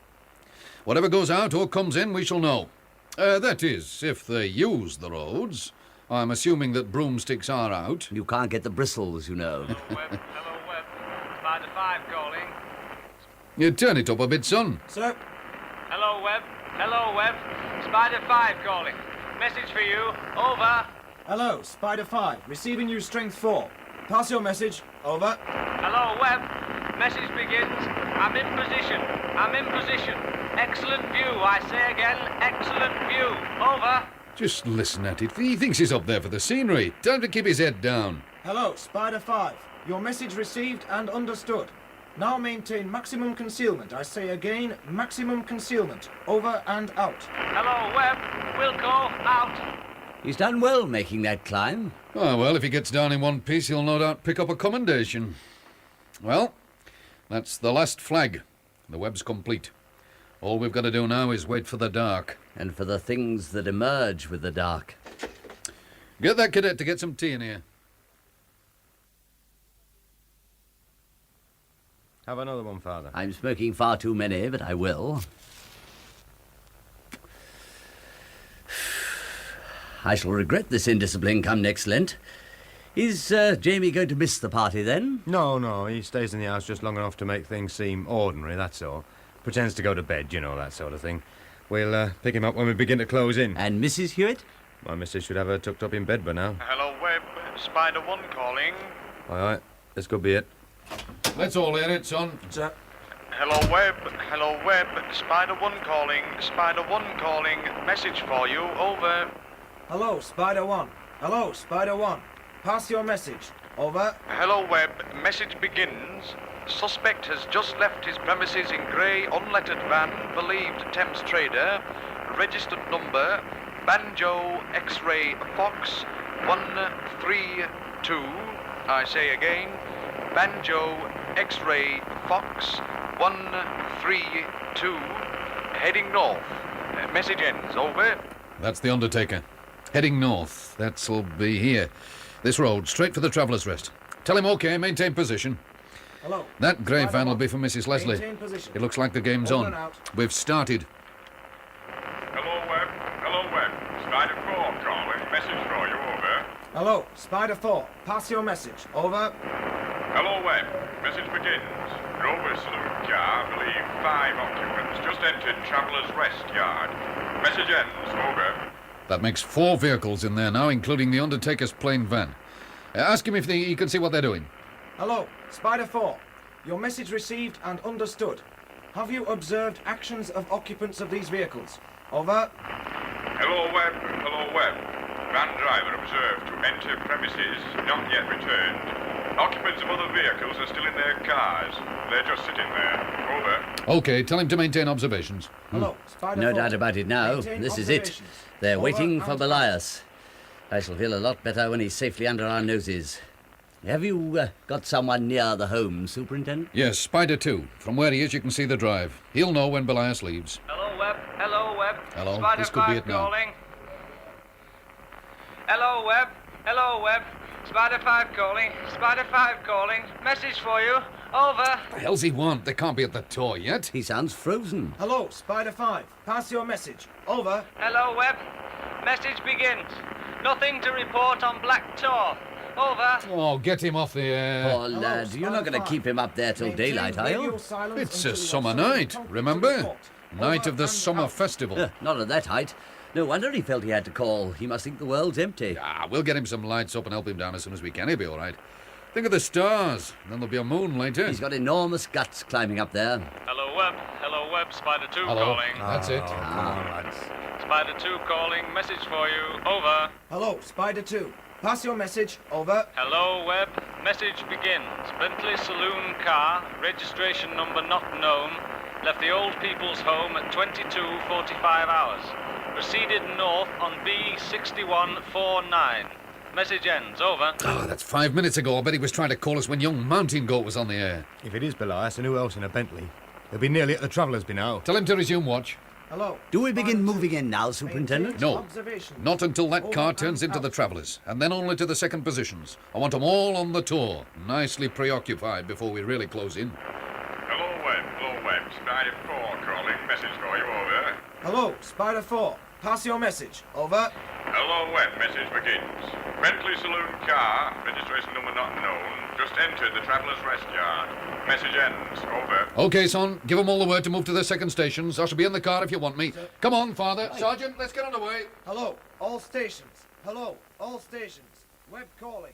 Whatever goes out or comes in, we shall know. That is, if they use the roads. I'm assuming that broomsticks are out. You can't get the bristles, you know. Hello, Webb. Spider 5 calling. You turn it up a bit, son. Sir. Hello, Webb. Hello, Webb. Spider 5 calling. Message for you. Over. Hello, Spider 5. Receiving you strength 4. Pass your message. Over. Hello, Webb. Message begins. I'm in position. I'm in position. Excellent view, I say again. Excellent view. Over. Just listen at it. He thinks he's up there for the scenery. Time to keep his head down. Hello, Spider 5. Your message received and understood. Now maintain maximum concealment. I say again, maximum concealment. Over and out. Hello, Webb. Wilco, out. He's done well making that climb. Ah, well, if he gets down in one piece, he'll no doubt pick up a commendation. Well, that's the last flag. The web's complete. All we've got to do now is wait for the dark. And for the things that emerge with the dark. Get that cadet to get some tea in here. Have another one, Father. I'm smoking far too many, but I will. I shall regret this indiscipline come next Lent. Is Jamie going to miss the party then? No, he stays in the house just long enough to make things seem ordinary, that's all. Pretends to go to bed, you know, that sort of thing. We'll pick him up when we begin to close in. And Mrs. Hewitt? My missus should have her tucked up in bed by now. Hello, Webb. Spider 1 calling. Aye, this could be it. Let's all hear it, son. Sir. Hello, Webb. Hello, Webb. Spider 1 calling. Spider 1 calling. Message for you. Over. Hello, Spider 1. Hello, Spider 1. Pass your message. Over. Hello, Webb. Message begins. Suspect has just left his premises in grey, unlettered van, believed Thames trader. Registered number, Banjo X-Ray Fox 132. I say again, Banjo X-Ray Fox 132. Heading north. Message ends. Over. That's the Undertaker. Heading north. That'll be here. This road, straight for the Traveller's Rest. Tell him OK, maintain position. Hello. That grey van will be for Mrs. Leslie. Maintain position. It looks like the game's Over on. and out. We've started. Hello, Webb. Hello, Webb. Spider 4 calling. Message for you. Over. Hello, Spider 4. Pass your message. Over. Hello, Webb. Message begins. Rover Saloon car, believe 5 occupants, just entered Traveller's Rest yard. Message ends. Over. That makes 4 vehicles in there now, including the Undertaker's plain van. Ask him if he can see what they're doing. Hello, Spider 4. Your message received and understood. Have you observed actions of occupants of these vehicles? Over. Hello, Webb. Hello, Webb. Van driver observed to enter premises, not yet returned. Occupants of other vehicles are still in their cars. They're just sitting there. Over. OK, tell him to maintain observations. Hello, Spider No 4. doubt about it now. Maintain This is it. observations. They're Over waiting for and Belias. I shall feel a lot better when he's safely under our noses. Have you got someone near the home, Superintendent? Yes, Spider 2. From where he is, you can see the drive. He'll know when Belias leaves. Hello, Webb. Hello, Webb. Hello, Spider this could be 5 it now. calling. Hello, Webb. Hello, Webb. Spider 5 calling. Spider 5 calling. Message for you. Over. The hell's he want? They can't be at the Tor yet. He sounds frozen. Hello, Spider 5. Pass your message. Over. Hello, Webb. Message begins. Nothing to report on Black Tor. Over. Oh, get him off the air. Poor lad, you're not going to keep him up there till daylight, are you? It's a summer night, remember? Night of the summer festival. Not at that height. No wonder he felt he had to call. He must think the world's empty. Ah, we'll get him some lights up and help him down as soon as we can. He'll be all right. Think of the stars. Then there'll be a moon later. He's got enormous guts climbing up there. Hello, Webb. Hello, Webb. Spider 2 Hello. calling. That's it. Spider 2 calling. Message for you. Over. Hello, Spider 2. Pass your message. Over. Hello, Webb. Message begins. Bentley Saloon car, registration number not known, left the old people's home at 22:45 hours. Proceeded north on B6149. Message ends. Over. Oh, that's 5 minutes ago. I bet he was trying to call us when young Mountain Goat was on the air. If it is Belias, and who else in a Bentley? They'll be nearly at the Travellers by now. Tell him to resume watch. Hello. Do we begin moving in now, Superintendent? No, not until that car turns into the Travellers, and then only to the second positions. I want them all on the tour, nicely preoccupied before we really close in. Hello, Webb. Spider 4 calling. Message for you. Over. Hello, Spider 4. Pass your message. Over. Hello, Webb. Message begins. Bentley Saloon car, registration number not known, just entered the Travellers' Rest Yard. Message ends. Over. OK, son, give them all the word to move to the second stations. I shall be in the car if you want me. Come on, Father. Sergeant, let's get on the way. Hello, all stations. Hello, all stations. Webb calling.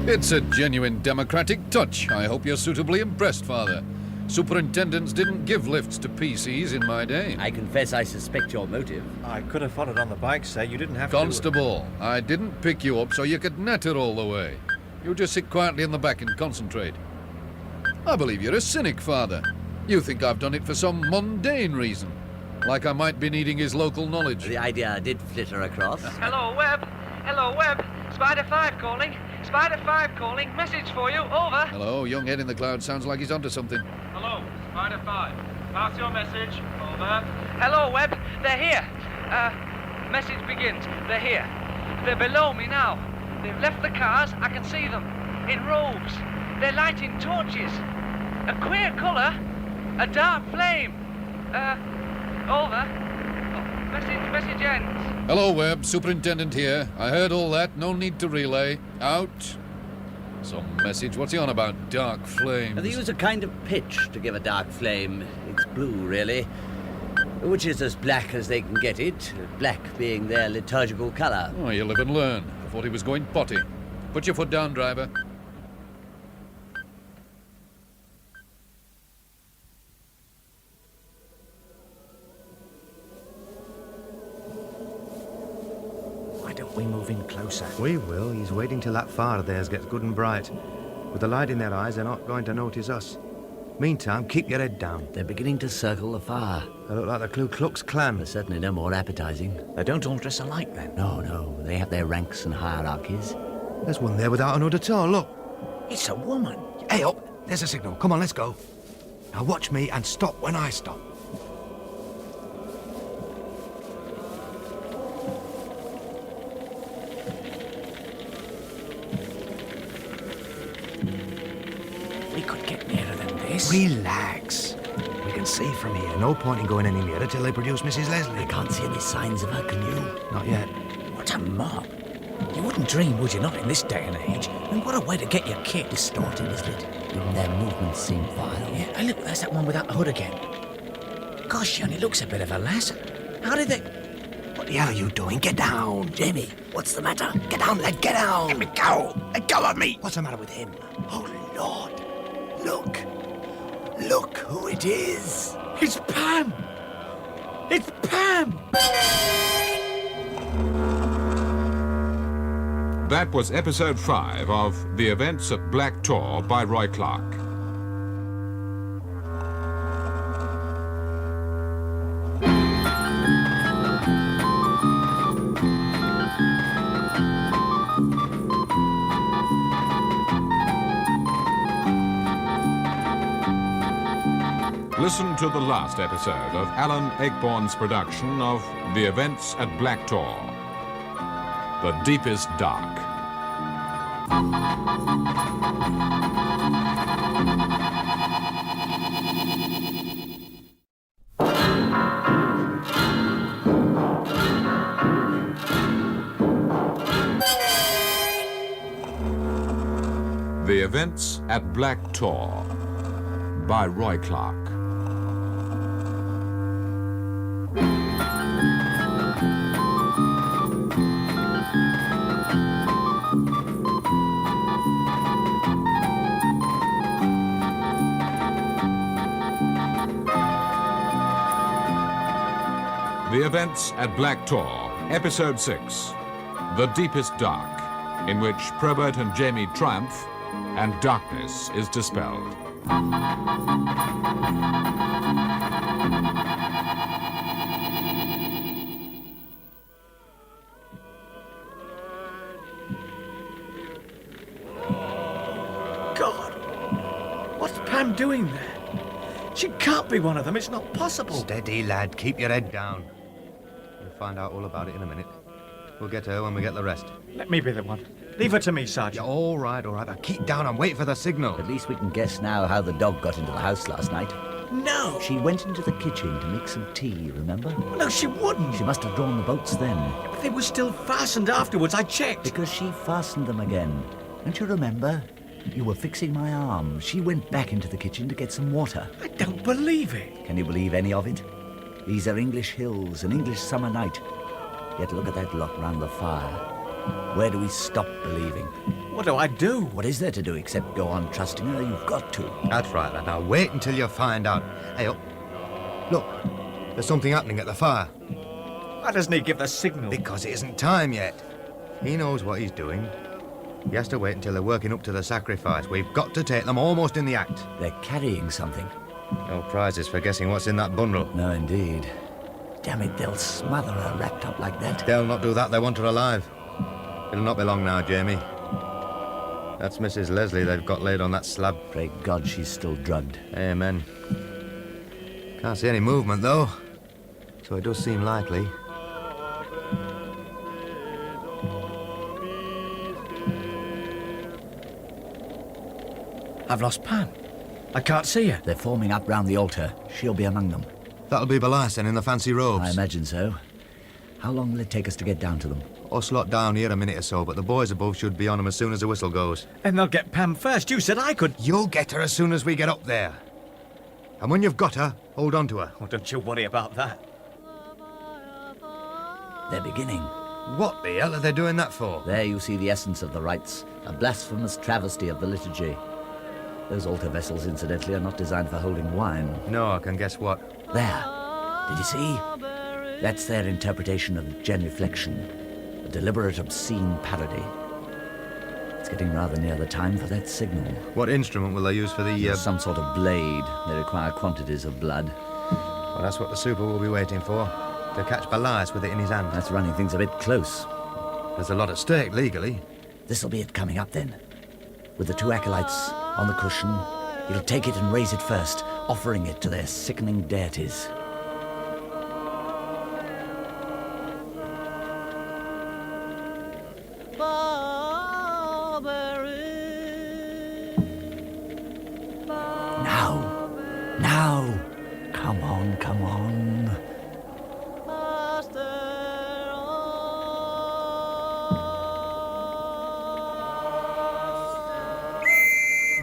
It's a genuine democratic touch. I hope you're suitably impressed, Father. Superintendents didn't give lifts to PCs in my day. I confess I suspect your motive. I could have followed on the bike, sir. You didn't have Constable, I didn't pick you up so you could natter all the way. You just sit quietly in the back and concentrate. I believe you're a cynic, Father. You think I've done it for some mundane reason. Like I might be needing his local knowledge. The idea did flitter across. Hello, Webb. Hello, Webb. Spider 5 calling. Spider 5 calling. Message for you. Over. Hello, young head in the cloud sounds like he's onto something. Hello, Spider 5. Pass your message. Over. Hello, Webb. They're here. Message begins. They're here. They're below me now. They've left the cars. I can see them. In robes. They're lighting torches. A queer colour. A dark flame. Over. Oh, message ends. Hello, Webb. Superintendent here. I heard all that. No need to relay. Out. Some message. What's he on about? Dark flames. They use a kind of pitch to give a dark flame. It's blue, really. Which is as black as they can get it. Black being their liturgical colour. Oh, you live and learn. I thought he was going potty. Put your foot down, driver. Why don't we move in closer? We will. He's waiting till that fire of theirs gets good and bright. With the light in their eyes, they're not going to notice us. Meantime, keep your head down. They're beginning to circle the fire. They look like the Ku Klux Klan. They're certainly no more appetizing. They don't all dress alike, then? No. They have their ranks and hierarchies. There's one there without a hood at all, look. It's a woman. Hey, up. There's a signal. Come on, let's go. Now watch me and stop when I stop. We could get nearer than this. Relax. We can see from here. No point in going any nearer till they produce Mrs. Leslie. I can't see any signs of her, can you? Not yet. What a mob. You wouldn't dream, would you, not in this day and age? I mean, what a way to get your kid. Distorted, isn't it? Even their movements seem vile. Yeah, hey, look, there's that one without a hood again. Gosh, she only looks a bit of a lass. How did they... What the hell are you doing? Get down. Jamie, what's the matter? Get down, lad, get down. Let me go. Let go of me. What's the matter with him? Oh, Lord. Look. Look who it is. It's Pam. It's Pam. That was episode 5 of The Events at Black Tor by Roy Clark. Listen to the last episode of Alan Ayckbourn's production of The Events at Black Tor, The Deepest Dark. The Events at Black Tor by Roy Clark. The Events at Black Tor, Episode 6, The Deepest Dark, in which Probert and Jamie triumph and darkness is dispelled. God! What's Pam doing there? She can't be one of them. It's not possible. Steady, lad. Keep your head down. We'll find out all about it in a minute. We'll get her when we get the rest. Let me be the one. Leave her to me, Sergeant. Yeah, all right. But keep down and wait for the signal. At least we can guess now how the dog got into the house last night. No! She went into the kitchen to make some tea, remember? No, she wouldn't. She must have drawn the bolts then. But they were still fastened afterwards. I checked. Because she fastened them again. Don't you remember? You were fixing my arm. She went back into the kitchen to get some water. I don't believe it. Can you believe any of it? These are English hills, an English summer night. Yet look at that lot round the fire. Where do we stop believing? What do I do? What is there to do except go on trusting her? You've got to. That's right, lad. Now wait until you find out. Hey, up. Look, there's something happening at the fire. Why doesn't he give the signal? Because it isn't time yet. He knows what he's doing. He has to wait until they're working up to the sacrifice. We've got to take them almost in the act. They're carrying something. No prizes for guessing what's in that bundle. No, indeed. Damn it, they'll smother her wrapped up like that. They'll not do that. They want her alive. It'll not be long now, Jamie. That's Mrs. Leslie they've got laid on that slab. Pray God she's still drugged. Amen. Can't see any movement, though. So it does seem likely. I've lost Pam. I can't see her. They're forming up round the altar. She'll be among them. That'll be Belias then in the fancy robes. I imagine so. How long will it take us to get down to them? Us lot down here a minute or so, but the boys above should be on them as soon as the whistle goes. And they'll get Pam first. You said I could. You'll get her as soon as we get up there. And when you've got her, hold on to her. Oh, don't you worry about that. They're beginning. What the hell are they doing that for? There you see the essence of the rites. A blasphemous travesty of the liturgy. Those altar vessels, incidentally, are not designed for holding wine. No, I can guess what. There. Did you see? That's their interpretation of genuflection. A deliberate, obscene parody. It's getting rather near the time for that signal. What instrument will they use for the... Some sort of blade. They require quantities of blood. Well, that's what the super will be waiting for. To catch Belias with it in his hand. That's running things a bit close. There's a lot at stake, legally. This'll be it coming up, then. With the two acolytes on the cushion, he'll take it and raise it first, offering it to their sickening deities. Now! Come on, come on.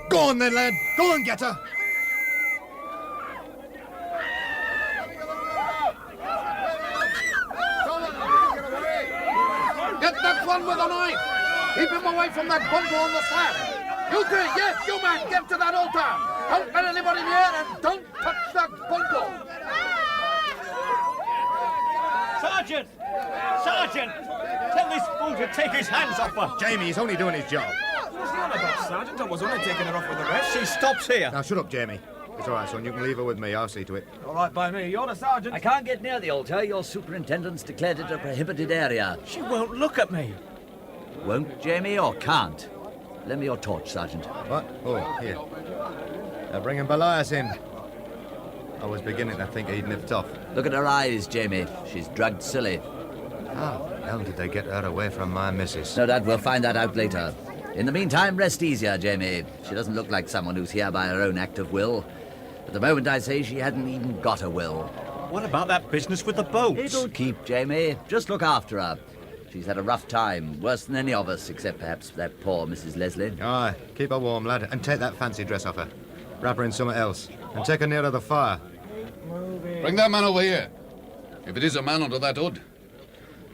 Go on then, lad. Go and get her. Get that one with a knife! Keep him away from that bundle on the slab! You three, yes, you man, get to that altar! Don't let anybody near and don't touch that bundle! Sergeant! Sergeant! Tell this fool to take his hands off her! Jamie, he's only doing his job. What's that about, Sergeant? I was only taking her off with the rest. She stops here. Now, shut up, Jamie. It's all right, son. You can leave her with me. I'll see to it. All right by me. You're the sergeant. I can't get near the altar. Your superintendent's declared it a prohibited area. She won't look at me. Won't, Jamie, or can't? Lend me your torch, Sergeant. What? Oh, here. They're bringing Belias in. I was beginning to think he'd nipped off. Look at her eyes, Jamie. She's drugged silly. How the hell did they get her away from my missus? No doubt we'll find that out later. In the meantime, rest easier, Jamie. She doesn't look like someone who's here by her own act of will. At the moment, I say she hadn't even got a will. What about that business with the boats? It'll keep, Jamie. Just look after her. She's had a rough time, worse than any of us, except perhaps that poor Mrs. Leslie. Aye, keep her warm, lad, and take that fancy dress off her. Wrap her in something else, and take her nearer the fire. Bring that man over here. If it is a man under that hood.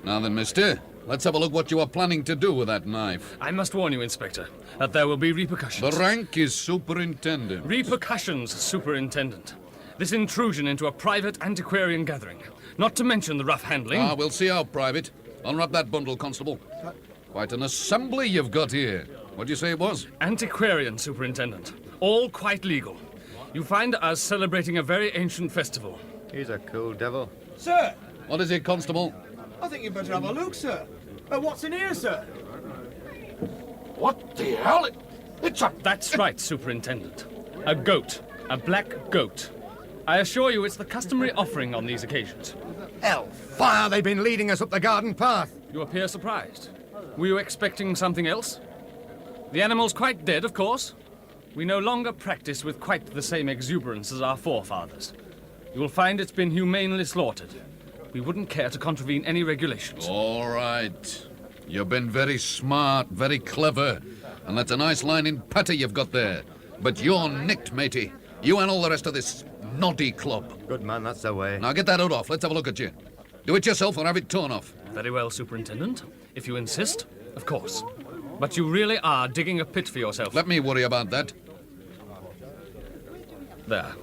Now then, mister, let's have a look what you are planning to do with that knife. I must warn you, Inspector, that there will be repercussions. The rank is superintendent. Repercussions, Superintendent. This intrusion into a private antiquarian gathering, not to mention the rough handling... Ah, we'll see how private. Unwrap that bundle, Constable. Quite an assembly you've got here. What do you say it was? Antiquarian, Superintendent. All quite legal. You find us celebrating a very ancient festival. He's a cool devil. Sir! What is it, Constable? I think you'd better have a look, sir. What's in here, sir? What the hell? It's a... That's right, Superintendent. A goat. A black goat. I assure you it's the customary offering on these occasions. Hellfire, they've been leading us up the garden path. You appear surprised. Were you expecting something else? The animal's quite dead, of course. We no longer practice with quite the same exuberance as our forefathers. You will find it's been humanely slaughtered. We wouldn't care to contravene any regulations. All right. You've been very smart, very clever. And that's a nice line in patter you've got there. But you're nicked, matey. You and all the rest of this naughty club. Good man, that's the way. Now get that hood off. Let's have a look at you. Do it yourself or have it torn off. Very well, Superintendent. If you insist, of course. But you really are digging a pit for yourself. Let me worry about that. There.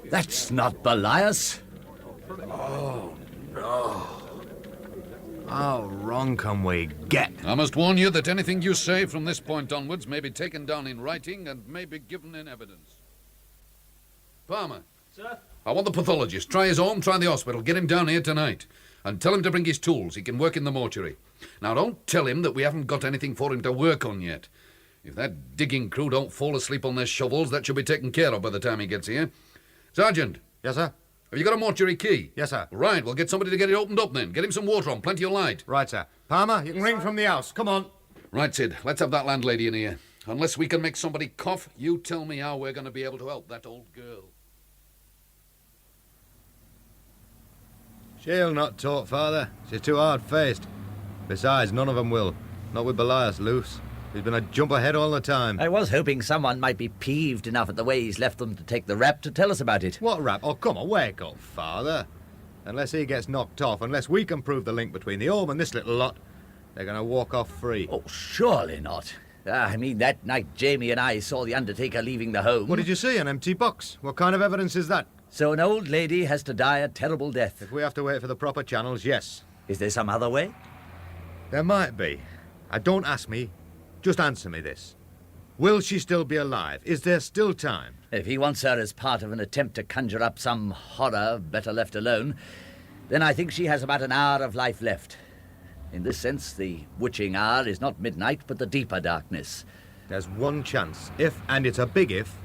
That's not Belias. Oh, no. How wrong can we get? I must warn you that anything you say from this point onwards may be taken down in writing and may be given in evidence. Farmer. Sir? I want the pathologist. Try his home, try the hospital. Get him down here tonight. And tell him to bring his tools. He can work in the mortuary. Now, don't tell him that we haven't got anything for him to work on yet. If that digging crew don't fall asleep on their shovels, that should be taken care of by the time he gets here. Sergeant. Yes, sir? Have you got a mortuary key? Yes, sir. Right, we'll get somebody to get it opened up then. Get him some water on, plenty of light. Right, sir. Palmer, you can ring from the house. Come on. Right, Sid. Let's have that landlady in here. Unless we can make somebody cough, you tell me how we're going to be able to help that old girl. She'll not talk, Father. She's too hard-faced. Besides, none of them will. Not with Belias loose. He's been a jump ahead all the time. I was hoping someone might be peeved enough at the way he's left them to take the rap to tell us about it. What rap? Oh, come on, wake up, Father. Unless he gets knocked off, unless we can prove the link between the home and this little lot, they're going to walk off free. Oh, surely not. I mean, that night Jamie and I saw the undertaker leaving the home. What did you see, an empty box? What kind of evidence is that? So an old lady has to die a terrible death. If we have to wait for the proper channels, yes. Is there some other way? There might be. Don't ask me. Just answer me this. Will she still be alive? Is there still time? If he wants her as part of an attempt to conjure up some horror better left alone, then I think she has about an hour of life left. In this sense, the witching hour is not midnight, but the deeper darkness. There's one chance, if, and it's a big if,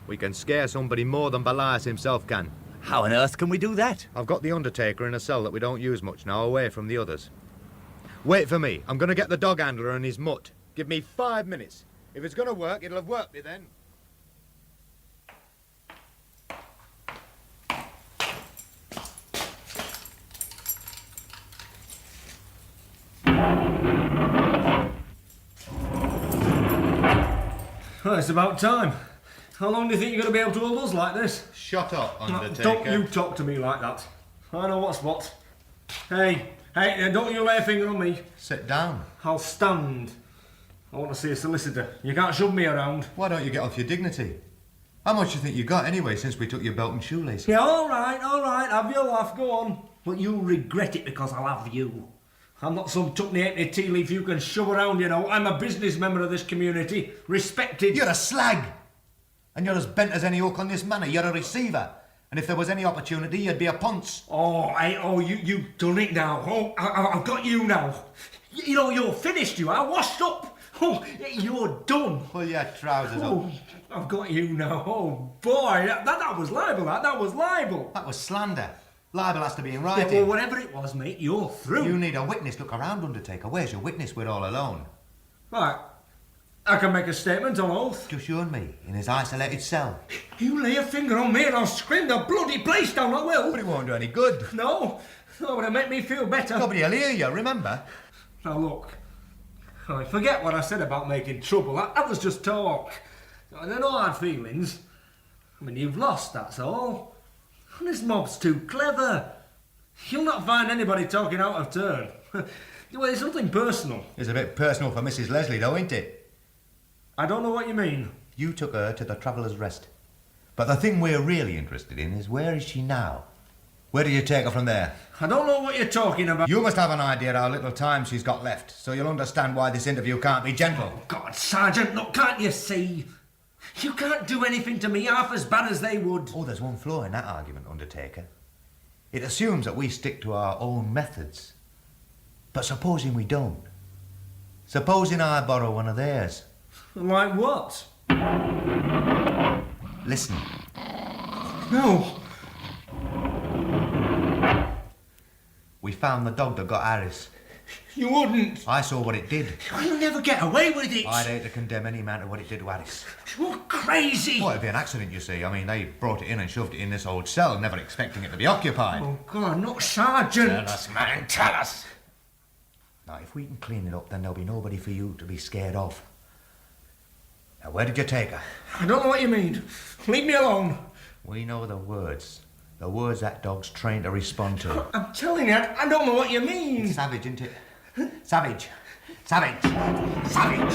we can scare somebody more than Belias himself can. How on earth can we do that? I've got the undertaker in a cell that we don't use much now, away from the others. Wait for me. I'm going to get the dog handler and his mutt. Give me 5 minutes. If it's going to work, it'll have worked me then. Well, it's about time. How long do you think you're going to be able to hold us like this? Shut up, Undertaker. Don't you talk to me like that. I know what's what. Hey, don't you lay a finger on me. Sit down. I'll stand. I want to see a solicitor. You can't shove me around. Why don't you get off your dignity? How much do you think you got anyway since we took your belt and shoelaces? Yeah, all right, have your laugh, go on. But you'll regret it because I'll have you. I'm not some tuckney-halfpenny tea leaf you can shove around, you know. I'm a business member of this community, respected. You're a slag! And you're as bent as any hook on this manor. You're a receiver. And if there was any opportunity, you'd be a ponce. You've done it now. Oh, I've got you now. You know, you're finished, you are. Washed up. Oh, you're done. Pull your trousers up. I've got you now. Oh, boy. That was libel, that was libel. That was slander. Libel has to be in writing. Yeah, well, whatever it was, mate, you're through. You need a witness. Look around, Undertaker. Where's your witness? We're all alone. Right. I can make a statement on oath. Just you and me, in his isolated cell. You lay a finger on me and I'll scream the bloody place down, I will. But it won't do any good. No, but it'll make me feel better. Nobody'll hear you, remember? Now look, forget what I said about making trouble. That was just talk. There are no hard feelings. I mean, you've lost, that's all. And this mob's too clever. You'll not find anybody talking out of turn. Well, it's nothing personal. It's a bit personal for Mrs. Leslie, though, ain't it? I don't know what you mean. You took her to the Traveller's Rest. But the thing we're really interested in is where is she now? Where did you take her from there? I don't know what you're talking about. You must have an idea how little time she's got left, so you'll understand why this interview can't be gentle. Oh, God, Sergeant, look, can't you see? You can't do anything to me half as bad as they would. Oh, there's one flaw in that argument, Undertaker. It assumes that we stick to our own methods. But supposing we don't? Supposing I borrow one of theirs? Like what? Listen. No. We found the dog that got Harris. You wouldn't. I saw what it did. You'll never get away with it. I'd hate to condemn any man to what it did to Harris. You're crazy. Well, it'd be an accident, you see. I mean, they brought it in and shoved it in this old cell, never expecting it to be occupied. Oh, God, not Sergeant. Tell us, man, tell us. Now, if we can clean it up, then there'll be nobody for you to be scared of. Now, where did you take her? I don't know what you mean. Leave me alone. We know the words. The words that dog's trained to respond to. I'm telling you, I don't know what you mean. It's savage, isn't it? Savage. Savage. Savage.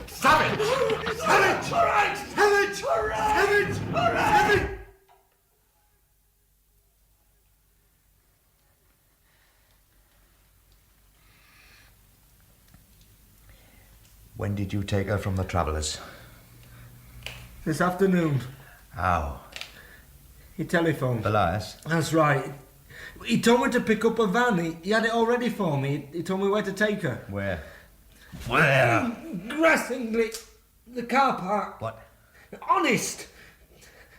Savage. Savage. All right. Savage. All right. Savage. All right. Savage. When did you take her from the Travellers? This afternoon. How? He telephoned. Elias? That's right. He told me to pick up a van. He had it all ready for me. He told me where to take her. Where? Where? Grassingly. The car park. What? Honest.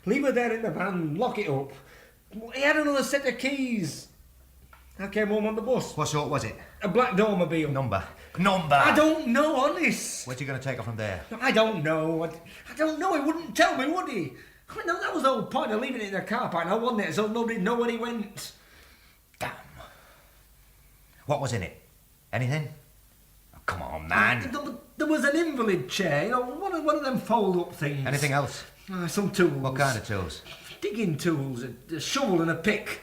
Leave her there in the van. Lock it up. He had another set of keys. I came home on the bus. What sort was it? A black Dormobile. Number. Number. I don't know, honest. Where's he going to take her from there? I don't know. I don't know. He wouldn't tell me, would he? I mean, that was the whole point of leaving it in the car park, now, wasn't it? So nobody'd know where he went. Damn. What was in it? Anything? Oh, come on, man. There was an invalid chair, you know, one of them fold-up things. Anything else? Some tools. What kind of tools? Digging tools, a shovel and a pick.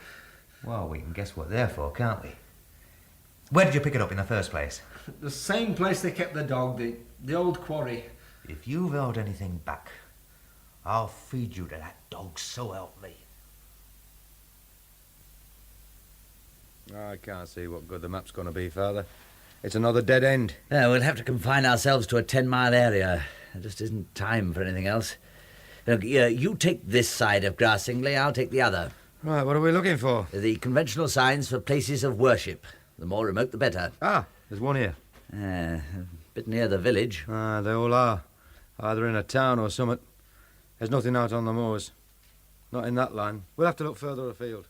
Well, we can guess what they're for, can't we? Where did you pick it up in the first place? The same place they kept the dog, the old quarry. If you've held anything back, I'll feed you to that dog, so help me. I can't see what good the map's going to be, Father. It's another dead end. We'll have to confine ourselves to a 10-mile area. There just isn't time for anything else. Look, you take this side of Grassingly, I'll take the other. Right, what are we looking for? The conventional signs for places of worship. The more remote, the better. Ah, there's one here. A bit near the village. Ah, they all are. Either in a town or summit. There's nothing out on the moors. Not in that line. We'll have to look further afield.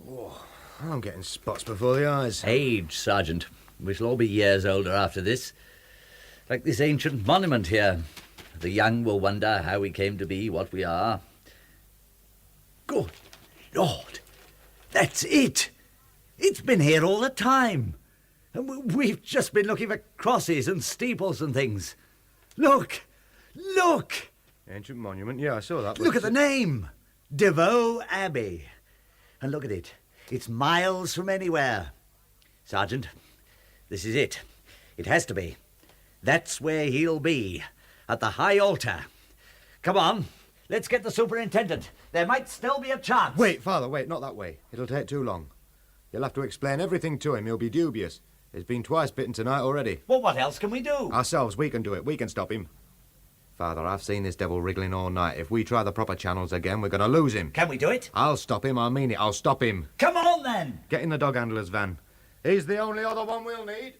Oh, I'm getting spots before the eyes. Age, Sergeant. We shall all be years older after this. Like this ancient monument here. The young will wonder how we came to be what we are. Good Lord! That's it! It's been here all the time. And we've just been looking for crosses and steeples and things. Look! Look! Ancient monument, yeah, I saw that. Look at the name! DeVoe Abbey. And look at it. It's miles from anywhere. Sergeant, this is it. It has to be. That's where he'll be. At the high altar. Come on. Let's get the superintendent. There might still be a chance. Wait, Father, wait, not that way. It'll take too long. You'll have to explain everything to him. He'll be dubious. He's been twice bitten tonight already. Well, what else can we do? Ourselves, we can do it. We can stop him. Father, I've seen this devil wriggling all night. If we try the proper channels again, we're going to lose him. Can we do it? I'll stop him, I mean it. I'll stop him. Come on, then. Get in the dog handler's van. He's the only other one we'll need.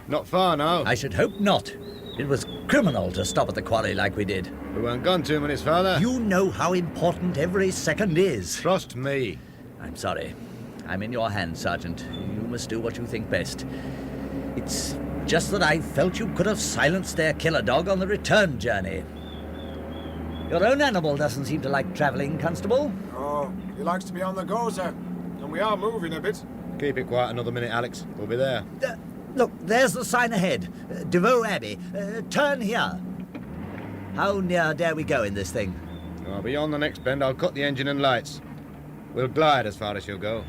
Not far now. I should hope not. It was criminal to stop at the quarry like we did. We weren't gone 2 minutes, Father. You know how important every second is. Trust me. I'm sorry. I'm in your hands, Sergeant. You must do what you think best. It's just that I felt you could have silenced their killer dog on the return journey. Your own animal doesn't seem to like travelling, Constable. Oh, he likes to be on the go, sir. And we are moving a bit. Keep it quiet another minute, Alex. We'll be there. Look, there's the sign ahead. DeVoe Abbey. Turn here. How near dare we go in this thing? Oh, beyond the next bend, I'll cut the engine and lights. We'll glide as far as you'll go.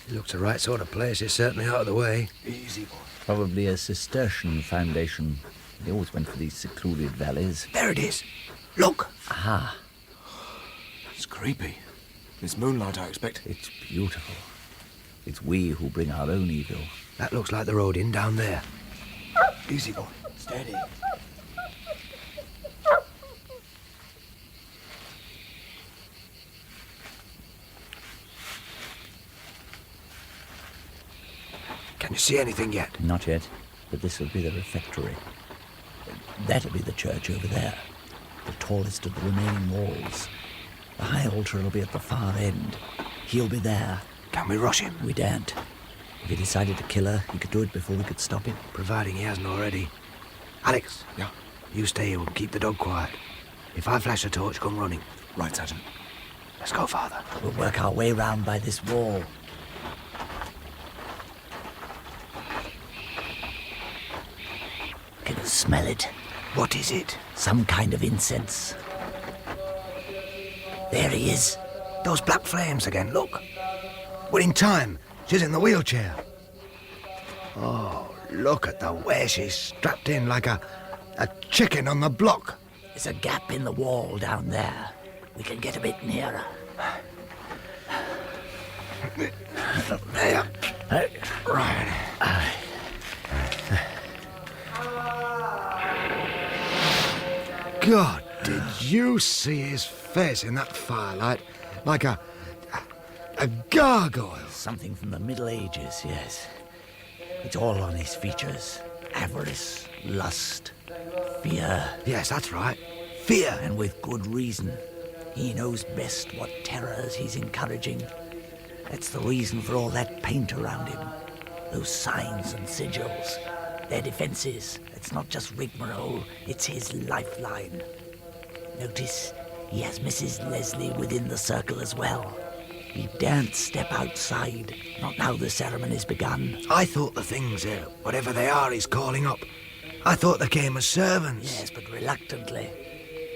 It looks the right sort of place. It's certainly out of the way. Easy, boy. Probably a Chesterton foundation. They always went for these secluded valleys. There it is. Look. Ah. It's creepy. It's moonlight, I expect. It's beautiful. It's we who bring our own evil. That looks like the road in down there. Easy, boy. Steady. Can you see anything yet? Not yet, but this will be the refectory. That'll be the church over there, the tallest of the remaining walls. The high altar will be at the far end. He'll be there. Can we rush him? We daren't. If he decided to kill her, he could do it before we could stop him. Providing he hasn't already. Alex. Yeah? You stay here and keep the dog quiet. If I flash a torch, come running. Right, Sergeant. Let's go, Father. We'll work our way round by this wall. Can you smell it? What is it? Some kind of incense. There he is. Those black flames again, look. We're in time. She's in the wheelchair. Oh, look at the way she's strapped in like a chicken on the block. There's a gap in the wall down there. We can get a bit nearer. There. Right. God, did you see his face in that firelight? Like a gargoyle. Something from the Middle Ages, yes. It's all on his features. Avarice, lust, fear. Yes, that's right. Fear. And with good reason. He knows best what terrors he's encouraging. That's the reason for all that paint around him. Those signs and sigils. Their defenses. It's not just rigmarole, it's his lifeline. Notice he has Mrs. Leslie within the circle as well. He daren't step outside, not now the ceremony's begun. I thought the things, whatever they are, he's calling up. I thought they came as servants. Yes, but reluctantly.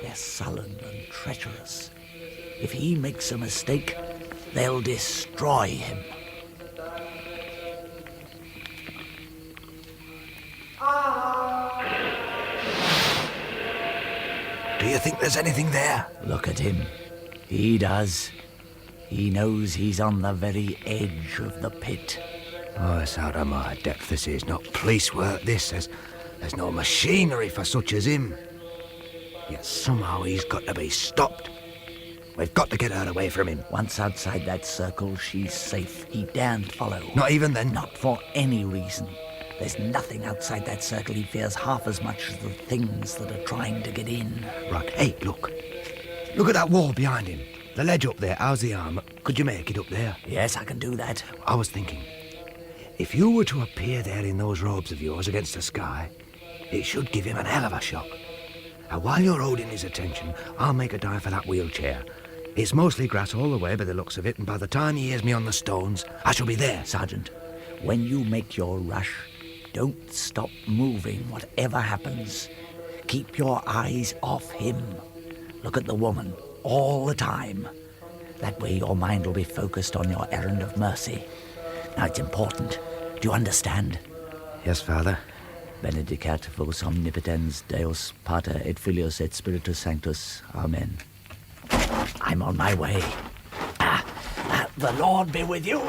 They're sullen and treacherous. If he makes a mistake, they'll destroy him. Do you think there's anything there? Look at him. He does. He knows he's on the very edge of the pit. Oh, it's out of my depth, this is. Not police work, this. There's no machinery for such as him. Yet somehow he's got to be stopped. We've got to get her away from him. Once outside that circle, she's safe. He daren't follow. Not even then? Not for any reason. There's nothing outside that circle he fears half as much as the things that are trying to get in. Right. Hey, look. Look at that wall behind him. The ledge up there. How's the arm? Could you make it up there? Yes, I can do that. I was thinking, if you were to appear there in those robes of yours against the sky, it should give him an hell of a shock. Now, while you're holding his attention, I'll make a dive for that wheelchair. It's mostly grass all the way by the looks of it, and by the time he hears me on the stones, I shall be there. Sergeant, when you make your rush, don't stop moving, whatever happens. Keep your eyes off him. Look at the woman all the time. That way your mind will be focused on your errand of mercy. Now, it's important. Do you understand? Yes, Father. Benedicat vos omnipotens Deus Pater et Filius et Spiritus Sanctus. Amen. I'm on my way. The Lord be with you.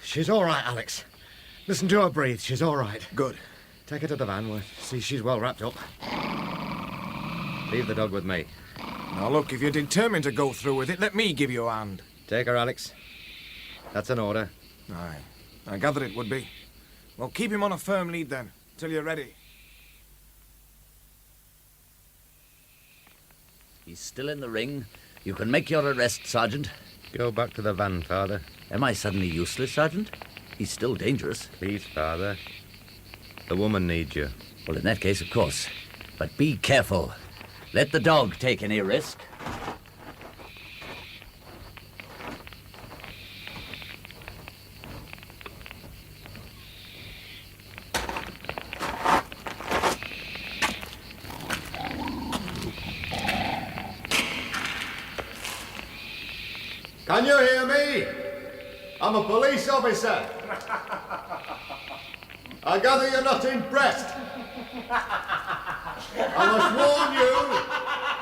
She's all right, Alex. Listen to her breathe. She's all right. Good. Take her to the van. We'll see she's well wrapped up. Leave the dog with me. Now, look, if you're determined to go through with it, let me give you a hand. Take her, Alex. That's an order. Aye. I gathered it would be. Well, keep him on a firm lead, then, till you're ready. He's still in the ring. You can make your arrest, Sergeant. Go back to the van, Father. Am I suddenly useless, Sergeant? He's still dangerous. Please, Father. The woman needs you. Well, in that case, of course. But be careful. Let the dog take any risk. Can you hear me? I'm a police officer. I gather you're not impressed. I must warn you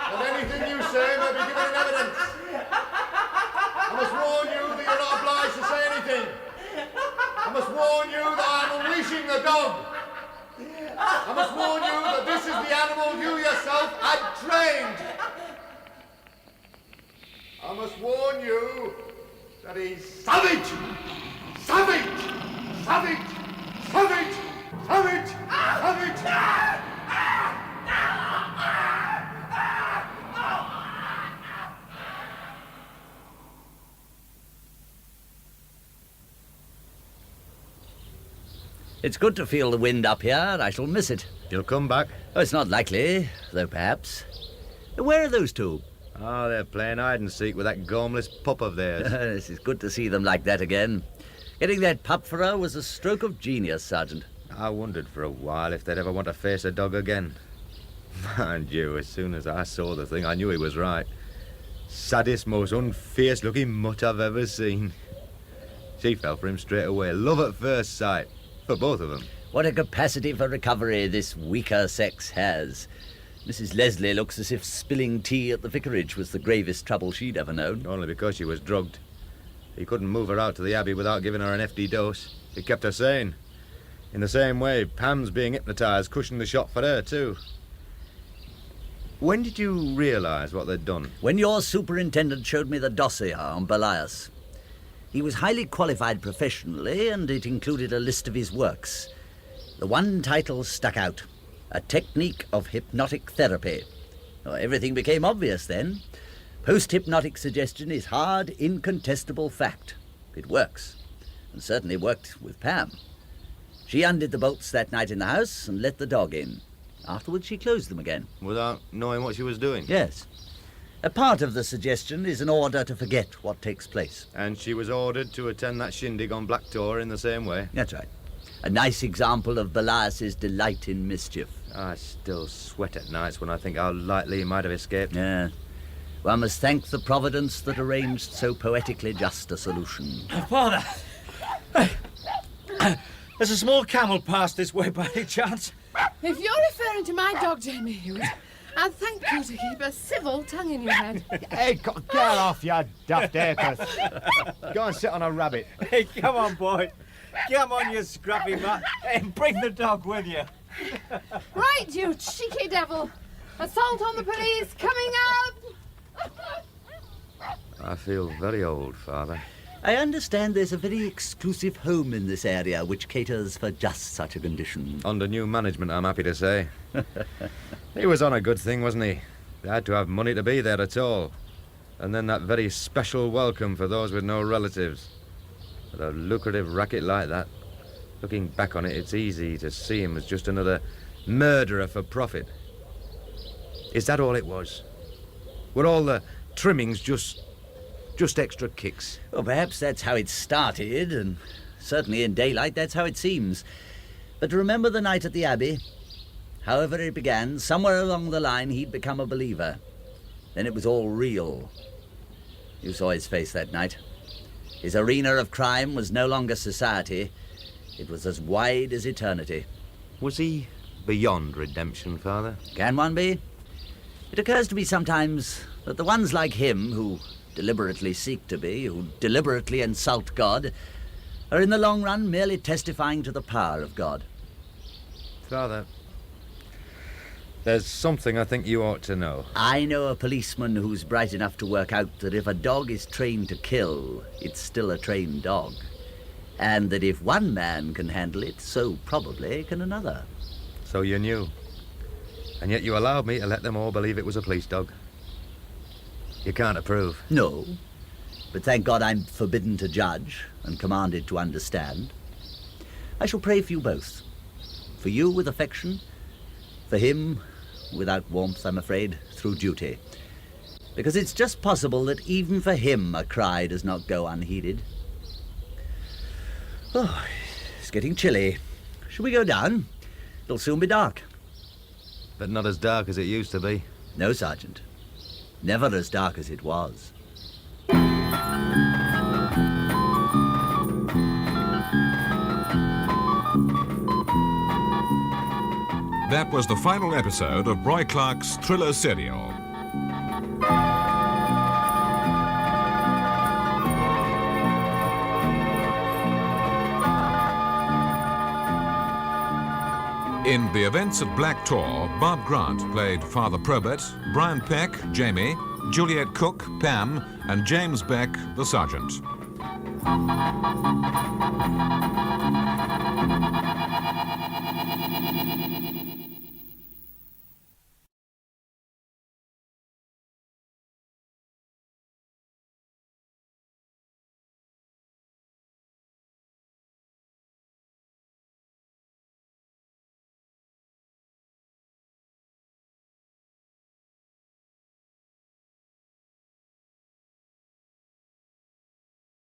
that anything you say may be given in evidence. I must warn you that you're not obliged to say anything. I must warn you that I'm unleashing the dog. I must warn you that this is the animal you yourself had trained. I must warn you that he's savage! Savage! Savage! Savage! Savage! Savage! It's good to feel the wind up here. I shall miss it. You'll come back? Oh, it's not likely, though perhaps. Where are those two? Oh, they're playing hide-and-seek with that gormless pup of theirs. It's good to see them like that again. Getting that pup for her was a stroke of genius, Sergeant. I wondered for a while if they'd ever want to face a dog again. Mind you, as soon as I saw the thing, I knew he was right. Saddest, most unfierce-looking mutt I've ever seen. She fell for him straight away. Love at first sight. For both of them. What a capacity for recovery this weaker sex has. Mrs. Leslie looks as if spilling tea at the vicarage was the gravest trouble she'd ever known. Only because she was drugged. He couldn't move her out to the Abbey without giving her an FD dose. It kept her sane. In the same way, Pam's being hypnotised cushioned the shot for her, too. When did you realise what they'd done? When your superintendent showed me the dossier on Belias. He was highly qualified professionally, and it included a list of his works. The one title stuck out. A Technique of Hypnotic Therapy. Oh, everything became obvious then. Post-hypnotic suggestion is hard, incontestable fact. It works, and certainly worked with Pam. She undid the bolts that night in the house and let the dog in. Afterwards, she closed them again. Without knowing what she was doing? Yes. A part of the suggestion is an order to forget what takes place. And she was ordered to attend that shindig on Black Tor in the same way? That's right. A nice example of Belias's delight in mischief. I still sweat at nights when I think how lightly he might have escaped. Yeah. One must thank the providence that arranged so poetically just a solution. Father! There's a small camel passed this way by any chance? If you're referring to my dog, Jamie Hewitt, I'd thank you to keep a civil tongue in your head. Hey, get off, you daft acres. Go and sit on a rabbit. Hey, come on, boy. Come on, you scruffy mutt, and bring the dog with you. Right, you cheeky devil. Assault on the police coming up. I feel very old, Father. I understand there's a very exclusive home in this area which caters for just such a condition. Under new management, I'm happy to say. He was on a good thing, wasn't he? They had to have money to be there at all. And then that very special welcome for those with no relatives. With a lucrative racket like that, looking back on it, it's easy to see him as just another murderer for profit. Is that all it was? Were all the trimmings just extra kicks? Well, perhaps that's how it started, and certainly in daylight that's how it seems. But remember the night at the Abbey? However it began, somewhere along the line he'd become a believer. Then it was all real. You saw his face that night. His arena of crime was no longer society. It was as wide as eternity. Was he beyond redemption, Father? Can one be? It occurs to me sometimes that the ones like him, who deliberately seek to be, who deliberately insult God, are in the long run merely testifying to the power of God. Father, there's something I think you ought to know. I know a policeman who's bright enough to work out that if a dog is trained to kill, it's still a trained dog. And that if one man can handle it, so probably can another. So you knew. And yet you allowed me to let them all believe it was a police dog. You can't approve. No, but thank God I'm forbidden to judge and commanded to understand. I shall pray for you both. For you with affection, for him without warmth, I'm afraid, through duty. Because it's just possible that even for him a cry does not go unheeded. Oh, it's getting chilly. Shall we go down? It'll soon be dark. But not as dark as it used to be. No, Sergeant. Never as dark as it was. That was the final episode of Roy Clark's thriller serial. In the events at Black Tor, Bob Grant played Father Probert, Brian Peck, Jamie, Juliet Cook, Pam, and James Beck, the sergeant.